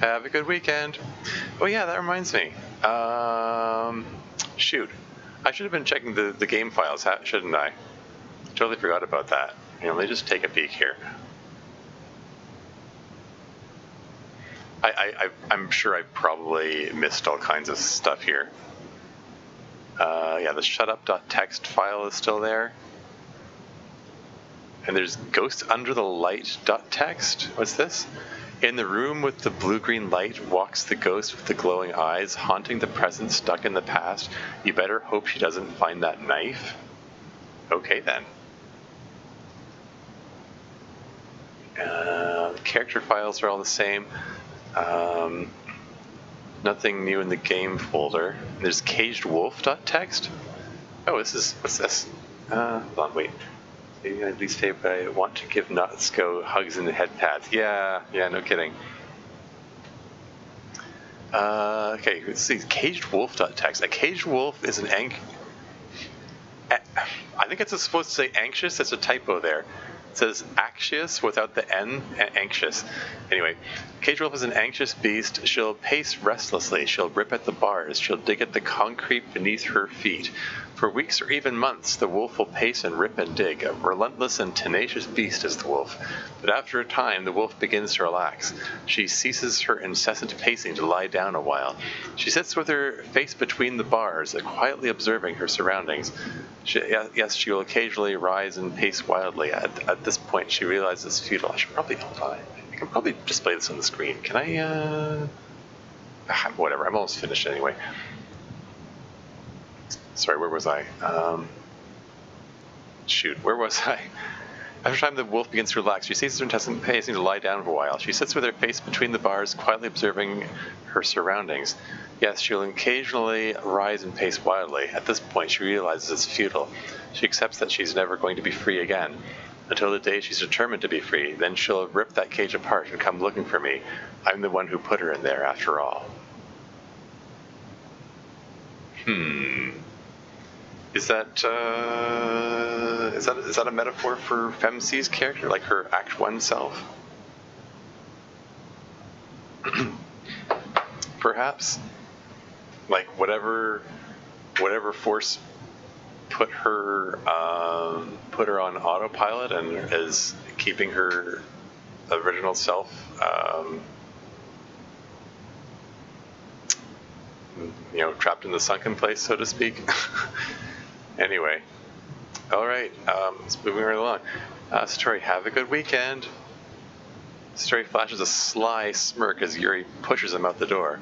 Have a good weekend. Oh yeah, that reminds me. Shoot. I should have been checking the game files, shouldn't I? Totally forgot about that. Let me just take a peek here. I'm sure I probably missed all kinds of stuff here. Yeah, the shutup.txt file is still there. And there's ghost under the light.txt. What's this? In the room with the blue-green light walks the ghost with the glowing eyes, haunting the present stuck in the past. You better hope she doesn't find that knife. Okay, then. The character files are all the same. Nothing new in the game folder. There's cagedwolf.txt. Oh, what's this? Hold on, wait. Maybe my least favorite. I want to give Natsuko hugs and head pats. Yeah, no kidding. Okay, let's see. Cagedwolf.txt. A caged wolf is an I think it's supposed to say anxious. That's a typo there. It says anxious without the N, anxious. Anyway, caged wolf is an anxious beast. She'll pace restlessly. She'll rip at the bars. She'll dig at the concrete beneath her feet. For weeks or even months, the wolf will pace and rip and dig. A relentless and tenacious beast is the wolf. But after a time, the wolf begins to relax. She ceases her incessant pacing to lie down a while. She sits with her face between the bars, quietly observing her surroundings. Yes, she will occasionally rise and pace wildly. At this point, she realizes it's futile. I should probably hold on. I can probably display this on the screen. Can I, whatever, I'm almost finished anyway. Sorry, where was I? Shoot, where was I? After time, the wolf begins to relax. She ceases her incessant pacing to lie down for a while. She sits with her face between the bars, quietly observing her surroundings. Yes, she'll occasionally rise and pace wildly. At this point, she realizes it's futile. She accepts that she's never going to be free again. Until the day she's determined to be free. Then she'll rip that cage apart and come looking for me. I'm the one who put her in there, after all. Is that a metaphor for Femc's character, like her Act 1 self? Perhaps, like whatever force put her on autopilot and is keeping her original self trapped in the sunken place, so to speak. Anyway, all right, it's moving right along. Satori, have a good weekend. Satori flashes a sly smirk as Yuri pushes him out the door.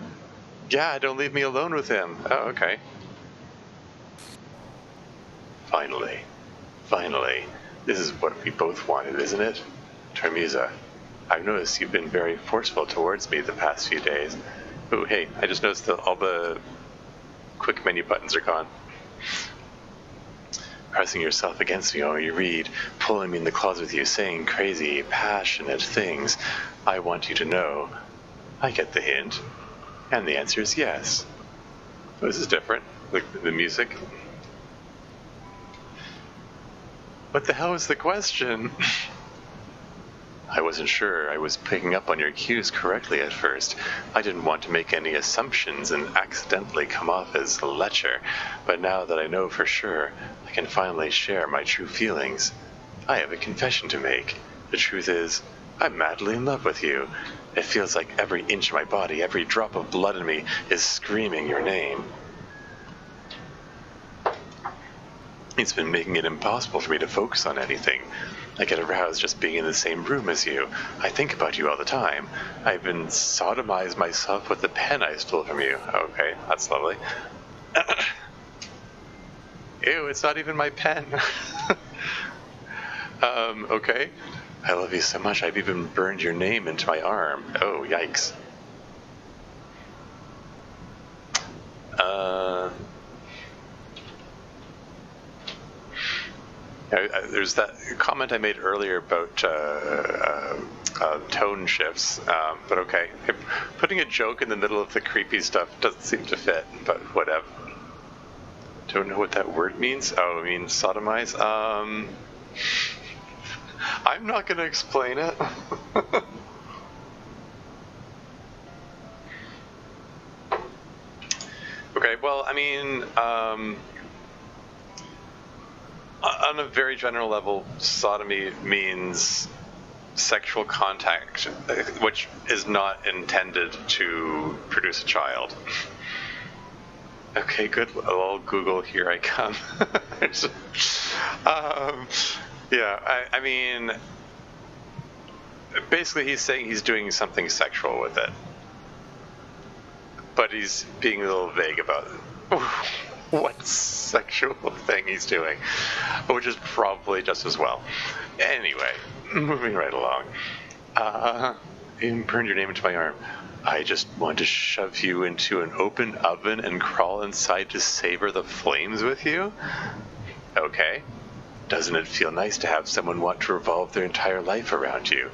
Yeah, don't leave me alone with him. Oh, okay. Finally, this is what we both wanted, isn't it? Trimiza, I've noticed you've been very forceful towards me the past few days. Oh, hey, I just noticed that all the quick menu buttons are gone. Pressing yourself against me while you read, pulling me in the closet with you, saying crazy, passionate things. I want you to know. I get the hint. And the answer is yes. Oh, this is different. The music. What the hell is the question? I wasn't sure I was picking up on your cues correctly at first. I didn't want to make any assumptions and accidentally come off as a lecher, but now that I know for sure, I can finally share my true feelings. I have a confession to make. The truth is, I'm madly in love with you. It feels like every inch of my body, every drop of blood in me is screaming your name. It's been making it impossible for me to focus on anything. I get aroused just being in the same room as you. I think about you all the time. I've been sodomized myself with the pen I stole from you. Okay, that's lovely. Ew, it's not even my pen. Okay. I love you so much, I've even burned your name into my arm. Oh, yikes. There's that comment I made earlier about tone shifts, but okay. Putting a joke in the middle of the creepy stuff doesn't seem to fit, but whatever. Don't know what that word means. Oh, it means sodomize? I'm not going to explain it. Okay, well, I mean, on a very general level, sodomy means sexual contact, which is not intended to produce a child. Okay, good. I'll Google, here I come. Yeah, I mean, basically he's saying he's doing something sexual with it. But he's being a little vague about what sexual thing he's doing, which is probably just as well. Anyway, moving right along. You burned your name into my arm. I just want to shove you into an open oven and crawl inside to savor the flames with you? Okay. Doesn't it feel nice to have someone want to revolve their entire life around you?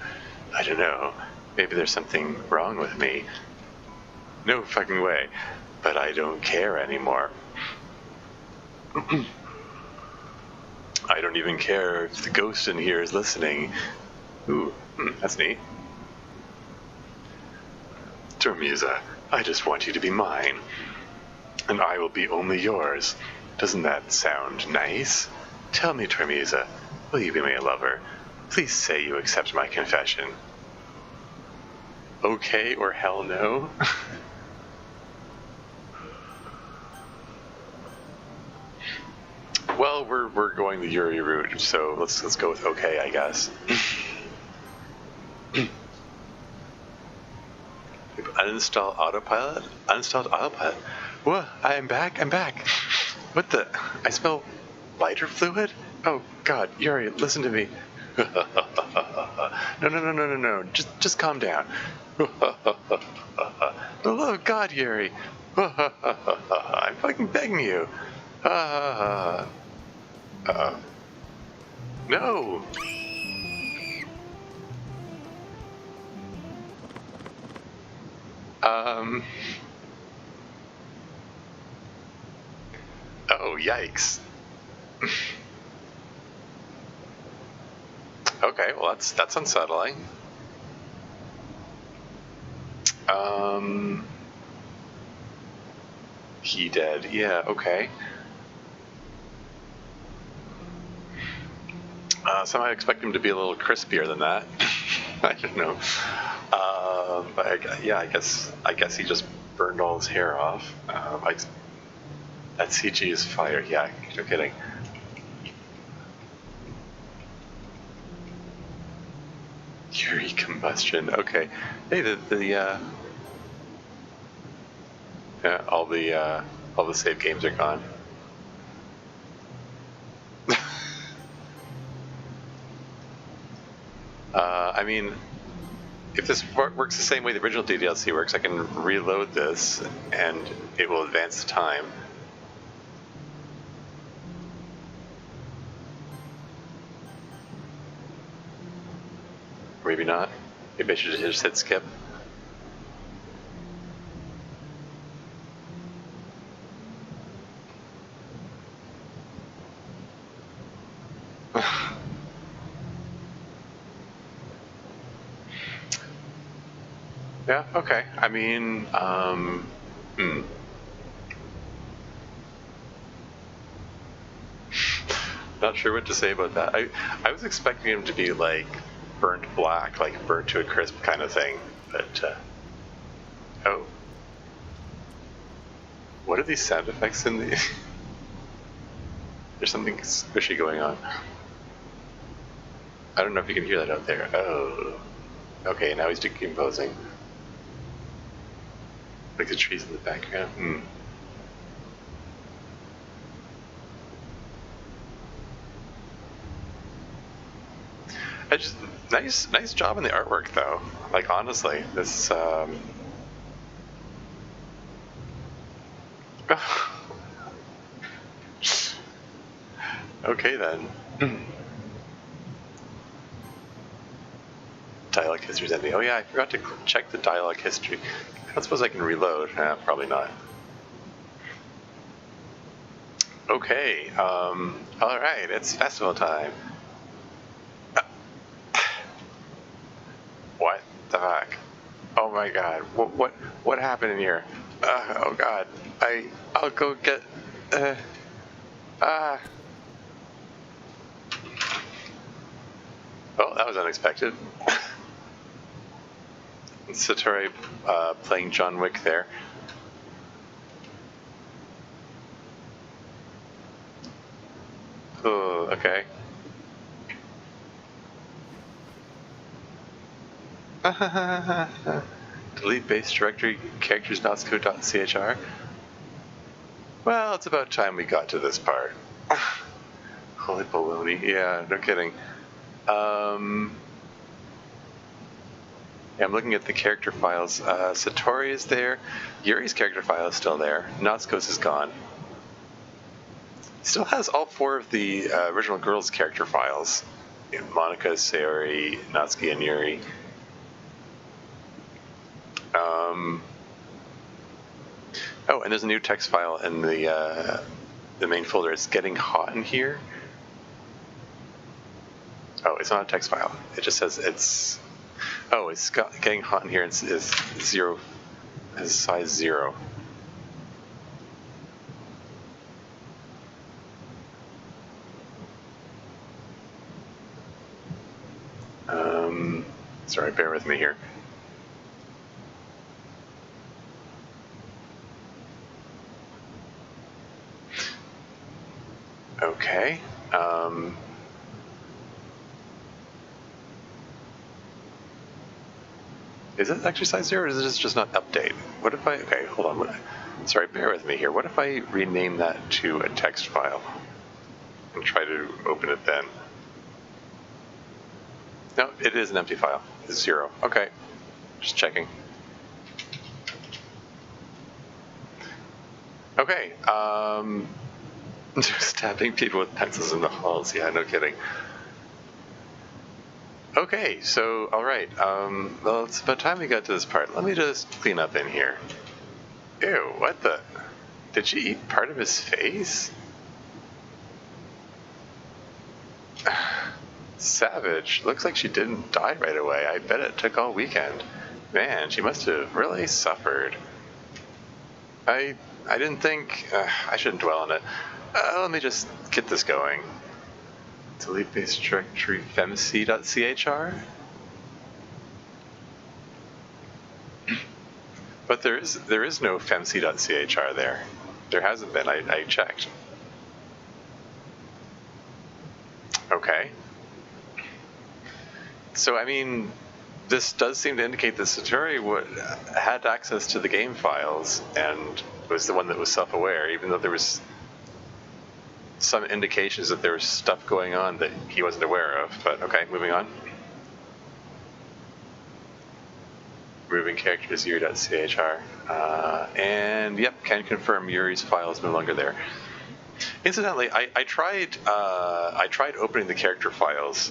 I don't know. Maybe there's something wrong with me. No fucking way. But I don't care anymore. I don't even care if the ghost in here is listening. Ooh, that's neat. Termusa, I just want you to be mine. And I will be only yours. Doesn't that sound nice? Tell me, Termusa, will you be my lover? Please say you accept my confession. Okay or hell no? Well, we're going the Yuri route, so let's go with okay, I guess. Uninstall autopilot? Uninstalled autopilot? Whoa, I'm back. What the? I smell lighter fluid? Oh god, Yuri, listen to me. No. Just calm down. Oh god, Yuri. I'm fucking begging you. No. Oh, yikes. Okay, well that's unsettling. He dead. Yeah, okay. Somehow I expect him to be a little crispier than that. I don't know. But I guess he just burned all his hair off. That CG is fire. Yeah, no kidding. Yuri combustion. Okay. Hey, all the save games are gone. I mean, if this works the same way the original DDLC works, I can reload this and it will advance the time. Maybe not. Maybe I should just hit skip. Yeah, okay. I mean, not sure what to say about that. I was expecting him to be like burnt black, like burnt to a crisp kind of thing, but oh, what are these sound effects in the? There's something squishy going on. I don't know if you can hear that out there. Oh, okay. Now he's decomposing. Like the trees in the background. Nice job in the artwork, though. Like, honestly, this. Okay then. Dialogue history's ending. Oh yeah, I forgot to check the dialogue history. I don't suppose I can reload. Probably not. Okay. All right. It's festival time. What the fuck? Oh my god. What happened in here? Oh god. I'll go get. Oh, that was unexpected. Satori playing John Wick there. Oh, okay. Delete base directory characters Natsuko.chr. Well, it's about time we got to this part. Holy baloney. Yeah, no kidding. Yeah, I'm looking at the character files. Satori is there. Yuri's character file is still there. Natsuko's is gone. Still has all 4 of the original girls' character files. Monika, Saori, Natsuki, and Yuri. Oh, and there's a new text file in the main folder. It's getting hot in here. Oh, it's not a text file. It just says it's. Oh, it's getting hot in here. Is 0. Is size 0. Sorry, bear with me here. Okay. Is it actually size 0 or is it just not update? What if I... Okay, hold on. Sorry, bear with me here. What if I rename that to a text file and try to open it then? No, it is an empty file. It's 0. Okay. Just checking. Okay. Stabbing people with pencils in the halls. Yeah, no kidding. Okay, so, alright, well, it's about time we got to this part. Let me just clean up in here. Ew, what the? Did she eat part of his face? Savage. Looks like she didn't die right away. I bet it took all weekend. Man, she must have really suffered. I didn't think... I shouldn't dwell on it. Let me just get this going. Delete base directory femc.chr. But there is no femc.chr there. There hasn't been. I checked. Okay. So I mean, this does seem to indicate that Satori had access to the game files and was the one that was self-aware, even though there was some indications that there was stuff going on that he wasn't aware of. But okay, moving on. Removing characters Yuri.chr. And yep, can confirm Yuri's file is no longer there. Incidentally, I tried opening the character files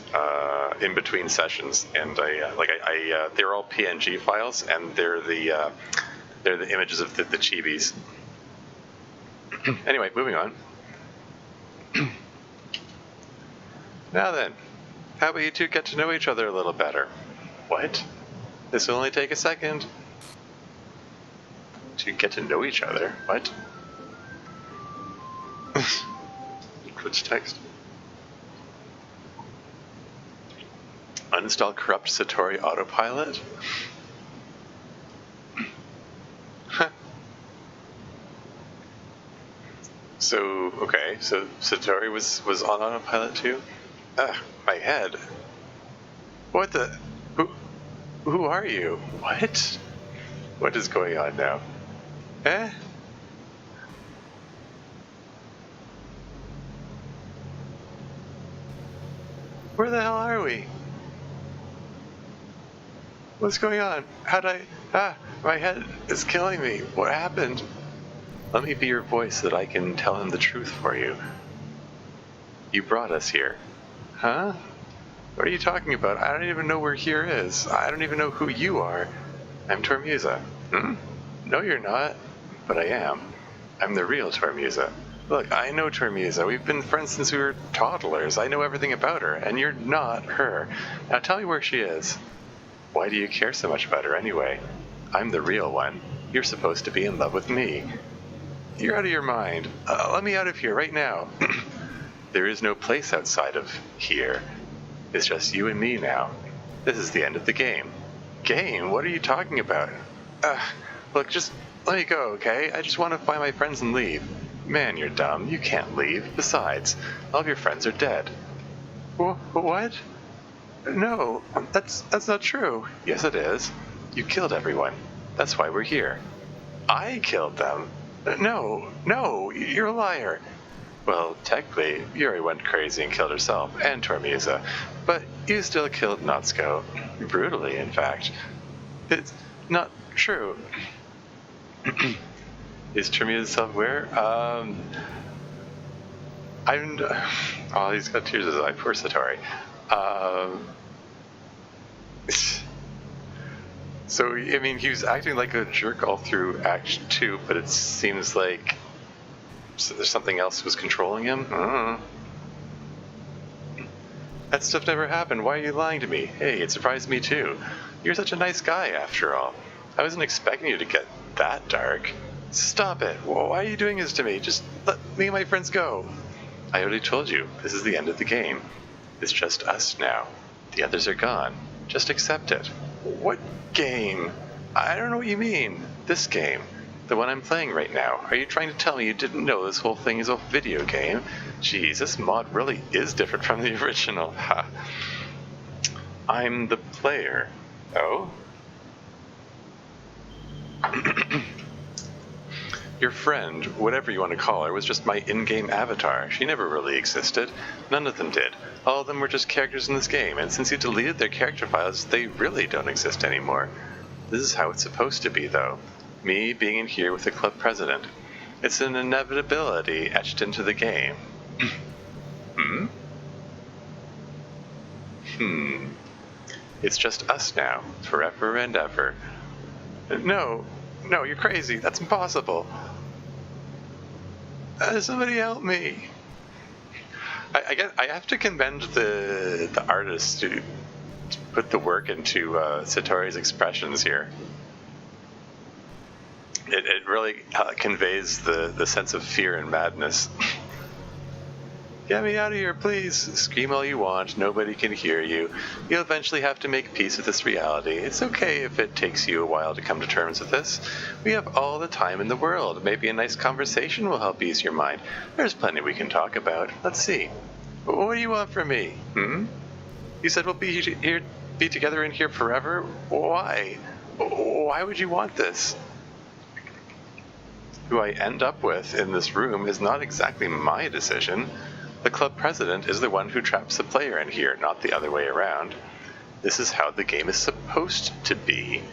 in between sessions, and they're all PNG files, and they're the images of the chibis. Anyway, moving on. Now then, how about you two get to know each other a little better? What? This will only take a second. to get to know each other. What? Which text? Uninstall corrupt Satori autopilot? So, okay, so Satori was on autopilot too? My head. What the? Who are you? What? What is going on now? Eh? Where the hell are we? What's going on? My head is killing me. What happened? Let me be your voice so that I can tell him the truth for you. You brought us here. Huh? What are you talking about? I don't even know where here is. I don't even know who you are. I'm Tormusa. No, you're not. But I am. I'm the real Tormusa. Look, I know Tormusa. We've been friends since we were toddlers. I know everything about her, and you're not her. Now tell me where she is. Why do you care so much about her anyway? I'm the real one. You're supposed to be in love with me. You're out of your mind. Let me out of here right now. There is no place outside of here. It's just you and me now. This is the end of the game. Game? What are you talking about? Look, just let me go, okay? I just want to find my friends and leave. Man, you're dumb. You can't leave. Besides, all of your friends are dead. What? No, that's not true. Yes, it is. You killed everyone. That's why we're here. I killed them. No, you're a liar. Well, technically, Yuri went crazy and killed herself, and Tormusa, but you still killed Natsuko. Brutally, in fact. It's not true. Is Tormusa self-aware? Oh, he's got tears in his eye. Poor Satori. So, I mean, he was acting like a jerk all through Act 2, but it seems like there's something else was controlling him? I don't know. That stuff never happened. Why are you lying to me? Hey, it surprised me too. You're such a nice guy, after all. I wasn't expecting you to get that dark. Stop it. Why are you doing this to me? Just let me and my friends go. I already told you, this is the end of the game. It's just us now. The others are gone. Just accept it. What game? I don't know what you mean. This game. The one I'm playing right now. Are you trying to tell me you didn't know this whole thing is a video game? Jeez, this mod really is different from the original. Ha. I'm the player. Oh? Your friend, whatever you want to call her, was just my in-game avatar. She never really existed. None of them did. All of them were just characters in this game, and since you deleted their character files, they really don't exist anymore. This is how it's supposed to be, though. Me being in here with the club president. It's an inevitability etched into the game. It's just us now, forever and ever. No, you're crazy. That's impossible. Somebody help me. I have to commend the artist to put the work into Satori's expressions here. It really conveys the sense of fear and madness. Get me out of here, please. Scream all you want. Nobody can hear you. You'll eventually have to make peace with this reality. It's okay if it takes you a while to come to terms with this. We have all the time in the world. Maybe a nice conversation will help ease your mind. There's plenty we can talk about. Let's see. What do you want from me? You said we'll be together in here forever? Why? Why would you want this? Who I end up with in this room is not exactly my decision. The club president is the one who traps the player in here, not the other way around. This is how the game is supposed to be.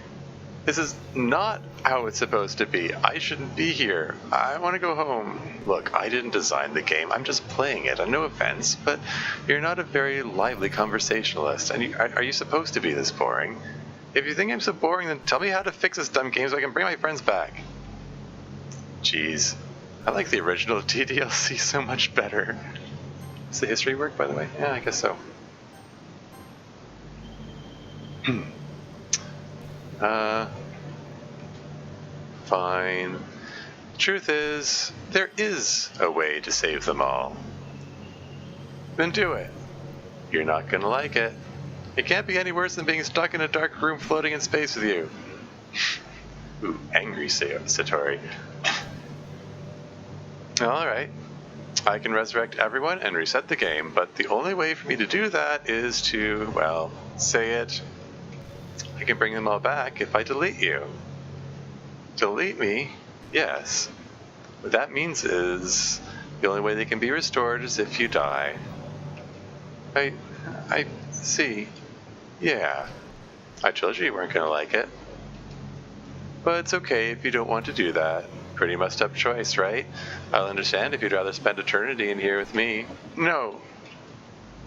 This is not how it's supposed to be. I shouldn't be here. I want to go home. Look, I didn't design the game. I'm just playing it. No offense, but you're not a very lively conversationalist. And are you supposed to be this boring? If you think I'm so boring, then tell me how to fix this dumb game so I can bring my friends back. Jeez. I like the original DDLC so much better. Does the history work, by the way? Yeah, I guess so. Fine. Truth is, there is a way to save them all. Then do it. You're not gonna like it. It can't be any worse than being stuck in a dark room floating in space with you. Ooh, angry Satori. Alright. I can resurrect everyone and reset the game, but the only way for me to do that is to, well, say it. I can bring them all back if I delete you. Delete me? Yes. What that means is the only way they can be restored is if you die. I see. Yeah. I told you weren't gonna like it. But it's okay if you don't want to do that. Pretty messed up choice, right? I'll understand if you'd rather spend eternity in here with me. No.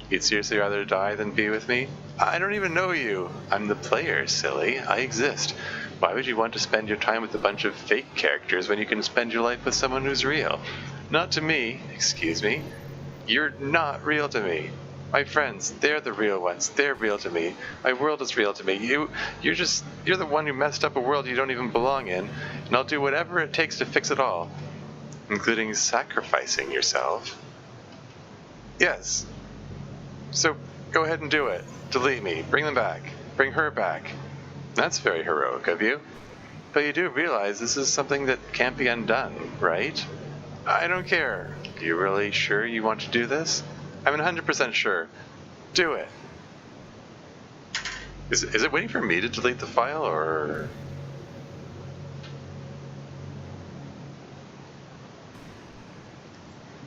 You'd seriously rather die than be with me? I don't even know you. I'm the player, silly. I exist. Why would you want to spend your time with a bunch of fake characters when you can spend your life with someone who's real? Not to me. Excuse me. You're not real to me. My friends, they're the real ones. They're real to me. My world is real to me. You're the one who messed up a world you don't even belong in, and I'll do whatever it takes to fix it all, including sacrificing yourself. Yes. So go ahead and do it. Delete me. Bring them back. Bring her back. That's very heroic of you. But you do realize this is something that can't be undone, right? I don't care. Are you really sure you want to do this? I'm 100% sure. Do it. Is it waiting for me to delete the file, or...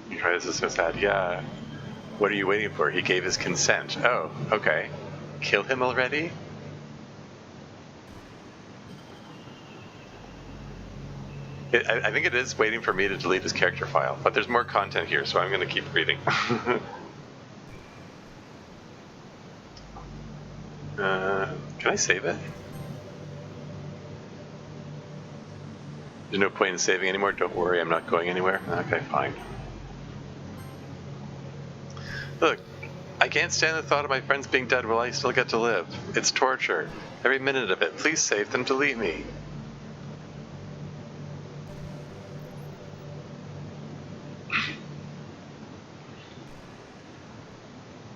Why is this so sad? Yeah. What are you waiting for? He gave his consent. Oh, okay. Kill him already? I think it is waiting for me to delete his character file, but there's more content here, so I'm going to keep reading. Can I save it? There's no point in saving anymore. Don't worry, I'm not going anywhere. Okay, fine. Look, I can't stand the thought of my friends being dead while I still get to live. It's torture. Every minute of it. Please save them, delete me.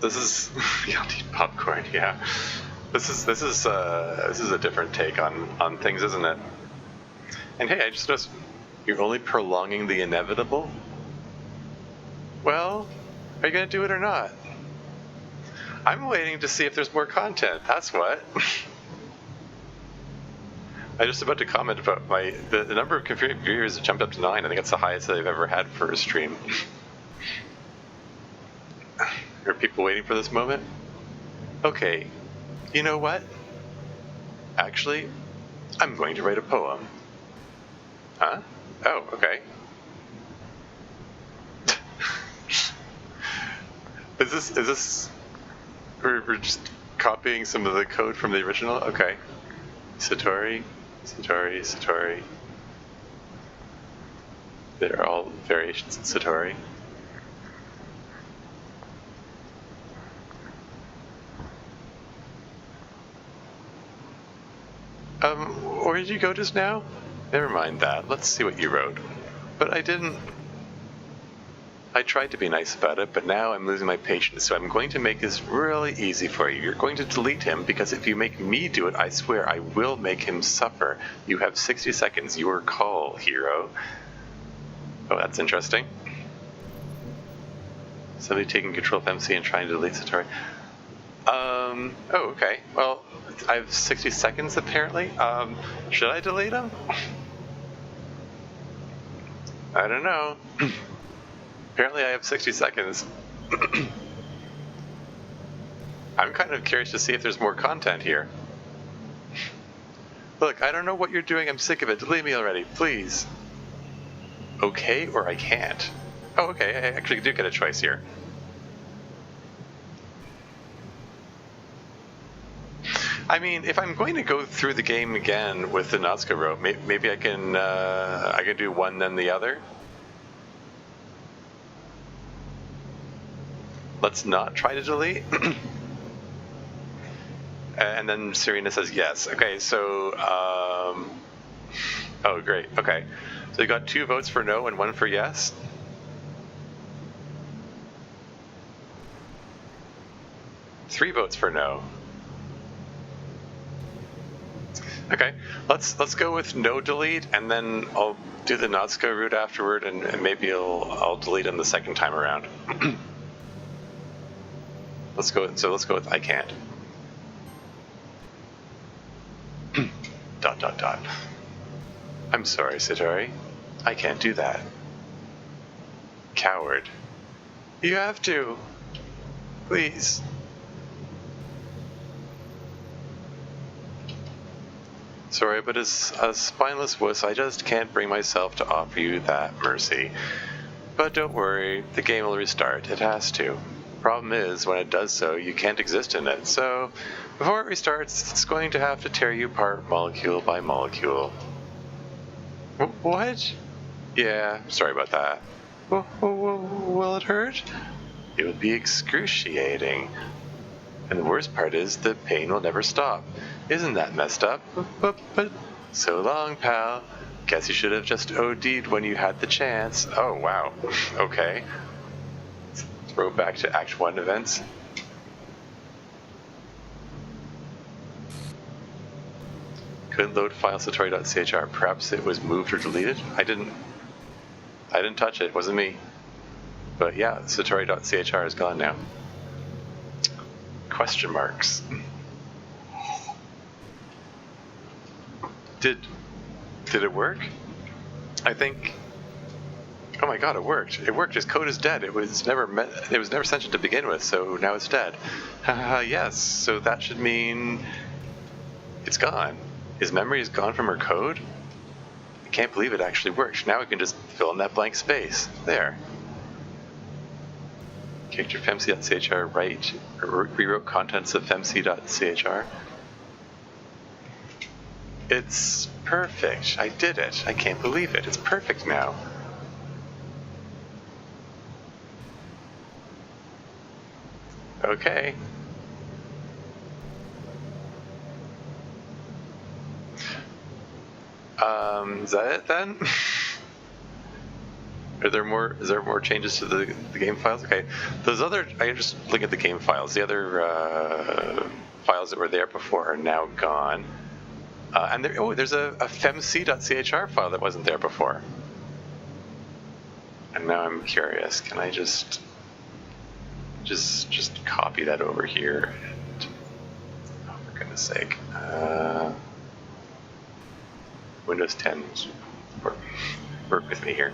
This is y'all need popcorn, yeah. This is a different take on things, isn't it? And hey, I just noticed you're only prolonging the inevitable. Well, are you gonna do it or not? I'm waiting to see if there's more content. That's what. I just about to comment about the number of viewers jumped up to 9. I think it's the highest that I've ever had for a stream. Are people waiting for this moment? Okay, you know what? Actually, I'm going to write a poem. Huh? Oh, okay. Is this we're just copying some of the code from the original? Okay. Satori. They're all variations of Satori. Where did you go just now? Never mind that. Let's see what you wrote. But I didn't... I tried to be nice about it, but now I'm losing my patience, so I'm going to make this really easy for you. You're going to delete him, because if you make me do it, I swear I will make him suffer. You have 60 seconds. Your call, hero. Oh, that's interesting. Somebody taking control of MC and trying to delete Satori. Oh, okay. Well, I have 60 seconds, apparently. Should I delete him? I don't know. Apparently I have 60 seconds. I'm kind of curious to see if there's more content here. Look, I don't know what you're doing. I'm sick of it. Delete me already, please. Okay, or I can't. Oh, okay. I actually do get a choice here. I mean, if I'm going to go through the game again with the Natsuko rope, maybe I can do one then the other. Let's not try to delete. And then Serena says yes. Okay, so Oh, great. Okay. So you got 2 votes for no and 1 for yes? Three votes for no. Okay, let's go with no delete, and then I'll do the Natsuko route afterward, and maybe I'll delete him the second time around. Let's go with I can't. dot dot dot. I'm sorry, Satori. I can't do that. Coward. You have to. Please. Sorry, but as a spineless wuss, I just can't bring myself to offer you that mercy. But don't worry, the game will restart. It has to. Problem is, when it does so, you can't exist in it. So, before it restarts, it's going to have to tear you apart molecule by molecule. What? Yeah, sorry about that. Will it hurt? It would be excruciating. And the worst part is, the pain will never stop. Isn't that messed up? But so long, pal. Guess you should have just OD'd when you had the chance. Oh, wow. Okay. Throw back to Act 1 events. Couldn't load file satori.chr. Perhaps it was moved or deleted? I didn't touch it. It wasn't me. But yeah, satori.chr is gone now. Question marks. Did it work? I think. Oh my god, it worked. It worked. His code is dead. It was never sentient to begin with, so now it's dead. Yes, so that should mean it's gone. His memory is gone from her code? I can't believe it actually worked. Now we can just fill in that blank space. There. Character femc.chr rewrote contents of femc.chr. It's perfect. I did it. I can't believe it. It's perfect now. Okay. Is that it then? Is there more changes to the game files? Okay, those other, I just look at the game files. The other files that were there before are now gone. And there's a femc.chr file that wasn't there before. And now I'm curious. Can I just copy that over here? And, oh, for goodness sake. Windows 10, work with me here.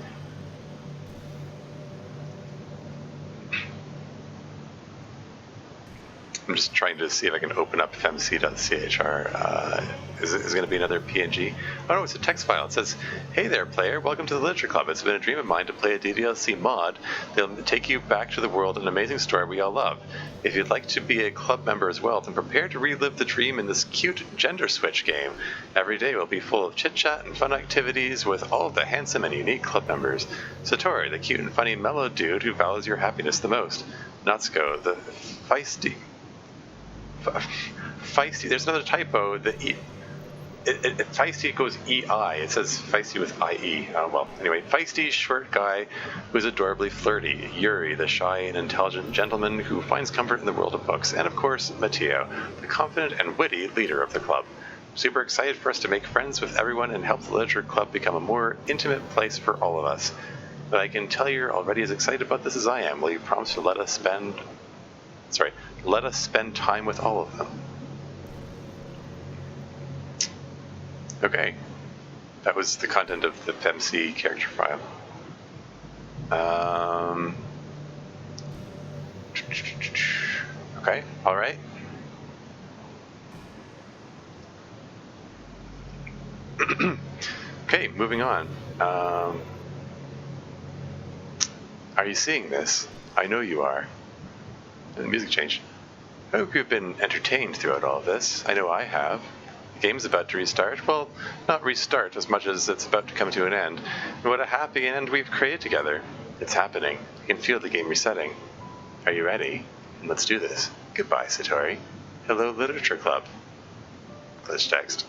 I'm just trying to see if I can open up femc.chr. Is it going to be another PNG? Oh no, it's a text file. It says, "Hey there, player. Welcome to the Literature Club. It's been a dream of mine to play a DDLC mod. They'll take you back to the world in an amazing story we all love. If you'd like to be a club member as well, then prepare to relive the dream in this cute gender switch game. Every day will be full of chit-chat and fun activities with all of the handsome and unique club members. Satori, the cute and funny mellow dude who values your happiness the most. Natsuko, the feisty, there's another typo. Feisty goes EI. It says feisty with IE. Well, anyway, feisty short guy who's adorably flirty. Yuri, the shy and intelligent gentleman who finds comfort in the world of books. And of course, Matteo, the confident and witty leader of the club. Super excited for us to make friends with everyone and help the Literature Club become a more intimate place for all of us. But I can tell you're already as excited about this as I am. Will you promise to let us spend time with all of them? Okay, that was the content of the femc character file. Okay, all right. Okay, moving on. Are you seeing this? I know you are. And the music changed. I hope you've been entertained throughout all of this. I know I have. The game's about to restart. Well, not restart as much as it's about to come to an end. And what a happy end we've created together. It's happening. You can feel the game resetting. Are you ready? Let's do this. Goodbye, Satori. Hello, Literature Club. Glitch text.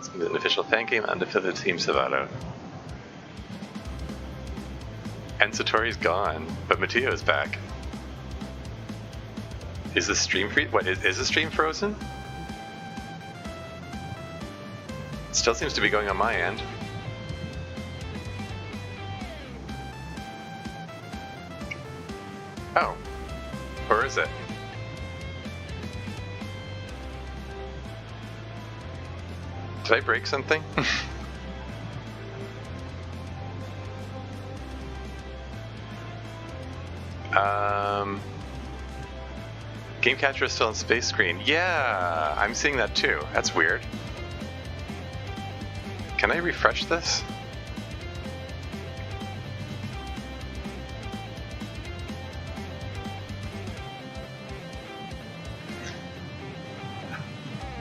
It's an official fan game, undefeated Team Savato. And Satori's gone, but Mateo is back. Is the stream free? What, is the stream frozen? It still seems to be going on my end. Oh. Or is it? Did I break something? Game capture is still on space screen. Yeah, I'm seeing that too. That's weird. Can I refresh this?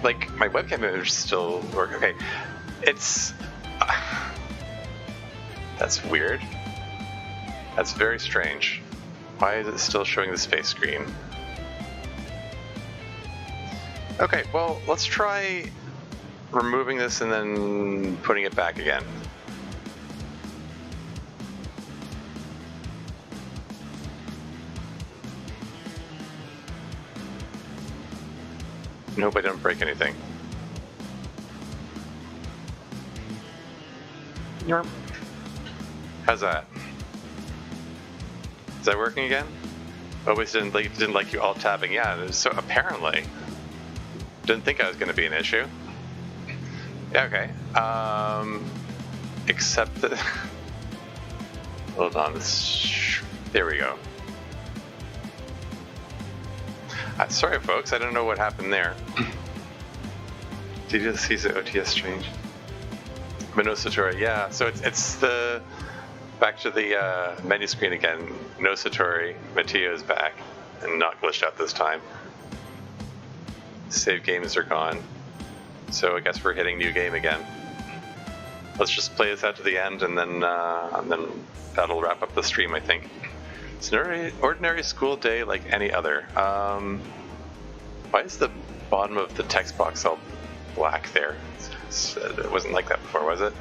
Like, my webcam image still works. Okay, it's... that's weird. That's very strange. Why is it still showing the space screen? Okay, well, let's try removing this and then putting it back again. I hope I don't break anything. How's that? Is that working again? Always didn't like you alt tabbing. Yeah, so apparently. Didn't think I was going to be an issue. Yeah, okay. Except that... Hold on. There we go. Sorry, folks. I don't know what happened there. DDLC's OTS change. But no Satori. Yeah, so it's the... Back to the menu screen again. No Satori. Mateo's back. And not glitched out this time. Save games are gone. So I guess we're hitting new game again. Let's just play this out to the end and then that'll wrap up the stream, I think. It's an ordinary school day like any other. Why is the bottom of the text box all black there? It wasn't like that before, was it?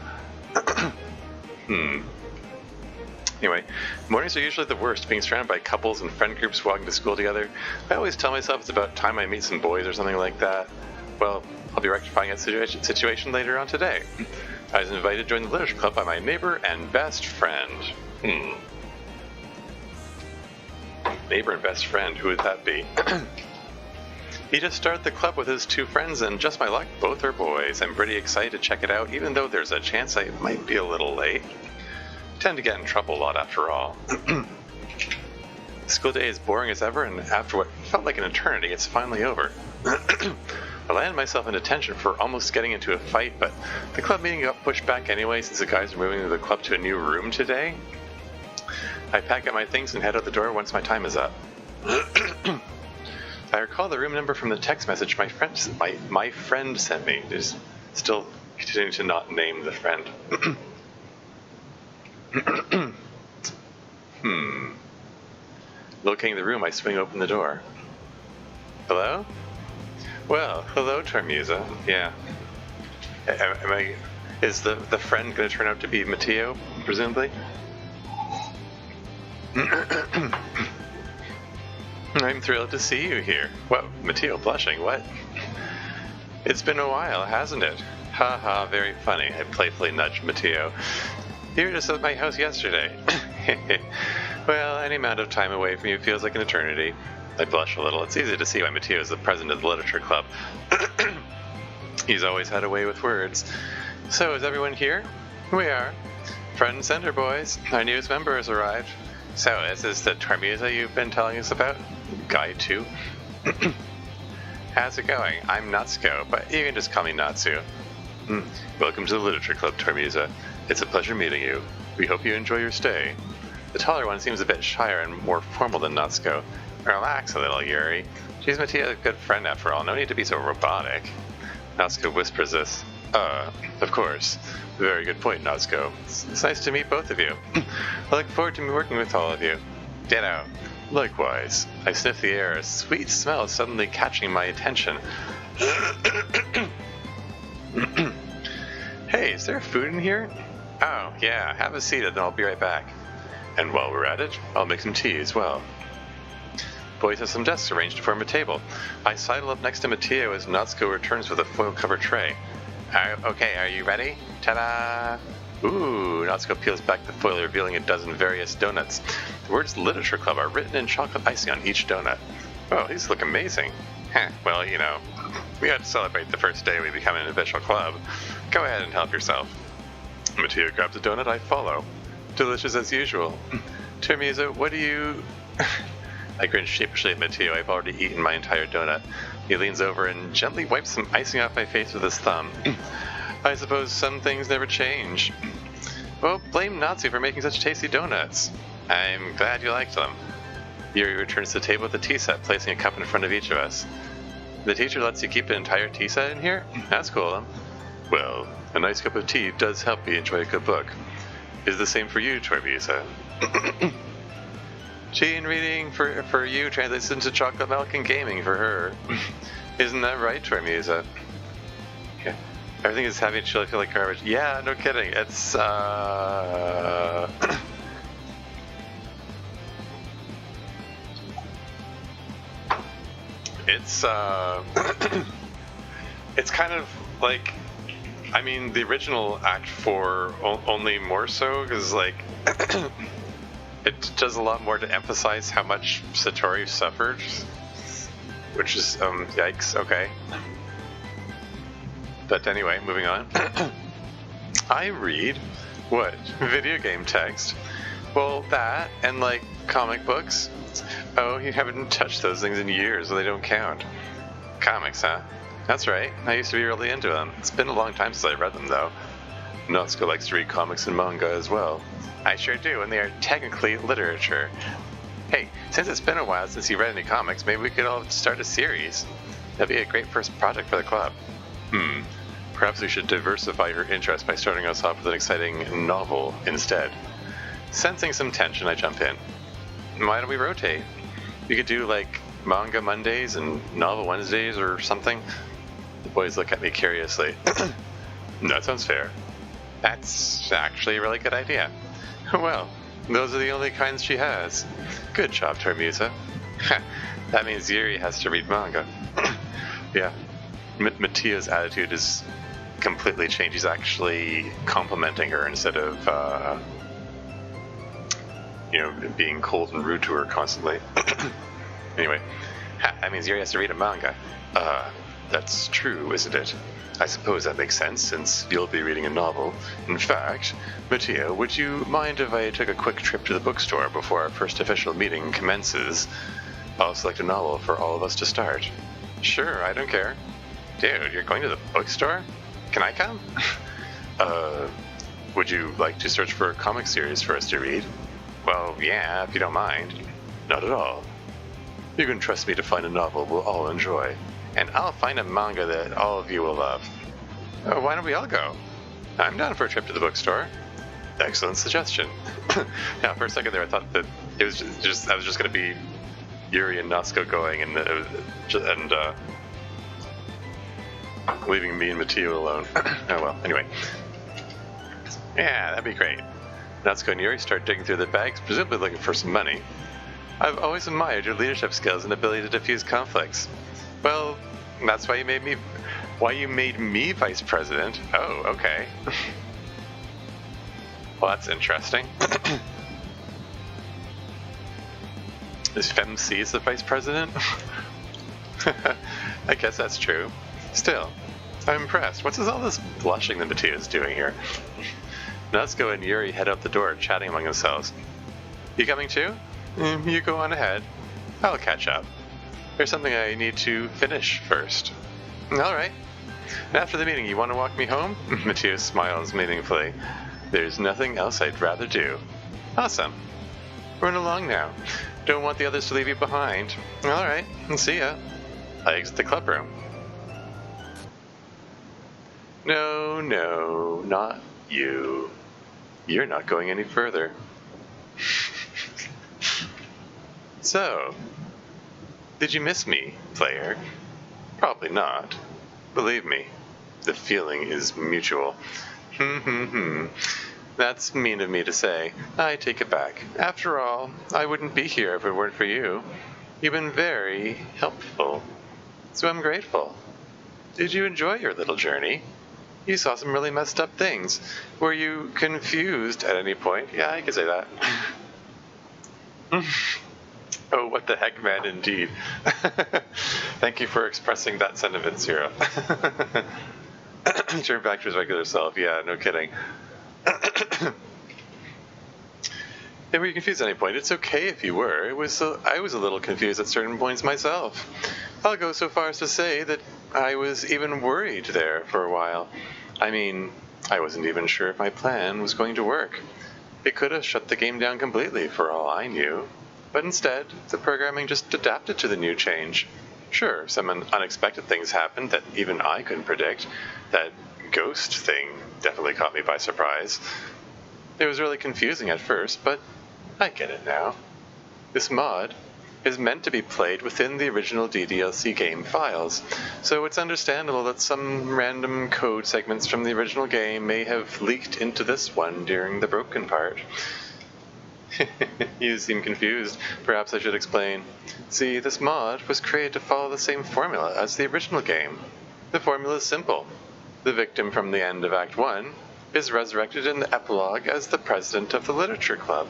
Anyway, mornings are usually the worst, being surrounded by couples and friend groups walking to school together. I always tell myself it's about time I meet some boys or something like that. Well, I'll be rectifying that situation later on today. I was invited to join the literature club by my neighbor and best friend. Neighbor and best friend, who would that be? He just started the club with his two friends, and just my luck, both are boys. I'm pretty excited to check it out, even though there's a chance I might be a little late. Tend to get in trouble a lot after all. School day is boring as ever, and after what felt like an eternity, it's finally over. I landed myself in detention for almost getting into a fight, but the club meeting got pushed back anyway since the guys are moving the club to a new room today. I pack up my things and head out the door once my time is up. I recall the room number from the text message my friend sent me. There's still continuing to not name the friend. Locating the room, I swing open the door. Hello? Well, hello, Tarmusa. Yeah. Is the friend going to turn out to be Mateo, presumably? I'm thrilled to see you here. Well, Mateo blushing, what? It's been a while, hasn't it? Haha, very funny. I playfully nudged Mateo. You were just at my house yesterday. Well, any amount of time away from you feels like an eternity. I blush a little. It's easy to see why Mateo is the president of the literature club. He's always had a way with words. So, is everyone here? We are. Front and center, boys. Our newest member has arrived. So, this is the Tarmusa you've been telling us about? Guy 2? How's it going? I'm Natsuko, but you can just call me Natsu. Welcome to the literature club, Tarmusa. It's a pleasure meeting you. We hope you enjoy your stay. The taller one seems a bit shyer and more formal than Natsuko. Relax a little, Yuri. She's Mateo's good friend after all. No need to be so robotic. Natsuko whispers this. Of course. Very good point, Natsuko. It's nice to meet both of you. I look forward to working with all of you. Ditto. Likewise. I sniff the air. A sweet smell is suddenly catching my attention. Hey, is there food in here? Oh, yeah, have a seat and I'll be right back. And while we're at it, I'll make some tea as well. Boys have some desks arranged to form a table. I sidle up next to Mateo as Natsuko returns with a foil-covered tray. Okay, are you ready? Ta-da! Ooh, Natsuko peels back the foil, revealing a dozen various donuts. The words Literature Club are written in chocolate icing on each donut. Oh, these look amazing. Well, you know, we had to celebrate the first day we become an official club. Go ahead and help yourself. Mateo grabs a donut, I follow. Delicious as usual. Termisa, what do you... I grin sheepishly at Mateo. I've already eaten my entire donut. He leans over and gently wipes some icing off my face with his thumb. I suppose some things never change. Well, blame Natsu for making such tasty donuts. I'm glad you liked them. Yuri returns to the table with a tea set, placing a cup in front of each of us. The teacher lets you keep an entire tea set in here? That's cool, huh? Well, a nice cup of tea does help me enjoy a good book. Is the same for you, Termisa? Tea and reading for you translates into chocolate milk and gaming for her. Isn't that right, Termisa? Yeah. Everything is having chill, I feel like garbage. Yeah, no kidding. It's, It's, it's kind of like, I mean, the original Act 4 only more so, because, like, it does a lot more to emphasize how much Satori suffered, which is, yikes, okay. But anyway, moving on. I read, what, video game text? Well, that, and, like, comic books. Oh, you haven't touched those things in years, so they don't count. Comics, huh? That's right, I used to be really into them. It's been a long time since I read them, though. Natsuko likes to read comics and manga as well. I sure do, and they are technically literature. Hey, since it's been a while since you read any comics, maybe we could all start a series. That'd be a great first project for the club. Perhaps we should diversify her interest by starting us off with an exciting novel instead. Sensing some tension, I jump in. Why don't we rotate? You could do, like, manga Mondays and novel Wednesdays or something. The boys look at me curiously. That sounds fair. That's actually a really good idea. Well, those are the only kinds she has. Good job, Termisa. That means Yuri has to read manga. Yeah. Mateo's attitude is completely changed. He's actually complimenting her instead of, being cold and rude to her constantly. Anyway, that means Yuri has to read a manga. That's true, isn't it? I suppose that makes sense, since you'll be reading a novel. In fact, Mateo, would you mind if I took a quick trip to the bookstore before our first official meeting commences? I'll select a novel for all of us to start. Sure, I don't care. Dude, you're going to the bookstore? Can I come? Would you like to search for a comic series for us to read? Well, yeah, if you don't mind. Not at all. You can trust me to find a novel we'll all enjoy. And I'll find a manga that all of you will love. Why don't we all go? I'm down for a trip to the bookstore. Excellent suggestion. Now, for a second there, I thought that it was I was just going to be Yuri and Natsuko going, and leaving me and Mateo alone. Oh well. Anyway. Yeah, that'd be great. Natsuko and Yuri start digging through the bags, presumably looking for some money. I've always admired your leadership skills and ability to diffuse conflicts. Well, that's why you made me vice president. Oh, okay. Well, that's interesting. Is FemC the vice president? I guess that's true. Still, I'm impressed. What's all this blushing that Mateo's doing here? Natsuko and Yuri head out the door, chatting among themselves. You coming too? You go on ahead. I'll catch up. There's something I need to finish first. Alright. After the meeting, you want to walk me home? Mateo smiles meaningfully. There's nothing else I'd rather do. Awesome. Run along now. Don't want the others to leave you behind. Alright, see ya. I exit the club room. No, not you. You're not going any further. So, did you miss me, player? Probably not. Believe me, the feeling is mutual. That's mean of me to say. I take it back. After all, I wouldn't be here if it weren't for you. You've been very helpful. So I'm grateful. Did you enjoy your little journey? You saw some really messed up things. Were you confused at any point? Yeah, I could say that. Oh, what the heck, man, indeed. Thank you for expressing that sentiment, Zero. Turn back to his regular self. Yeah, no kidding. If were you confused at any point, it's okay if you were. I was a little confused at certain points myself. I'll go so far as to say that I was even worried there for a while. I mean, I wasn't even sure if my plan was going to work. It could have shut the game down completely for all I knew. But instead, the programming just adapted to the new change. Sure, some unexpected things happened that even I couldn't predict. That ghost thing definitely caught me by surprise. It was really confusing at first, but I get it now. This mod is meant to be played within the original DDLC game files, so it's understandable that some random code segments from the original game may have leaked into this one during the broken part. You seem confused. Perhaps I should explain. See, this mod was created to follow the same formula as the original game. The formula is simple. The victim from the end of Act 1 is resurrected in the epilogue as the president of the Literature Club.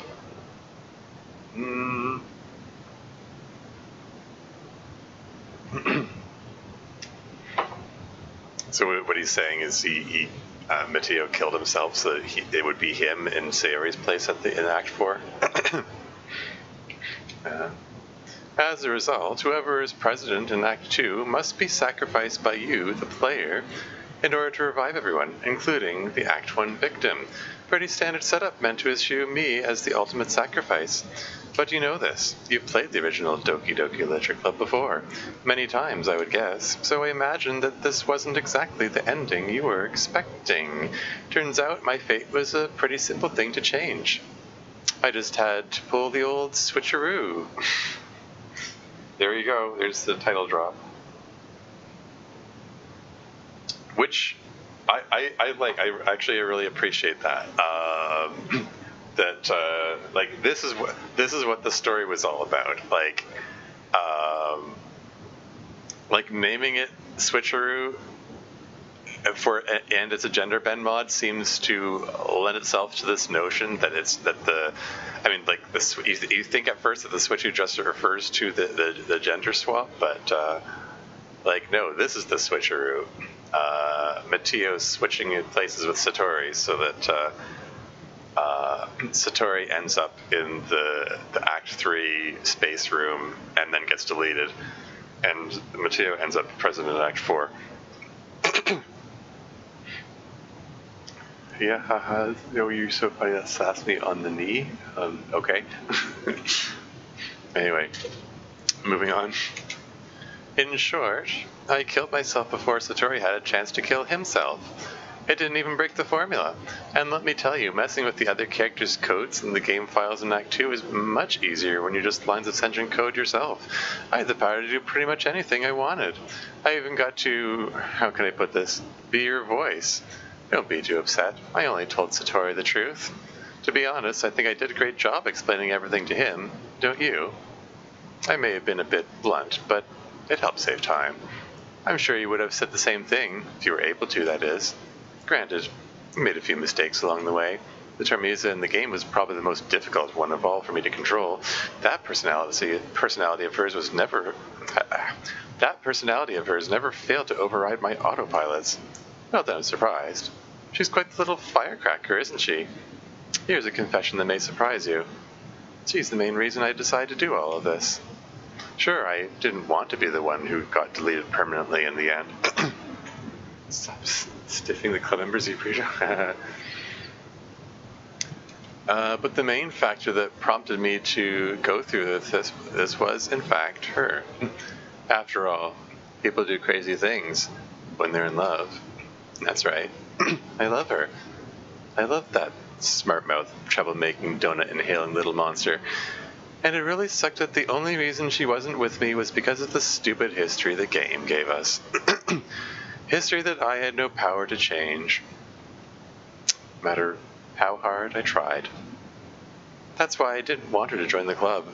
So what he's saying is Mateo killed himself so that it would be him in Sayori's place in Act 4. As a result, whoever is president in Act 2 must be sacrificed by you, the player, in order to revive everyone, including the Act 1 victim. Pretty standard setup meant to issue me as the ultimate sacrifice. But you know this. You've played the original Doki Doki Literature Club before. Many times, I would guess. So I imagine that this wasn't exactly the ending you were expecting. Turns out my fate was a pretty simple thing to change. I just had to pull the old switcheroo. There you go. There's the title drop. Which I like. I actually really appreciate that. This is what the story was all about. Like naming it Switcheroo and it's a Genderbend mod seems to lend itself to this notion that you think at first that the Switcheroo just refers to the gender swap, but no, this is the Switcheroo. Mateo's switching places with Satori so that Satori ends up in the Act 3 space room and then gets deleted, and Mateo ends up president in Act 4. Yeah, haha, you're so funny that slaps me on the knee. Okay. Anyway, moving on. In short, I killed myself before Satori had a chance to kill himself. It didn't even break the formula. And let me tell you, messing with the other characters' codes in the game files in Act 2 is much easier when you're just lines of sentient code yourself. I had the power to do pretty much anything I wanted. I even got to, how can I put this, be your voice. Don't be too upset. I only told Satori the truth. To be honest, I think I did a great job explaining everything to him, don't you? I may have been a bit blunt, but it helped save time. I'm sure you would have said the same thing, if you were able to, that is. Granted, I made a few mistakes along the way. The Termisa in the game was probably the most difficult one of all for me to control. That personality of hers never failed to override my autopilots. Not that I'm surprised. She's quite the little firecracker, isn't she? Here's a confession that may surprise you. She's the main reason I decided to do all of this. Sure, I didn't want to be the one who got deleted permanently in the end. Stop stiffing the club members, you preacher. But the main factor that prompted me to go through this was, in fact, her. After all, people do crazy things when they're in love. That's right. I love her. I love that smart-mouth, trouble-making, donut-inhaling little monster. And it really sucked that the only reason she wasn't with me was because of the stupid history the game gave us. History that I had no power to change. no matter how hard I tried. That's why I didn't want her to join the club.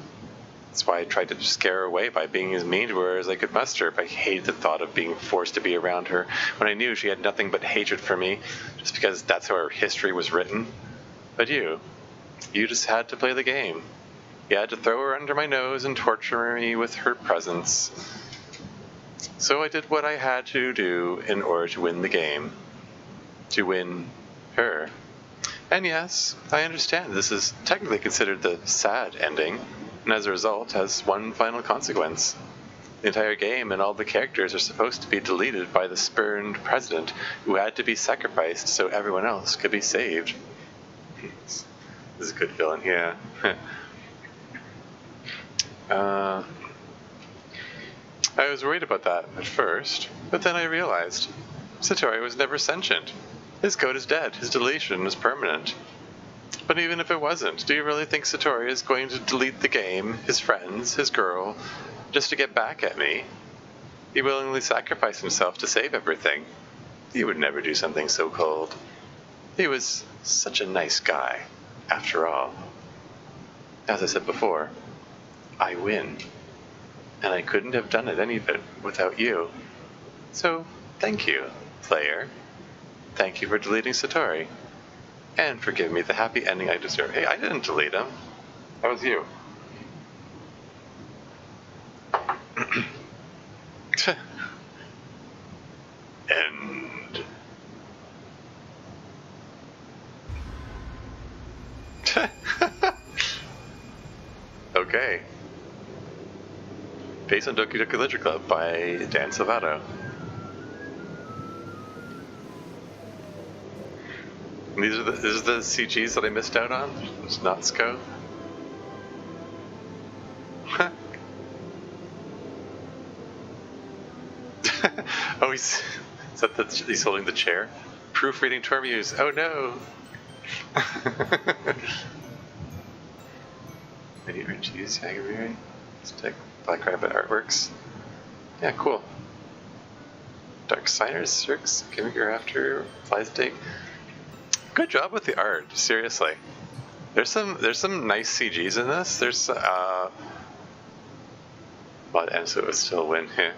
That's why I tried to scare her away by being as mean to her as I could muster. I hated the thought of being forced to be around her when I knew she had nothing but hatred for me, just because that's how her history was written. But you just had to play the game. You had to throw her under my nose and torture me with her presence. So I did what I had to do in order to win the game. To win her. And yes, I understand this is technically considered the sad ending, and as a result has one final consequence. The entire game and all the characters are supposed to be deleted by the spurned president, who had to be sacrificed so everyone else could be saved. This is a good villain, yeah. I was worried about that at first, but then I realized Satori was never sentient. His code is dead, his deletion is permanent. But even if it wasn't, do you really think Satori is going to delete the game, his friends, his girl, just to get back at me? He willingly sacrificed himself to save everything. He would never do something so cold. He was such a nice guy, after all. As I said before, I win. And I couldn't have done it any of it without you. So, thank you, player. Thank you for deleting Satori. And for giving me the happy ending I deserve. Hey, I didn't delete him. That was you. End. Okay. Based on Doki Doki Literature Club by Dan Salvato. And these are the CGs that I missed out on? It's Natsuko. Oh, he's holding the chair? Proofreading term use. Oh no! Many RGs, Yagami, Stick, Black Rabbit Artworks. Yeah, cool. Dark Signers, Cirques, Gimmick After, Flies Dig. Good job with the art, seriously. There's some nice CGs in this. There's well, and so it was still a win here.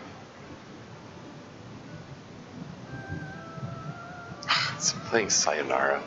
It's playing Sayonara.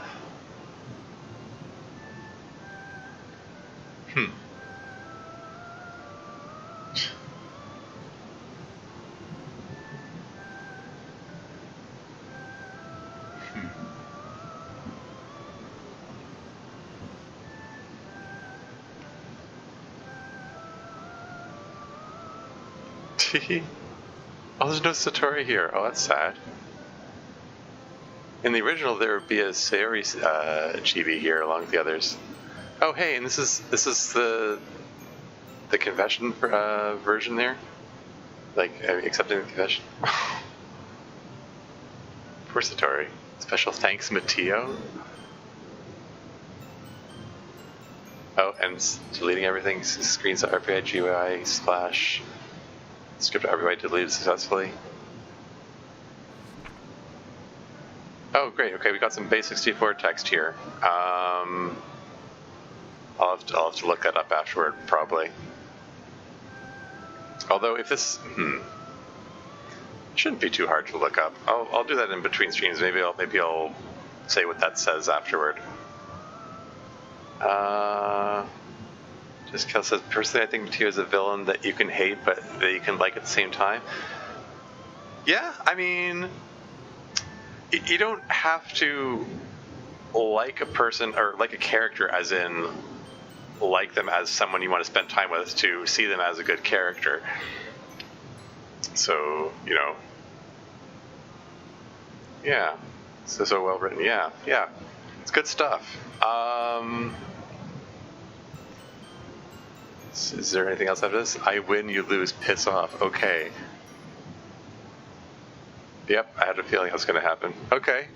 Oh, there's no Satori here. Oh, that's sad. In the original, there would be a Satori chibi here along with the others. Oh, hey, and this is the confession version there, like accepting the confession. Poor Satori. Special thanks, Mateo. Oh, and deleting everything. Screens RPI GUI / script RPI deleted successfully. Oh, great. Okay, we got some base 64 text here. I'll have to look that up afterward, probably. Although, if this shouldn't be too hard to look up. I'll do that in between streams. Maybe I'll say what that says afterward. Just Kel says, personally, I think Mateo is a villain that you can hate, but that you can like at the same time. Yeah, I mean, you don't have to like a person or like a character as in like them as someone you want to spend time with to see them as a good character. So, you know, yeah, so well written. Yeah, it's good stuff. Is there anything else after this? I win, you lose, piss off. Okay. Yep, I had a feeling that was going to happen. Okay.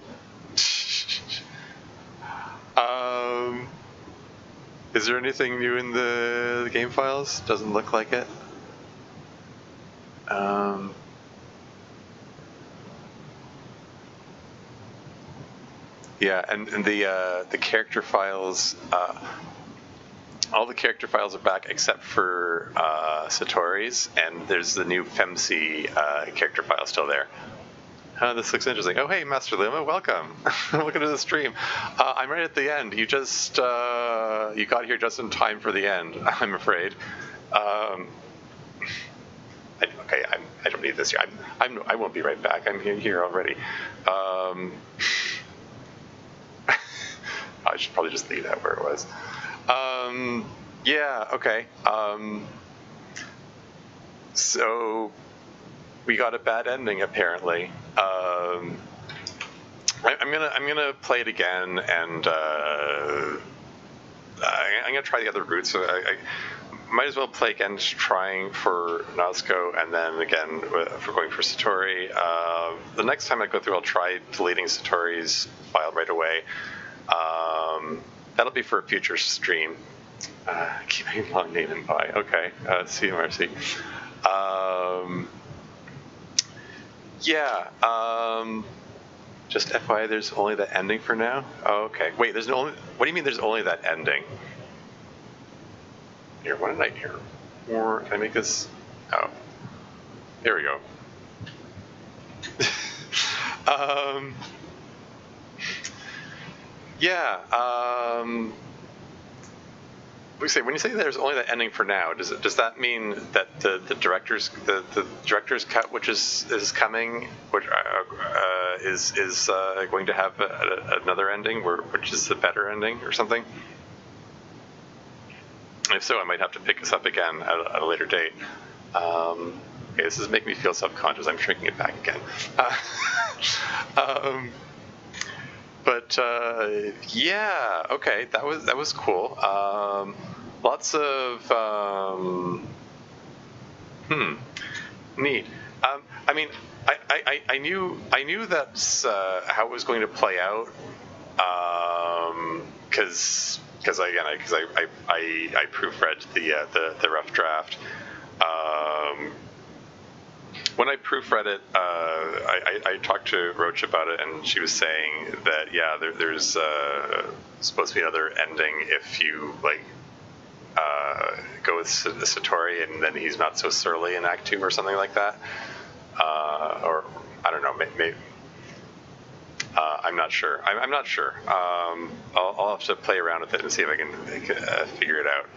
Is there anything new in the game files? Doesn't look like it. Yeah, and the character files, all the character files are back except for Satori's, and there's the new FemC character file still there. This looks interesting. Oh, hey, Master Luma, welcome. Welcome to the stream. I'm right at the end. You just you got here just in time for the end, I'm afraid. Okay, I don't need this here. I won't be right back. I'm here already. I should probably just leave that where it was. Yeah. Okay. So we got a bad ending apparently. I'm gonna play it again, and I'm gonna try the other routes. So I might as well play again, trying for Natsuko, and then again for going for Satori. The next time I go through, I'll try deleting Satori's file right away. That'll be for a future stream. Keeping long name and by. Okay. CMRC. Yeah. Just FYI, there's only that ending for now. Oh, okay. Wait, there's no only. What do you mean? There's only that ending? Here, what did I hear? Or can I make this? Oh, there we go. Yeah. When you say there's only that ending for now, does that mean that the director's cut, which is coming, which is going to have another ending, which is the better ending or something? If so, I might have to pick this up again at a later date. Okay, this is making me feel subconscious. I'm shrinking it back again. But yeah, okay, that was cool. Lots of neat. I mean, I knew that's how it was going to play out. Because I proofread the rough draft. When I proofread it, I talked to Roach about it, and she was saying that there's supposed to be another ending if you go with Satori, and then he's not so surly in Act 2 or something like that. Or I don't know, maybe. I'm not sure. I'm not sure. I'll have to play around with it and see if I can figure it out.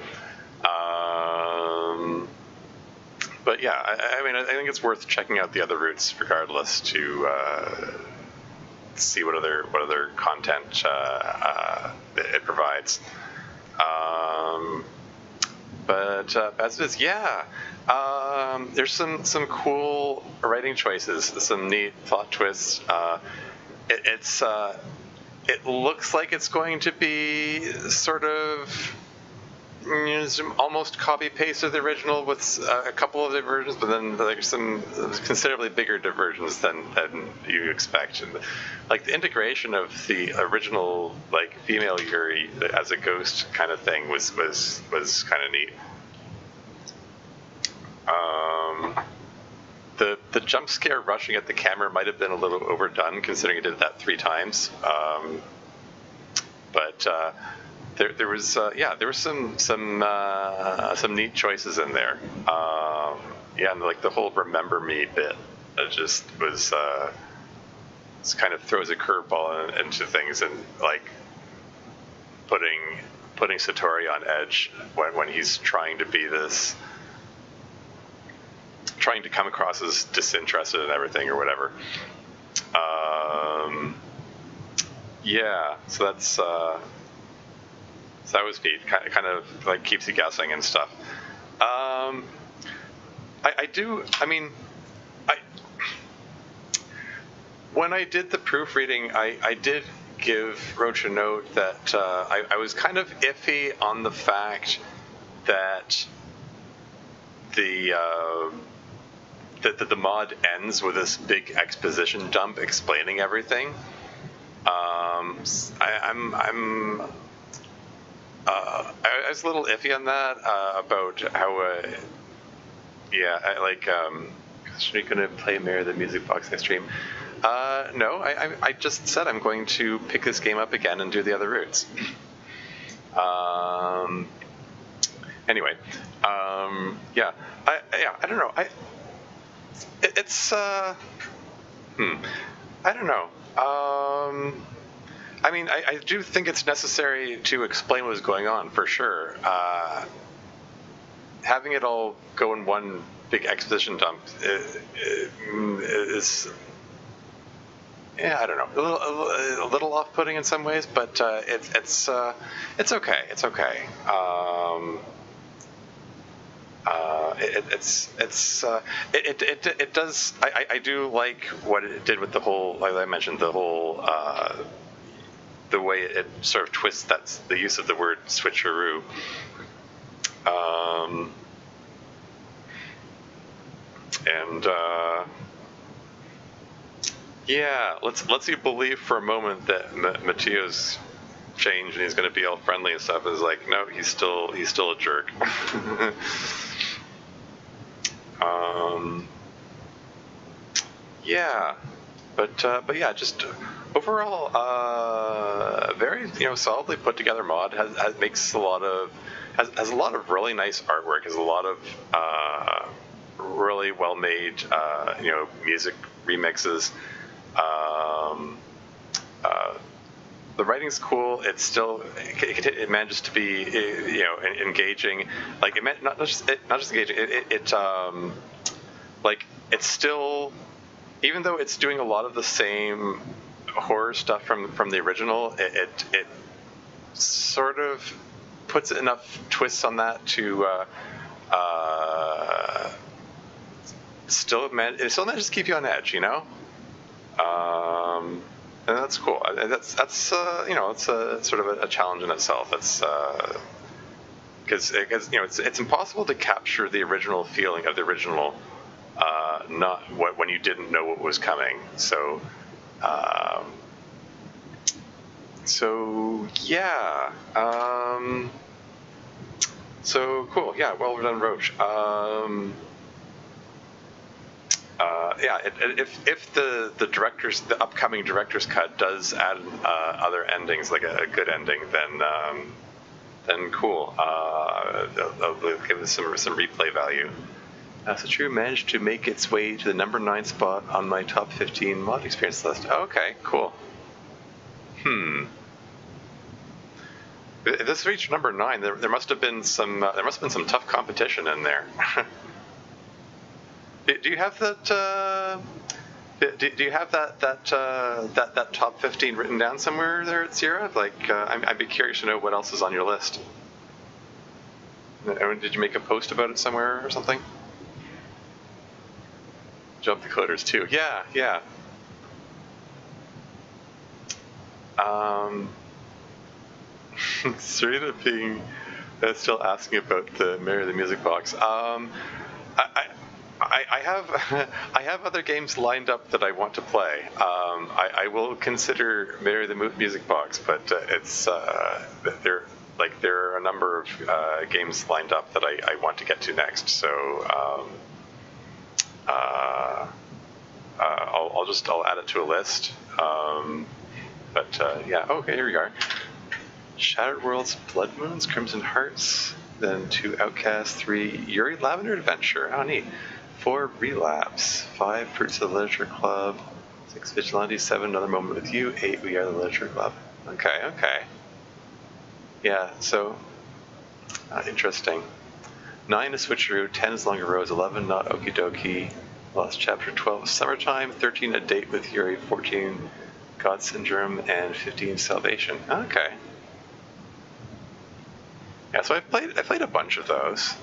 But yeah, I mean, I think it's worth checking out the other routes regardless to see what other content it provides. But as it is, yeah. There's some cool writing choices, some neat plot twists. It looks like it's going to be sort of almost copy paste of the original with a couple of diversions, but then there's some considerably bigger diversions than you expect. And like the integration of the original female Yuri as a ghost kind of thing was kind of neat. The jump scare rushing at the camera might have been a little overdone, considering it did that 3 times. But there was some neat choices in there. And the whole "remember me" bit just was kind of throws a curveball into things, and putting Satori on edge when he's trying to be this. Trying to come across as disinterested in everything or whatever. So that was neat. Kind of keeps you guessing and stuff. When I did the proofreading, I did give Roach a note that I was kind of iffy on the fact that the mod ends with this big exposition dump explaining everything. I was a little iffy on that about how. Should we gonna play Mayor the Music Box next stream? No, I just said I'm going to pick this game up again and do the other routes. Anyway, yeah, I don't know. It's I don't know. I mean, I do think it's necessary to explain what is going on for sure. Having it all go in one big exposition dump is, yeah, I don't know, a little off-putting in some ways, but it's okay. It's okay. It does. I do like what it did with the whole, like I mentioned, the whole the way it sort of twists the use of the word switcheroo. Yeah, let's you believe for a moment that Matteo's changed and he's going to be all friendly and stuff. Is like, no, he's still a jerk. Yeah, but yeah, just overall, very solidly put together mod. Has a lot of really nice artwork. Has a lot of really well made music remixes. The writing's cool. It's still it manages to be engaging. Like it not just engaging. Like it's still, even though it's doing a lot of the same horror stuff from the original, it sort of puts enough twists on that to it still manages to keep you on edge, and that's cool. That's it's a sort of a challenge in itself. It's because it's impossible to capture the original feeling of the original, not when you didn't know what was coming. So yeah. So cool. Yeah. Well done, Roach. Yeah, if the upcoming director's cut does add other endings, like a good ending, then cool. I'll give it some replay value. Satori managed to make its way to the number 9 spot on my top 15 mod experience list. Okay, cool. If this reached number 9, there must have been some tough competition in there. Do you have that? Do you have that top 15 written down somewhere there at Sierra? Like, I'd be curious to know what else is on your list. Did you make a post about it somewhere or something? Jump the coders too. Yeah. Serena being still asking about the Mary the Music Box. I have other games lined up that I want to play. I will consider Mary the Music Box, but it's there are a number of games lined up that I want to get to next. So I'll add it to a list. Yeah. Okay, here we are. Shattered Worlds, Blood Moons, Crimson Hearts, then 2 Outcast, 3 Yuri Lavender Adventure. How neat. 4 Relapse, 5 Fruits of the Literature Club, 6 Vigilante, 7 Another Moment with You, 8 We Are the Literature Club. Okay. Yeah, so interesting. 9 is Switcheroo, 10 is Longer Rose, 11 Not Okie Dokie, Lost Chapter, 12 Summertime, 13 A Date with Yuri, 14 God Syndrome, and 15 Salvation. Okay. Yeah, so I played a bunch of those.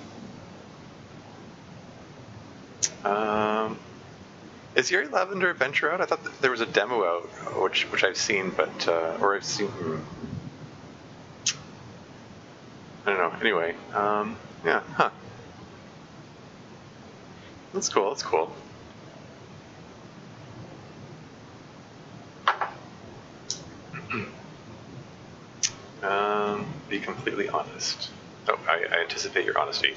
Is Yuri Lavender Adventure out? I thought there was a demo out, which I've seen, but or I've seen. I don't know. Anyway, yeah, huh? That's cool. Be completely honest. Oh, I anticipate your honesty.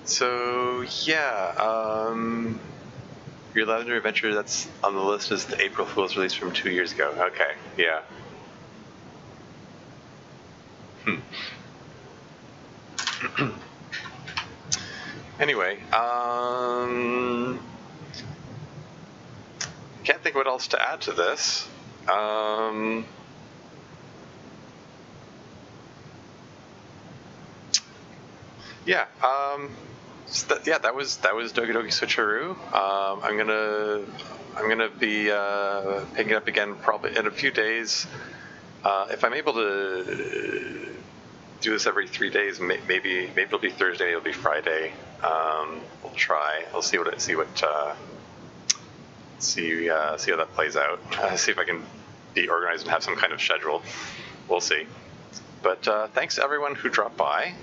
So yeah, Your Lavender Adventure that's on the list is the April Fool's release from 2 years ago. Okay, yeah. Anyway, can't think what else to add to this. Yeah, that was Doki Doki Switcheroo. I'm gonna be picking it up again probably in a few days. If I'm able to do this every 3 days, maybe it'll be Thursday, maybe it'll be Friday. We'll try. I'll see how that plays out. See if I can be organized and have some kind of schedule. We'll see. But thanks to everyone who dropped by.